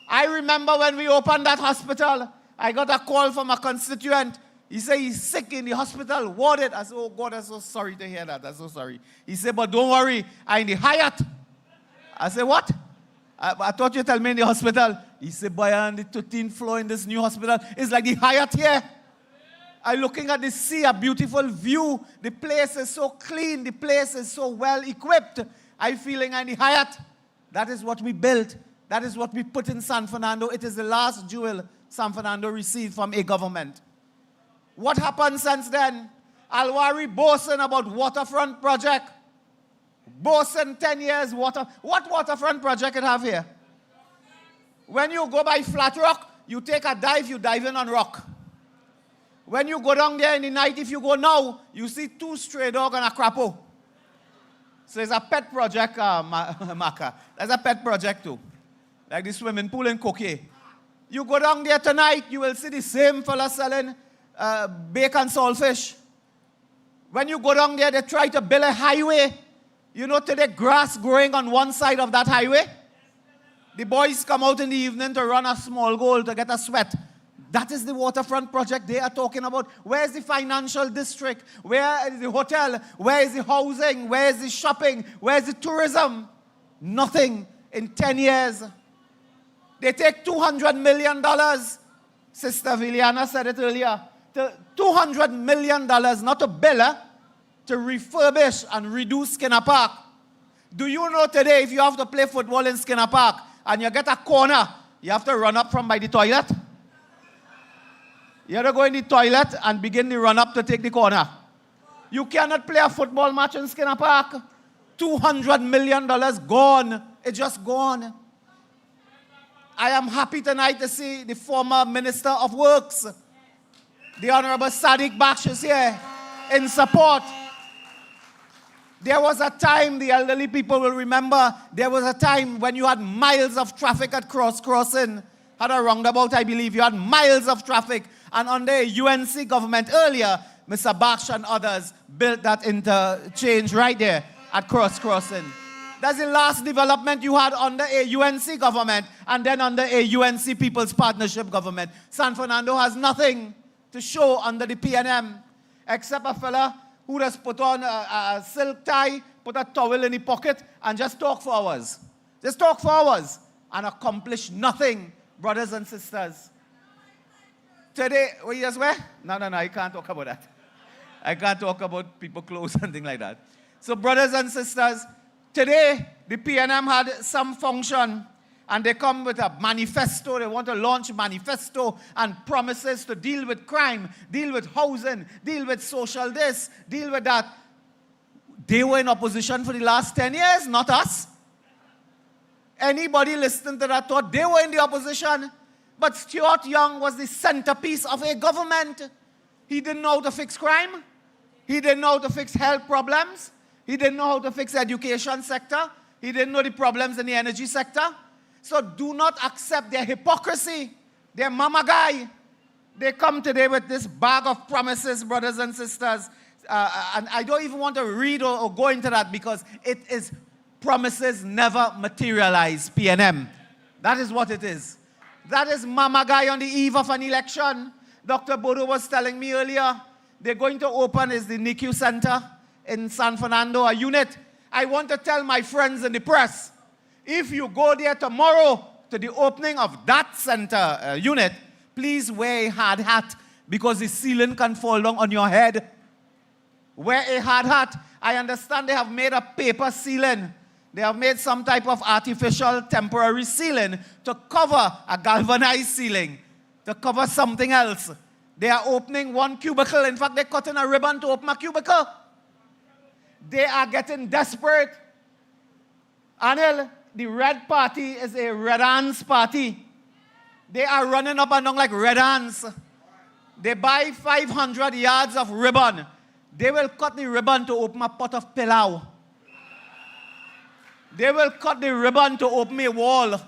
I remember when we opened that hospital, I got a call from a constituent. He said he's sick in the hospital, warded. I said, oh God, I'm so sorry to hear that. I'm so sorry. He said, but don't worry, I'm in the Hyatt. I said, what? I thought you tell me in the hospital. He said, boy, I'm on the 13th floor in this new hospital. It's like the Hyatt here. I'm looking at the sea, a beautiful view. The place is so clean. The place is so well equipped. I'm feeling I'm in the Hyatt. That is what we built. That is what we put in San Fernando. It is the last jewel San Fernando received from a government. What happened since then? Alwari boasting about waterfront project. Boasting 10 years water. What waterfront project it have here? When you go by Flat Rock, you take a dive, you dive in on rock. When you go down there in the night, if you go now, you see 2 stray dogs and a crapo. So it's a pet project, Maka. There's a pet project too. Like the swimming pool in Coquet. You go down there tonight, you will see the same fella selling bacon saltfish. When you go down there, they try to build a highway. You know, today grass growing on one side of that highway. The boys come out in the evening to run a small goal to get a sweat. That is the waterfront project they are talking about. Where is the financial district? Where is the hotel? Where is the housing? Where is the shopping? Where is the tourism? Nothing in 10 years. They take $200 million. Sister Viliana said it earlier. $200 million, not a bill, to refurbish and redo Skinner Park. Do you know today if you have to play football in Skinner Park and you get a corner, you have to run up from by the toilet? You have to go in the toilet and begin the run up to take the corner. You cannot play a football match in Skinner Park. $200 million gone. It's just gone. I am happy tonight to see the former Minister of Works, the Honorable Sadiq Baksh, is here in support. There was a time, the elderly people will remember, there was a time when you had miles of traffic at crossing. Had a roundabout, I believe. You had miles of traffic. And under a UNC government earlier, Mr. Baksh and others built that interchange right there at crossing. That's the last development you had under a UNC government and then under a UNC People's Partnership government. San Fernando has nothing to show under the PNM except a fella who just put on a silk tie, put a towel in his pocket and just talk for hours. Just talk for hours and accomplish nothing, brothers and sisters. Today, what you just wear? No, I can't talk about that. I can't talk about people clothes and things like that. So brothers and sisters, today the PNM had some function and they come with a manifesto. They want to launch a manifesto and promises to deal with crime, deal with housing, deal with social this, deal with that. They were in opposition for the last 10 years, not us. Anybody listening to that thought they were in the opposition. But Stuart Young was the centerpiece of a government. He didn't know how to fix crime. He didn't know how to fix health problems. He didn't know how to fix the education sector. He didn't know the problems in the energy sector. So do not accept their hypocrisy, their mama guy. They come today with this bag of promises, brothers and sisters. And I don't even want to read or go into that because it is promises never materialize, PNM. That is what it is. That is mama guy on the eve of an election. Dr. Bodo was telling me earlier, they're going to open is the NICU Center in San Fernando, a unit. I want to tell my friends in the press, if you go there tomorrow to the opening of that center unit, please wear a hard hat because the ceiling can fall down on your head. Wear a hard hat. I understand they have made a paper ceiling. They have made some type of artificial temporary ceiling to cover a galvanized ceiling, to cover something else. They are opening one cubicle. In fact, they're cutting a ribbon to open a cubicle. They are getting desperate. Anil, the Red Party is a Red Ants party. They are running up and down like Red Ants. They buy 500 yards of ribbon. They will cut the ribbon to open a pot of pilau. They will cut the ribbon to open a wall.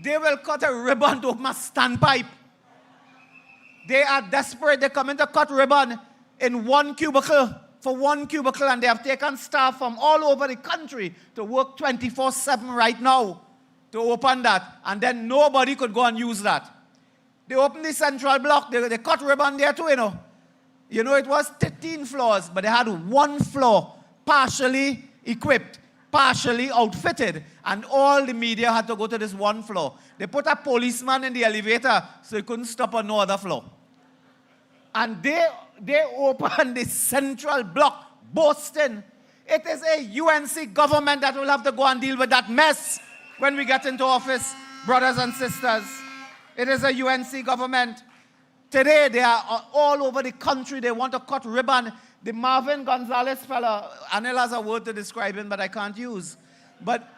They will cut a ribbon to open a standpipe. They are desperate. They come in to cut ribbon in one cubicle, for one cubicle, and they have taken staff from all over the country to work 24/7 right now to open that. And then nobody could go and use that. They opened the central block. They cut ribbon there too, you know. You know, it was 13 floors, but they had one floor partially equipped, partially outfitted, and all the media had to go to this one floor. They put a policeman in the elevator so he couldn't stop on no other floor. And they opened the central block, Boston. It is a UNC government that will have to go and deal with that mess when we get into office, brothers and sisters. It is a UNC government. Today, they are all over the country. They want to cut ribbon. The Marvin Gonzalez fella, Anil has a word to describe him, but I can't use. But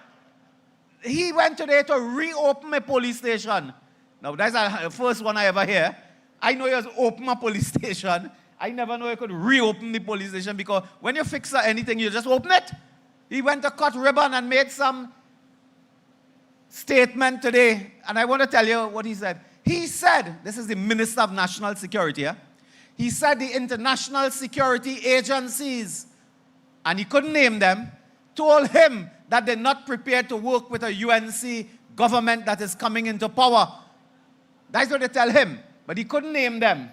he went today to reopen a police station. Now, that's the first one I ever hear. I know he has opened a police station. I never know he could reopen the police station because when you fix anything, you just open it. He went to cut ribbon and made some statement today. And I want to tell you what he said. He said, this is the Minister of National Security, yeah? He said the international security agencies, and he couldn't name them, told him that they're not prepared to work with a UNC government that is coming into power. That's what they tell him, but he couldn't name them.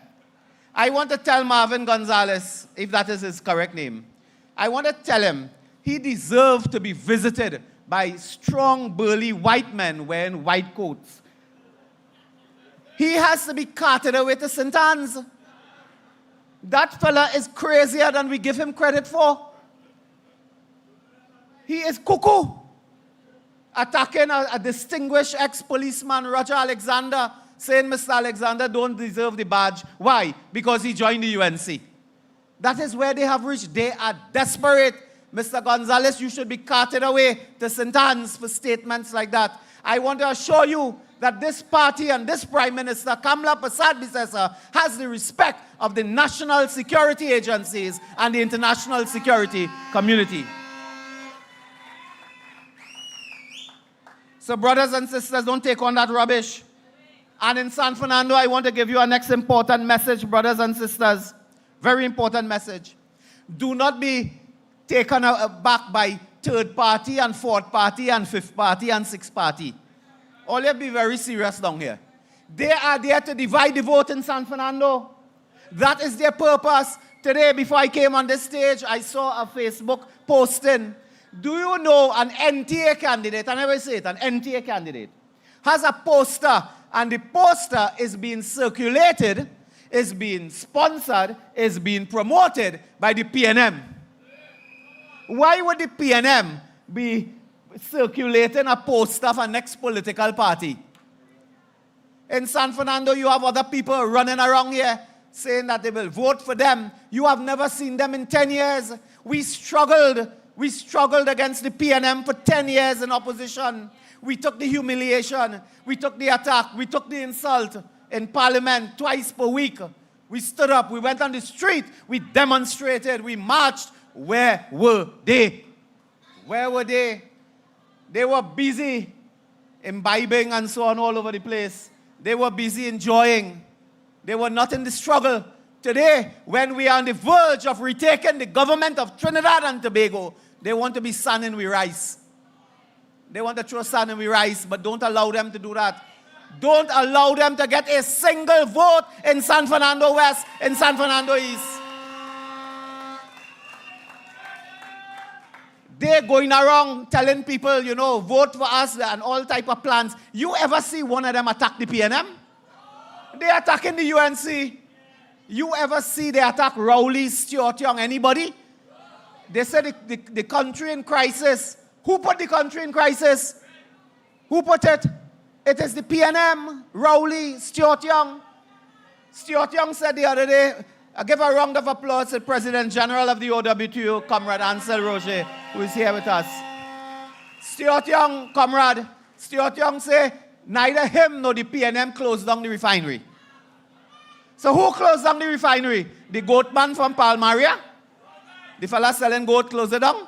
I want to tell Marvin Gonzalez, if that is his correct name, I want to tell him he deserved to be visited by strong, burly white men wearing white coats. He has to be carted away to St. Anne's. That fella is crazier than we give him credit for. He is cuckoo. Attacking a distinguished ex-policeman, Roger Alexander, saying Mr. Alexander don't deserve the badge. Why? Because he joined the UNC. That is where they have reached. They are desperate. Mr. Gonzalez, you should be carted away to St. Anne's for statements like that. I want to assure you that this party and this Prime Minister, Kamla Persad-Bissessar, has the respect of the national security agencies and the international security community. So brothers and sisters, don't take on that rubbish. And in San Fernando, I want to give you a next important message, brothers and sisters. Very important message. Do not be taken aback by third party and fourth party and fifth party and sixth party. All you be very serious down here. They are there to divide the vote in San Fernando. That is their purpose. Today, before I came on this stage, I saw a Facebook posting. Do you know an NTA candidate, I never say it, an NTA candidate, has a poster, and the poster is being circulated, is being sponsored, is being promoted by the PNM. Why would the PNM be circulating a poster for next political party? In San Fernando, you have other people running around here saying that they will vote for them. You have never seen them in 10 years. We struggled against the PNM for 10 years in opposition. We took the humiliation, we took the attack, we took the insult in Parliament twice per week. We stood up, we went on the street, we demonstrated, we marched. Where were they? Where were they? They were busy imbibing and so on all over the place. They were busy enjoying. They were not in the struggle. Today, when we are on the verge of retaking the government of Trinidad and Tobago, they want to be sanding with rice. They want to throw sand in with rice, but don't allow them to do that. Don't allow them to get a single vote in San Fernando West, in San Fernando East. They're going around telling people, you know, vote for us and all type of plans. You ever see one of them attack the PNM? They're attacking the UNC. You ever see they attack Rowley, Stuart Young, anybody? They said the country in crisis. Who put the country in crisis? Who put it? It is the PNM, Rowley, Stuart Young. Stuart Young said the other day, I give a round of applause to President General of the OWTO, Comrade Ansel Roger, who is here with us. Stuart Young, comrade, Stuart Young say, neither him nor the PNM closed down the refinery. So who closed down the refinery? The goat man from Palmaria? The fella selling goat closed it down?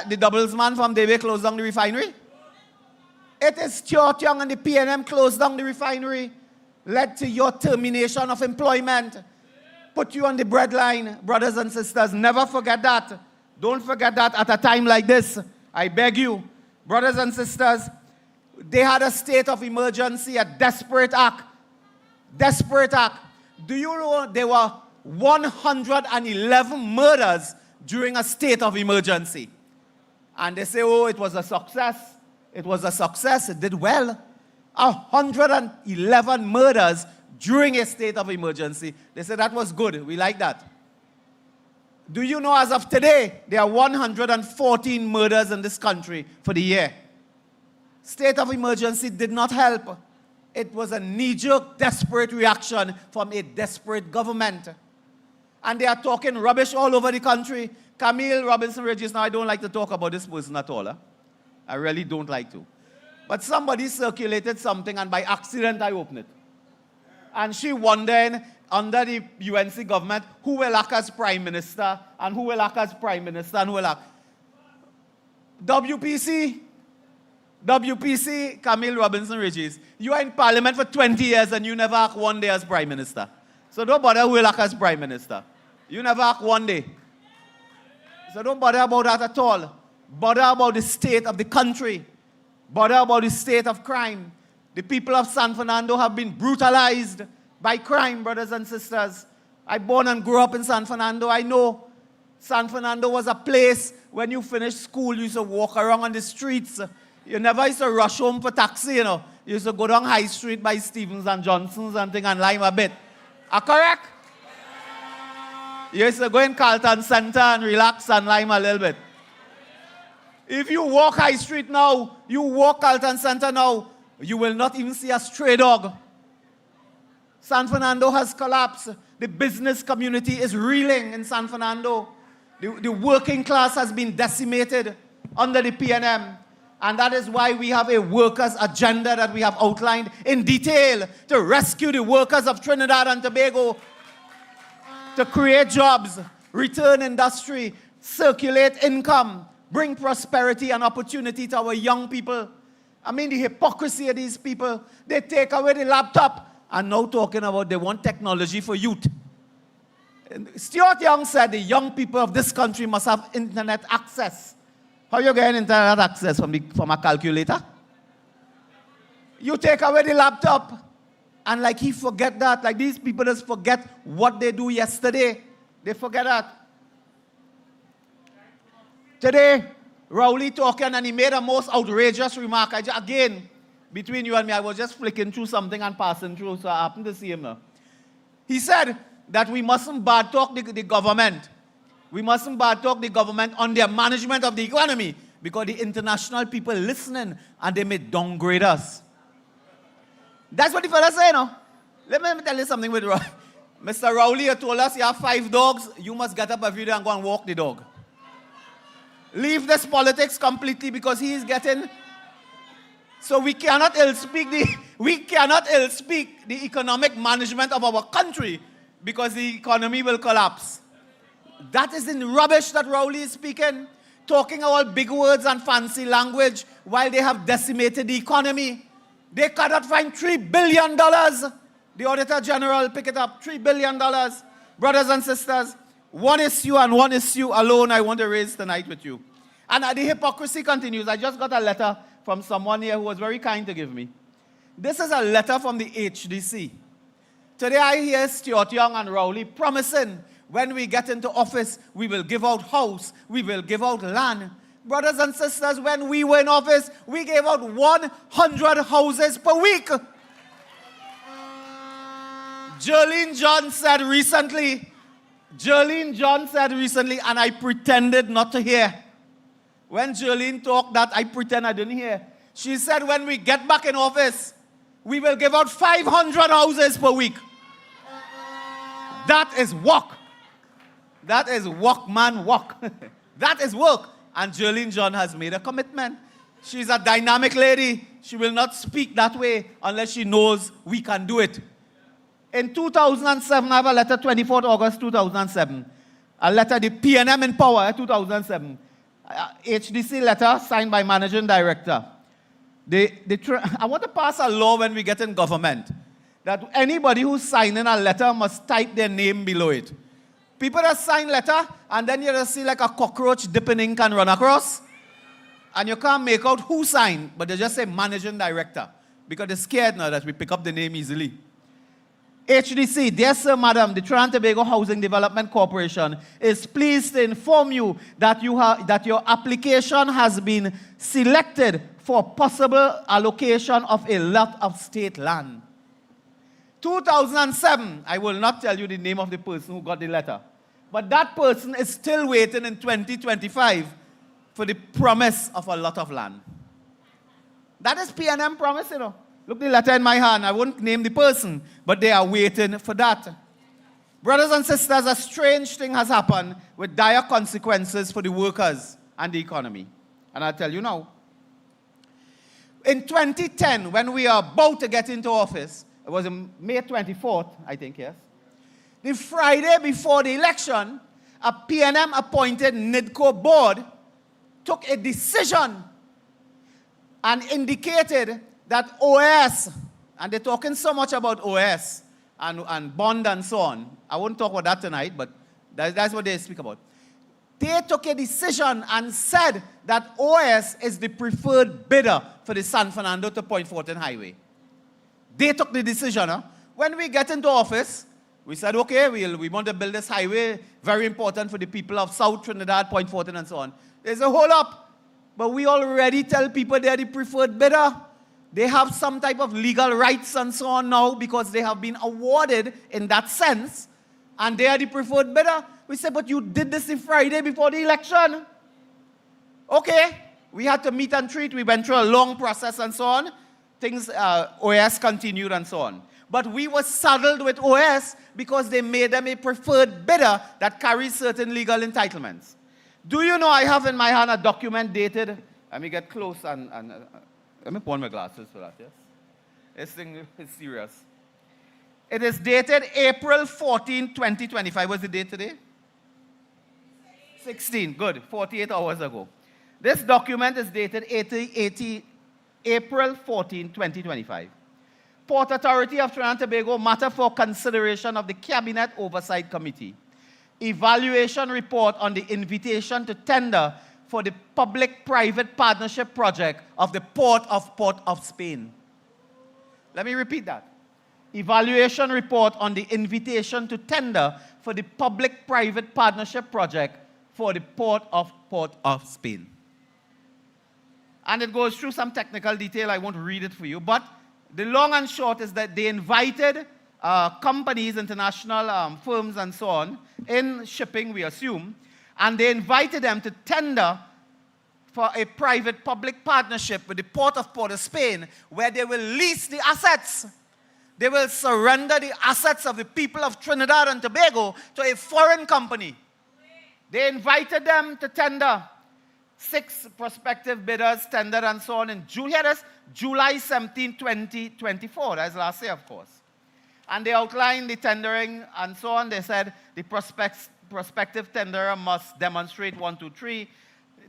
The doubles man from Debe closed down the refinery? It is Stuart Young and the PNM closed down the refinery, led to your termination of employment, put you on the breadline, brothers and sisters. Never forget that. Don't forget that at a time like this. I beg you, brothers and sisters, they had a state of emergency, a desperate act. Desperate act. Do you know there were 111 murders during a state of emergency? And they say, oh, it was a success. It was a success. It did well. 111 murders during a state of emergency. They said that was good. We like that. Do you know as of today, there are 114 murders in this country for the year? State of emergency did not help. It was a knee-jerk, desperate reaction from a desperate government. And they are talking rubbish all over the country. Camille Robinson Regis, now I don't like to talk about this person at all. I really don't like to. But somebody circulated something and by accident I opened it. And she wondering, under the UNC government, who will act as Prime Minister and who will act as Prime Minister and who will act. WPC, Camille Robinson Regis, you are in Parliament for 20 years and you never act one day as Prime Minister. So don't bother who will act as Prime Minister. You never act one day. So don't bother about that at all. bother about the state of the country, bother about the state of crime. The people of San Fernando have been brutalized by crime, brothers and sisters. I born and grew up in San Fernando. I know San Fernando was a place when you finished school, you used to walk around on the streets. You never used to rush home for taxi, you know. You used to go down High Street by Stevens and Johnson's and thing and lime a bit. Are correct? You used to go in Carlton Center and relax and lime a little bit. If you walk High Street now, you walk Carlton Center now, you will not even see a stray dog. San Fernando has collapsed. The business community is reeling in San Fernando. The working class has been decimated under the PNM. And that is why we have a workers' agenda that we have outlined in detail to rescue the workers of Trinidad and Tobago, to create jobs, return industry, circulate income, bring prosperity and opportunity to our young people. I mean, the hypocrisy of these people. They take away the laptop and now talking about they want technology for youth. Stuart Young said the young people of this country must have internet access. How you getting internet access from a calculator? You take away the laptop and like he forget that. Like these people just forget what they do yesterday. They forget that. Today, Rowley talking and he made a most outrageous remark. Again, between you and me, I was just flicking through something and passing through, so I happened to see him now. He said that we mustn't bad talk the government. We mustn't bad talk the government on their management of the economy because the international people listening and they may downgrade us. That's what the fella say, no? Let me tell you something with Mr. Rowley told us you have 5 dogs, you must get up every day and go and walk the dog. Leave this politics completely because he is getting... So we cannot ill-speak the economic management of our country because the economy will collapse. That is in rubbish that Rowley is speaking, talking all big words and fancy language while they have decimated the economy. They cannot find $3 billion. The Auditor General pick it up, $3 billion. Brothers and sisters, one issue and one issue alone I want to raise tonight with you. And the hypocrisy continues. I just got a letter from someone here who was very kind to give me. This is a letter from the HDC. Today I hear Stuart Young and Rowley promising when we get into office, we will give out house, we will give out land. Brothers and sisters, when we were in office, we gave out 100 houses per week. Jerlene John said recently, and I pretended not to hear. When Jerlene talked that, I pretend I didn't hear. She said when we get back in office, we will give out 500 houses per week. That is work. That is work, man, work. That is work. And Jerlene John has made a commitment. She's a dynamic lady. She will not speak that way unless she knows we can do it. In 2007, I have a letter, 24th August 2007. A letter, the PNM in power, 2007. HDC letter signed by Managing Director. I want to pass a law when we get in government that anybody who's signing a letter must type their name below it. People that sign letter and then you just see like a cockroach dipping ink and run across and you can't make out who signed, but they just say Managing Director because they're scared now that we pick up the name easily. HDC, dear sir, madam, the Trinidad and Tobago Housing Development Corporation is pleased to inform you that your application has been selected for possible allocation of a lot of state land. 2007, I will not tell you the name of the person who got the letter, but that person is still waiting in 2025 for the promise of a lot of land. That is PNM promise, you know. Look the letter in my hand. I won't name the person, but they are waiting for that. Brothers and sisters, a strange thing has happened with dire consequences for the workers and the economy. And I'll tell you now. In 2010, when we are about to get into office, it was May 24th, I think, yes. The Friday before the election, a PNM-appointed NIDCO board took a decision and indicated that OS, and they're talking so much about OS and bond and so on. I won't talk about that tonight, but that's what they speak about. They took a decision and said that OS is the preferred bidder for the San Fernando to Point Fortin Highway. They took the decision. When we get into office, we said, okay, we want to build this highway, very important for the people of South Trinidad, Point Fortin, and so on. There's a hold up. But we already tell people they're the preferred bidder. They have some type of legal rights and so on now because they have been awarded in that sense, and they are the preferred bidder. We said, but you did this the Friday before the election. Okay, we had to meet and treat. We went through a long process and so on. Things, OS continued and so on. But we were saddled with OS because they made them a preferred bidder that carries certain legal entitlements. Do you know I have in my hand a document dated, let me get close and let me put on my glasses for that, yes? This thing is serious. It is dated April 14, 2025. What's the date today? 16, good, 48 hours ago. This document is dated April 14, 2025. Port Authority of Trinidad and Tobago, matter for consideration of the Cabinet Oversight Committee. Evaluation report on the invitation to tender for the public-private partnership project of the Port of Spain. Let me repeat that. Evaluation report on the invitation to tender for the public-private partnership project for the Port of Spain. And it goes through some technical detail. I won't read it for you, but the long and short is that they invited companies, international firms and so on, in shipping, we assume, and they invited them to tender for a private-public partnership with the Port of Spain, where they will lease the assets. They will surrender the assets of the people of Trinidad and Tobago to a foreign company. They invited them to tender. 6 prospective bidders tendered and so on in July 17, 2024. That's last year, of course. And they outlined the tendering and so on. They said the prospective tenderer must demonstrate 1, 2, 3.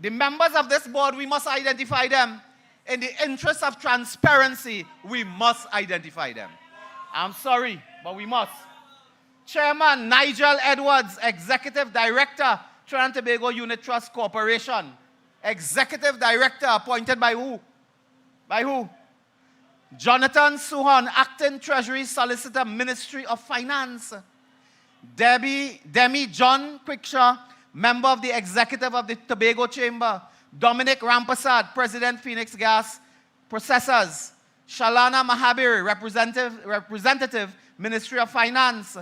The members of this board, we must identify them. In the interest of transparency, we must identify them. I'm sorry, but we must. Chairman Nigel Edwards, Executive Director, Trinidad and Tobago Unit Trust Corporation. Executive Director appointed by who? By who? Jonathan Suhan, Acting Treasury Solicitor, Ministry of Finance. Demi John Quickshaw, Member of the Executive of the Tobago Chamber. Dominic Rampasad, President, Phoenix Gas Processors. Shalana Mahabir, Representative, Ministry of Finance.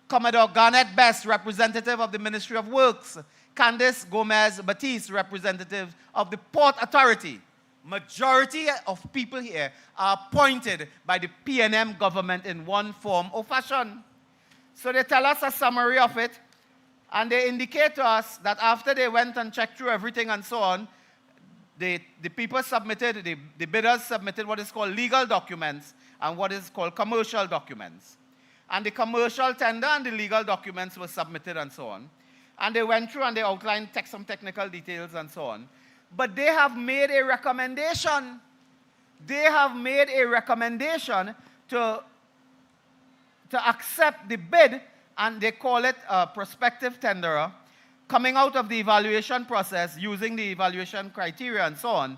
Commodore Garnett Best, Representative of the Ministry of Works. Candice Gomez Batiste, Representative of the Port Authority. Majority of people here are appointed by the PNM government in one form or fashion. So they tell us a summary of it, and they indicate to us that after they went and checked through everything and so on, the people submitted, the bidders submitted what is called legal documents and what is called commercial documents. And the commercial tender and the legal documents were submitted and so on. And they went through and they outlined some technical details and so on. But they have made a recommendation. They have made a recommendation to accept the bid, and they call it a prospective tenderer. Coming out of the evaluation process, using the evaluation criteria and so on,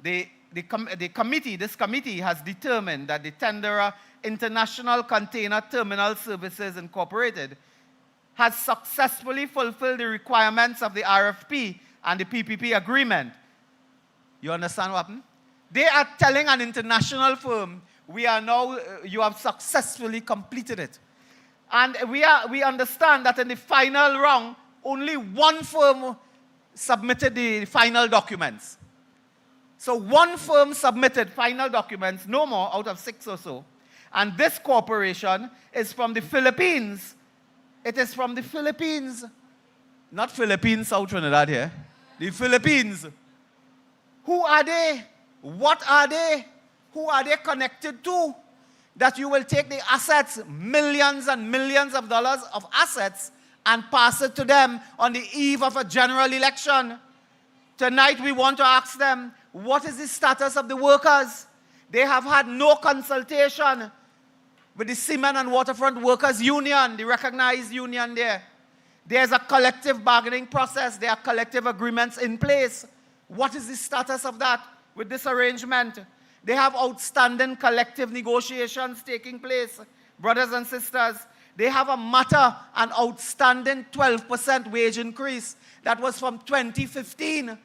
this committee has determined that the tenderer, International Container Terminal Services Incorporated, has successfully fulfilled the requirements of the RFP and the PPP agreement. You understand what happened? They are telling an international firm, you have successfully completed it. And we understand that in the final round, only one firm submitted the final documents. So one firm submitted final documents, no more, out of 6 or so. And this corporation is from the Philippines. It is from the Philippines. Not Philippines, South Trinidad here. The Philippines. Who are they? What are they? Who are they connected to? That you will take the assets, millions and millions of dollars of assets, and pass it to them on the eve of a general election. Tonight we want to ask them, what is the status of the workers? They have had no consultation with the Seamen and Waterfront Workers Union, the recognized union there. There's a collective bargaining process. There are collective agreements in place. What is the status of that with this arrangement? They have outstanding collective negotiations taking place, brothers and sisters. They have a matter, an outstanding 12% wage increase that was from 2015,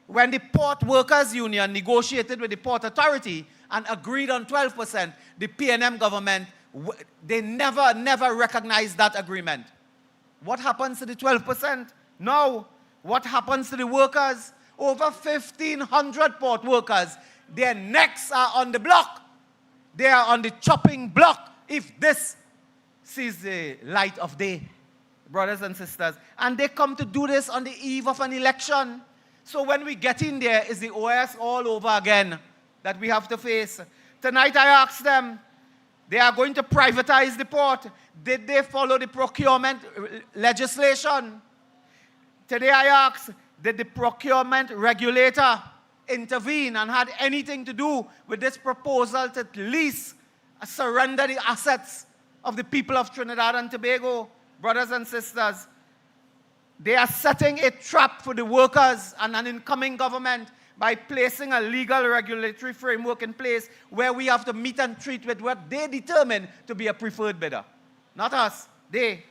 when the Port Workers Union negotiated with the Port Authority and agreed on 12%. The PNM government, they never recognized that agreement. What happens to the 12%? Now, what happens to the workers? Over 1,500 port workers, their necks are on the block. They are on the chopping block if this sees the light of day, brothers and sisters. And they come to do this on the eve of an election. So when we get in there, it's the OS all over again that we have to face. Tonight I asked them, they are going to privatize the port. Did they follow the procurement legislation? Today I asked, did the procurement regulator intervene and had anything to do with this proposal to at least surrender the assets of the people of Trinidad and Tobago? Brothers and sisters, they are setting a trap for the workers and an incoming government by placing a legal regulatory framework in place where we have to meet and treat with what they determine to be a preferred bidder. Not us, they.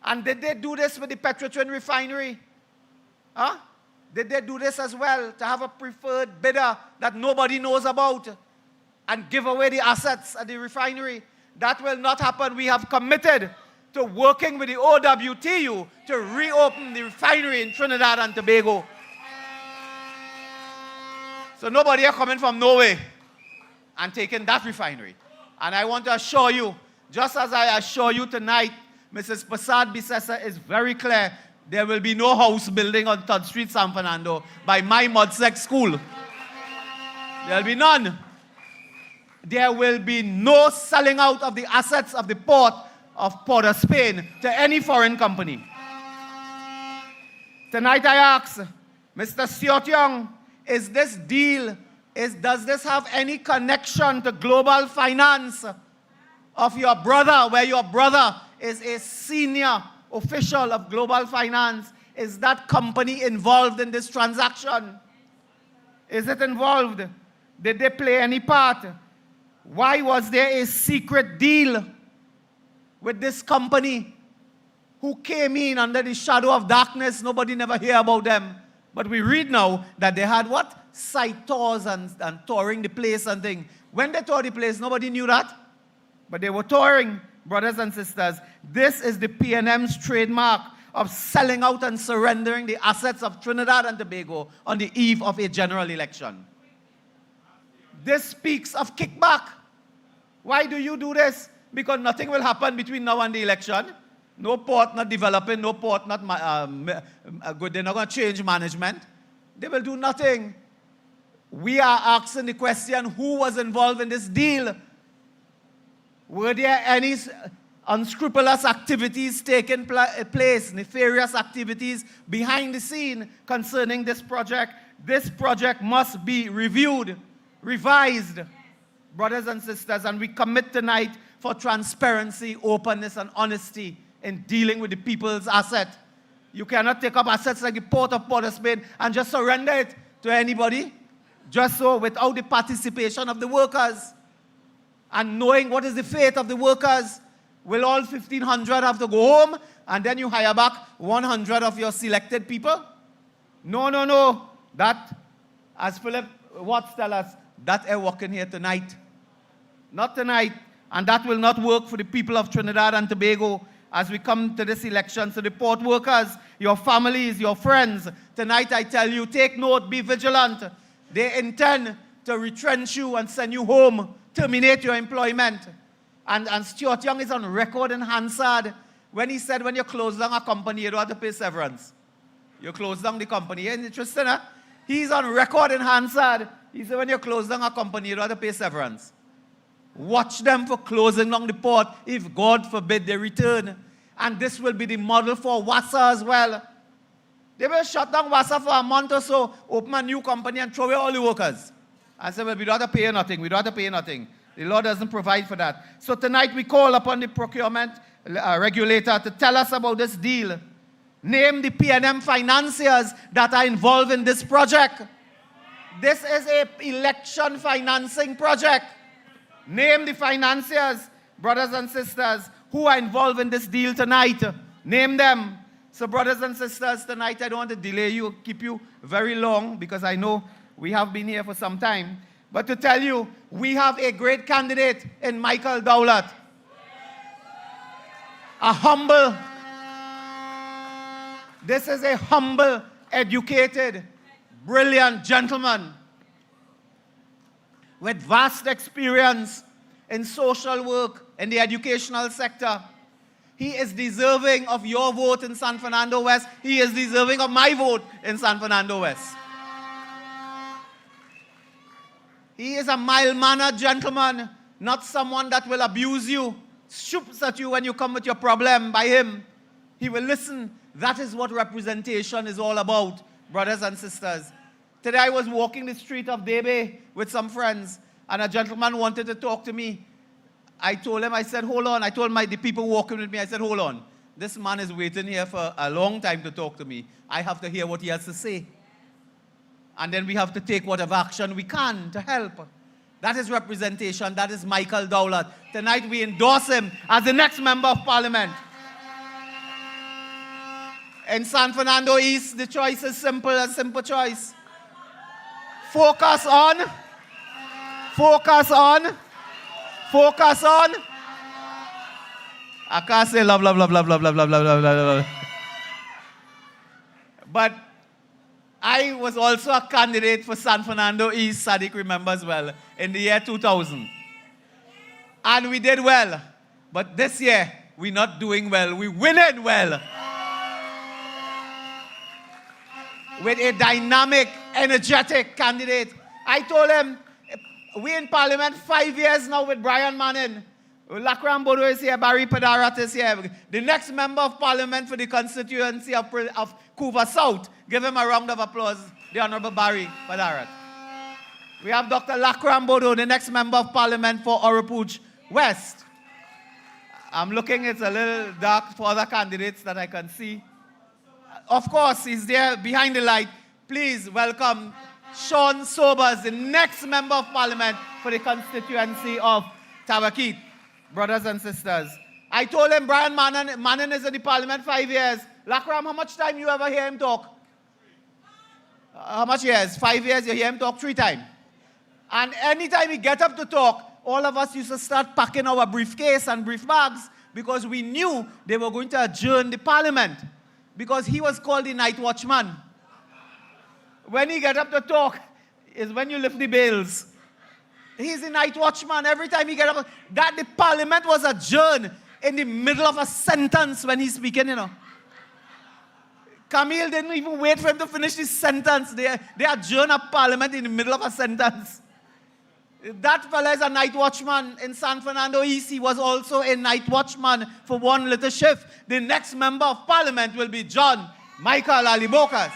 And did they do this with the Petrotrin refinery? Huh? Did they do this as well, to have a preferred bidder that nobody knows about and give away the assets at the refinery? That will not happen. We have committed to working with the OWTU to reopen the refinery in Trinidad and Tobago. So nobody are coming from Norway and taking that refinery. And I want to assure you, just as I assure you tonight, Mrs. Prasad Bisesa is very clear, there will be no house building on 3rd Street, San Fernando by my Modsec school. There will be none. There will be no selling out of the assets of the port of Port of Spain to any foreign company. Tonight I ask, Mr. Siot Young, is this deal, does this have any connection to global finance of your brother, where your brother is a senior official of global finance? Is that company involved in this transaction? Is it involved? Did they play any part? Why was there a secret deal with this company who came in under the shadow of darkness? Nobody never hear about them. But we read now that they had what? Site tours and touring the place and things. When they toured the place, nobody knew that. But they were touring, brothers and sisters. This is the PNM's trademark of selling out and surrendering the assets of Trinidad and Tobago on the eve of a general election. This speaks of kickback. Why do you do this? Because nothing will happen between now and the election. No port not developing, no port not good. They're not going to change management. They will do nothing. We are asking the question, who was involved in this deal? Were there any unscrupulous activities taking place, nefarious activities behind the scene concerning this project? This project must be reviewed, revised, brothers and sisters, and we commit tonight for transparency, openness, and honesty in dealing with the people's asset. You cannot take up assets like the port of Port of Spain and just surrender it to anybody, just so, without the participation of the workers. And knowing what is the fate of the workers, will all 1,500 have to go home and then you hire back 100 of your selected people? No, no, no. That, as Philip Watts tells us, that are working here tonight. Not tonight. And that will not work for the people of Trinidad and Tobago as we come to this election. So the port workers, your families, your friends, tonight I tell you, take note, be vigilant. They intend to retrench you and send you home, terminate your employment. And Stuart Young is on record in Hansard when he said when you close down a company, you don't have to pay severance. You close down the company. Interesting, huh? He's on record in Hansard. He said when you close down a company, you don't have to pay severance. Watch them for closing down the port if, God forbid, they return. And this will be the model for Wassa as well. They will shut down Wassa for a month or so, open a new company and throw away all the workers. And say, well, we don't have to pay nothing, we don't have to pay nothing. The law doesn't provide for that. So tonight we call upon the procurement regulator to tell us about this deal. Name the P&M financiers that are involved in this project. This is an election financing project. Name the financiers, brothers and sisters, who are involved in this deal tonight. Name them. So brothers and sisters, tonight I don't want to delay you, keep you very long, because I know we have been here for some time. But to tell you, we have a great candidate in Michael Dowlett. This is a humble, educated, brilliant gentleman with vast experience in social work, in the educational sector. He is deserving of your vote in San Fernando West. He is deserving of my vote in San Fernando West. He is a mild-mannered gentleman, not someone that will abuse you, shoots at you when you come with your problem. By him, he will listen. That is what representation is all about, brothers and sisters. Today I was walking the street of Debe with some friends, and a gentleman wanted to talk to me. I told him, I said, hold on. I told the people walking with me, I said, hold on. This man is waiting here for a long time to talk to me. I have to hear what he has to say. And then we have to take whatever action we can to help. That is representation. That is Michael Dowlett. Tonight we endorse him as the next member of parliament. In San Fernando East, the choice is simple, a simple choice. Focus on. I can't say love. But I was also a candidate for San Fernando East, Sadiq remembers well, in the year 2000. And we did well. But this year, we're not doing well. We're winning well. With a dynamic, energetic candidate. I told him, we're in Parliament 5 years now with Brian Manning. Lakram Bodo is here, Barry Padarat is here. The next member of Parliament for the constituency of Couva South. Give him a round of applause, the Honorable Barry Padarat. We have Dr. Lakram Bodo, the next member of Parliament for Oropouche West. I'm looking, it's a little dark for other candidates that I can see. Of course, he's there behind the light. Please welcome Sean Sobers, the next member of Parliament for the constituency of Tabaquit. Brothers and sisters, I told him Brian Manning is in the Parliament 5 years. Lakram, how much time you ever hear him talk? How much years? 5 years, you hear him talk 3 times. And anytime he get up to talk, all of us used to start packing our briefcase and brief bags because we knew they were going to adjourn the Parliament because he was called the night watchman. When he get up to talk is when you lift the bales. He's the night watchman. Every time he get up, that the Parliament was adjourned in the middle of a sentence when he's speaking, you know. Camille didn't even wait for him to finish his sentence. They adjourned a Parliament in the middle of a sentence. That fella is a night watchman in San Fernando East. He was also a night watchman for one little shift. The next member of Parliament will be John Michael Alibokas.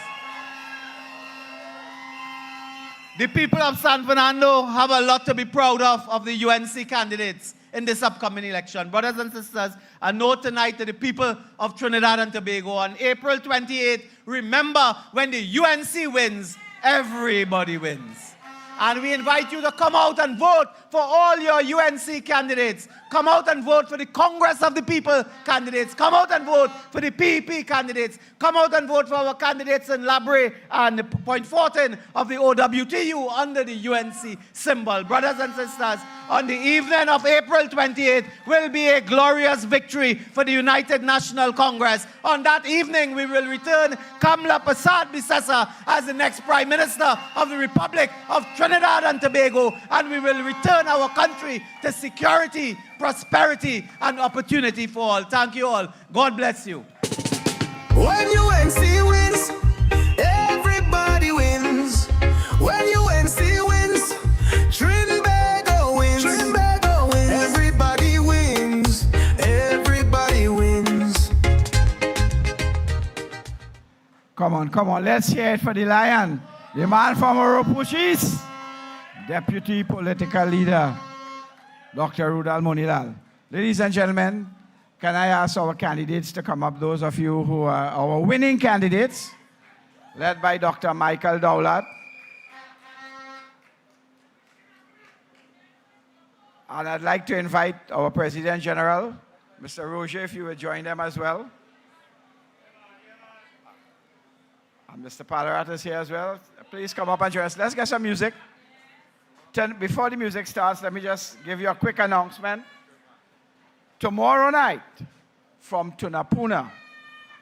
The people of San Fernando have a lot to be proud of the UNC candidates in this upcoming election. Brothers and sisters, a note tonight to the people of Trinidad and Tobago. On April 28th, remember, when the UNC wins, everybody wins. And we invite you to come out and vote for all your UNC candidates. Come out and vote for the Congress of the People candidates. Come out and vote for the PEP candidates. Come out and vote for our candidates in Labre and Point Fortin of the OWTU under the UNC symbol. Brothers and sisters, on the evening of April 28th will be a glorious victory for the United National Congress. On that evening, we will return Kamla Persad-Bissessar as the next Prime Minister of the Republic of Trinidad and Tobago, and we will return our country to security, prosperity, and opportunity for all. Thank you all. God bless you. When UNC wins, everybody wins. When UNC wins, Trinbago wins. Trinbago wins. Everybody wins. Everybody wins. Come on. Let's hear it for the lion. The man from Oropouche East, deputy political leader. Dr. Rudal Monilal. Ladies and gentlemen, can I ask our candidates to come up, those of you who are our winning candidates, led by Dr. Michael Dowlat. And I'd like to invite our President General, Mr. Roger, if you would join them as well. And Mr. Padarat is here as well. Please come up and join us. Let's get some music. Before the music starts, let me just give you a quick announcement. Tomorrow night, from Tunapuna,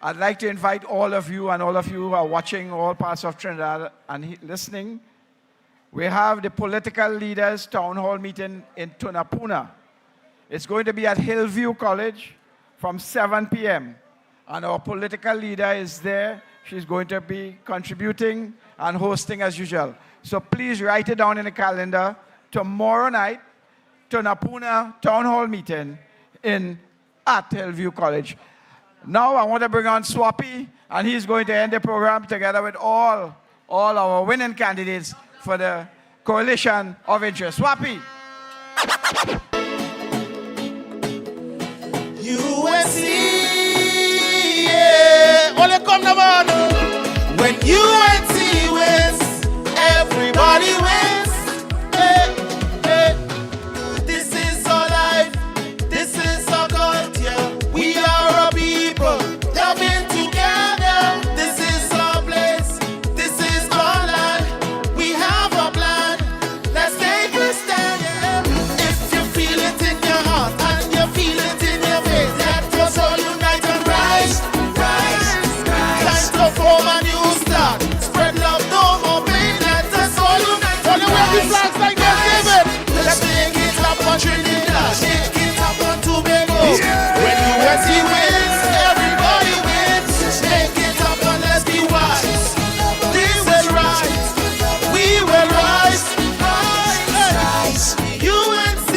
I'd like to invite all of you and all of you who are watching all parts of Trinidad and listening. We have the political leaders town hall meeting in Tunapuna. It's going to be at Hillview College from 7 p.m. And our political leader is there. She's going to be contributing and hosting as usual. So please write it down in the calendar. Tomorrow night, Tunapuna town hall meeting at Hillview College. Now I want to bring on Swappy, and he's going to end the program together with all our winning candidates for the coalition of interest. Swappy. UNC, yeah. Only come the man. When UNC wins, everybody wins. Hey, hey. This is our life. This is our culture. We are a people coming together. This is our place. This is our land. We have a plan. Let's take a stand. If you feel it in your heart and you feel it in your face, let us all unite and rise, rise, rise. Time to form a new start. Spread love, no more pain. Let us all unite and rise. Let's make it up on Trinidad. Make it up on Tobago. When UNC wins, everybody wins. Make it up and let's be wise. We will rise. We will rise. Rise. UNC,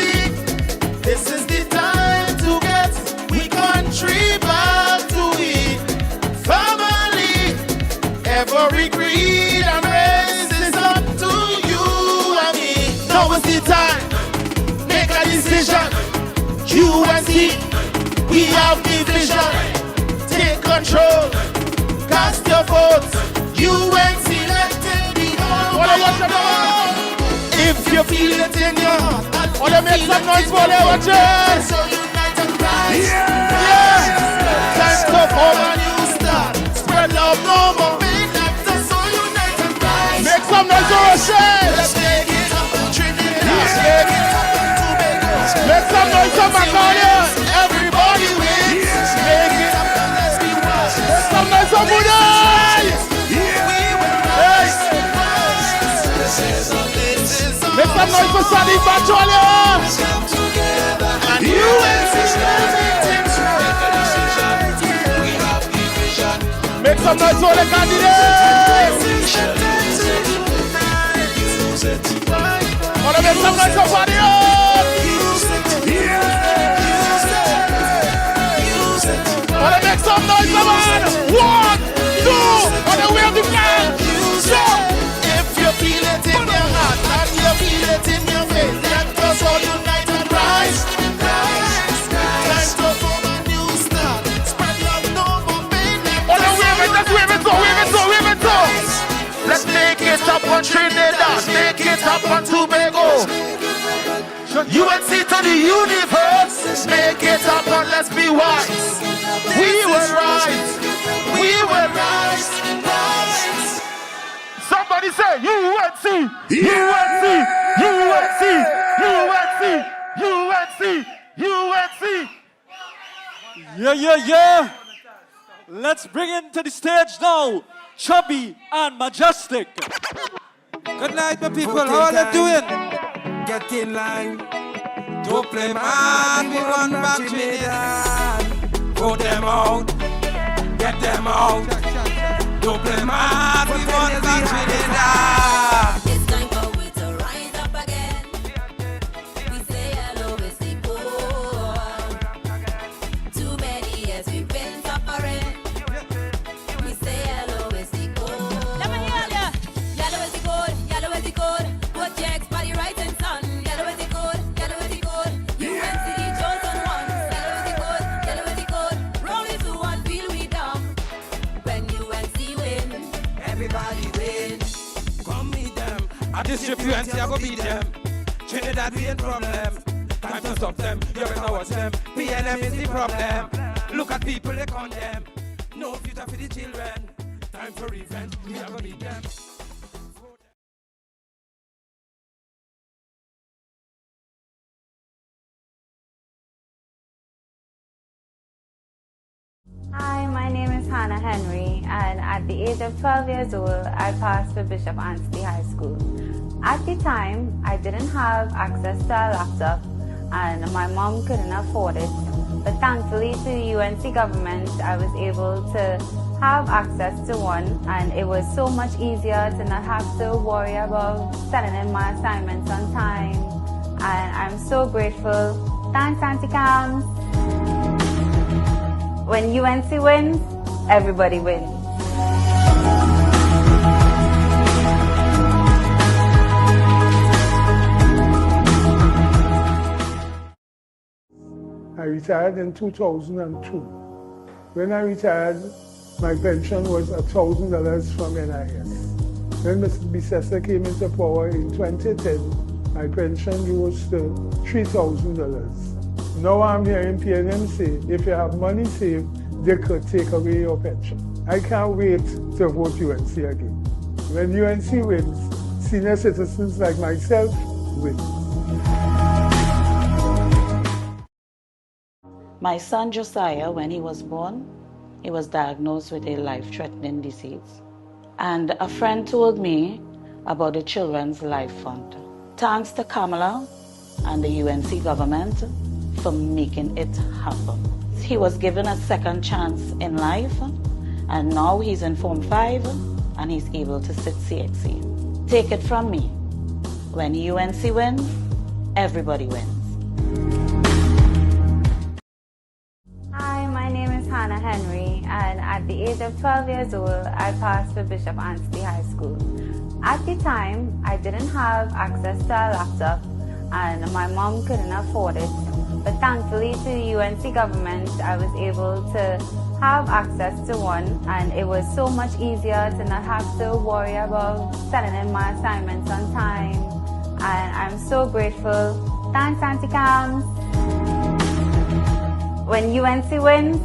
this is the time to get we country back to it. Family, every creed and race is up to you and me. Now is the time. Make a decision. UNC, we have the vision. Take control. Cast your votes. UNC, let it be on. If you feel it in your heart, make some noise for the watchers. So unite and rise. Yeah. Time to form a new start. Spread love, no more pain. Let us all unite and rise. Make some noise for watchers. Let's make it up on Trinidad. Let's make it up on Tobago. Make some noise for Macaulay. Everybody wins. Make it up and let's be wise. Make some noise for Budai. We will rise. Make some noise for Sadi Bacholia. And UNC make some noise for the candidates. Wanna make some noise for Fadio. Wanna make some noise, come on. 1, 2, on the way of the flag. If you feel it in your heart and you feel it in your face, let us all unite and rise, rise, rise. Time to form a new start. Spread love, no more pain. Let's wave it, wave it. Let's make it up on Trinidad, make it up on Tobago. UNC to the universe, make it up and let's be wise. We will rise, we will rise, rise. Somebody say UNC, UNC, UNC, UNC, UNC, UNC. Yeah. Let's bring it to the stage now, Chubby and Majestic. Good night, my people. How are you doing? Get in line. Don't play man. We run back Trinidad. Put them out. Get them out. Don't play man. We run back Trinidad. It's time for we to rise up again. We say hello, it's the poor. Too many years we've been suffering. We say hello, it's the poor. Let me hear ya. Yellow is the code. Yellow is the code. Put your ex-body right in sun. Yellow is the code. Yellow is the code. District UNC, I go beat them. Trinidad, we ain't problem. Time to stop them, you better watch them. PNM is the problem. Look at people, they condemn. No future for the children. Time for revenge, we are gonna beat them. Hi, my name is Hannah Henry, and at the age of 12 years old, I passed for Bishop Anstey High School. At the time, I didn't have access to a laptop, and my mom couldn't afford it. But thankfully to the UNC government, I was able to have access to one, and it was so much easier to not have to worry about sending in my assignments on time. And I'm so grateful. Thanks, Auntie Cams. When UNC wins, everybody wins. I retired in 2002. When I retired, my pension was $1,000 from NIS. When Mr. Bissessa came into power in 2010, my pension rose to $3,000. Now I'm hearing PNM say, if you have money saved, they could take away your pension. I can't wait to vote UNC again. When UNC wins, senior citizens like myself win. My son Josiah, when he was born, he was diagnosed with a life-threatening disease. And a friend told me about the Children's Life Fund. Thanks to Kamala and the UNC government for making it happen. He was given a second chance in life, and now he's in Form 5 and he's able to sit CXC. Take it from me, when UNC wins, everybody wins. Hi, my name is Hannah Henry, and at the age of 12 years old, I passed for Bishop Anstey High School. At the time, I didn't have access to a laptop, and my mom couldn't afford it. But thankfully to the UNC government, I was able to have access to one, and it was so much easier to not have to worry about sending in my assignments on time. And I'm so grateful. Thanks, Auntie Cams. When UNC wins,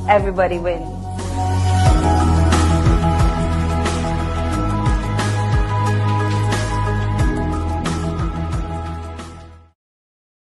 everybody wins.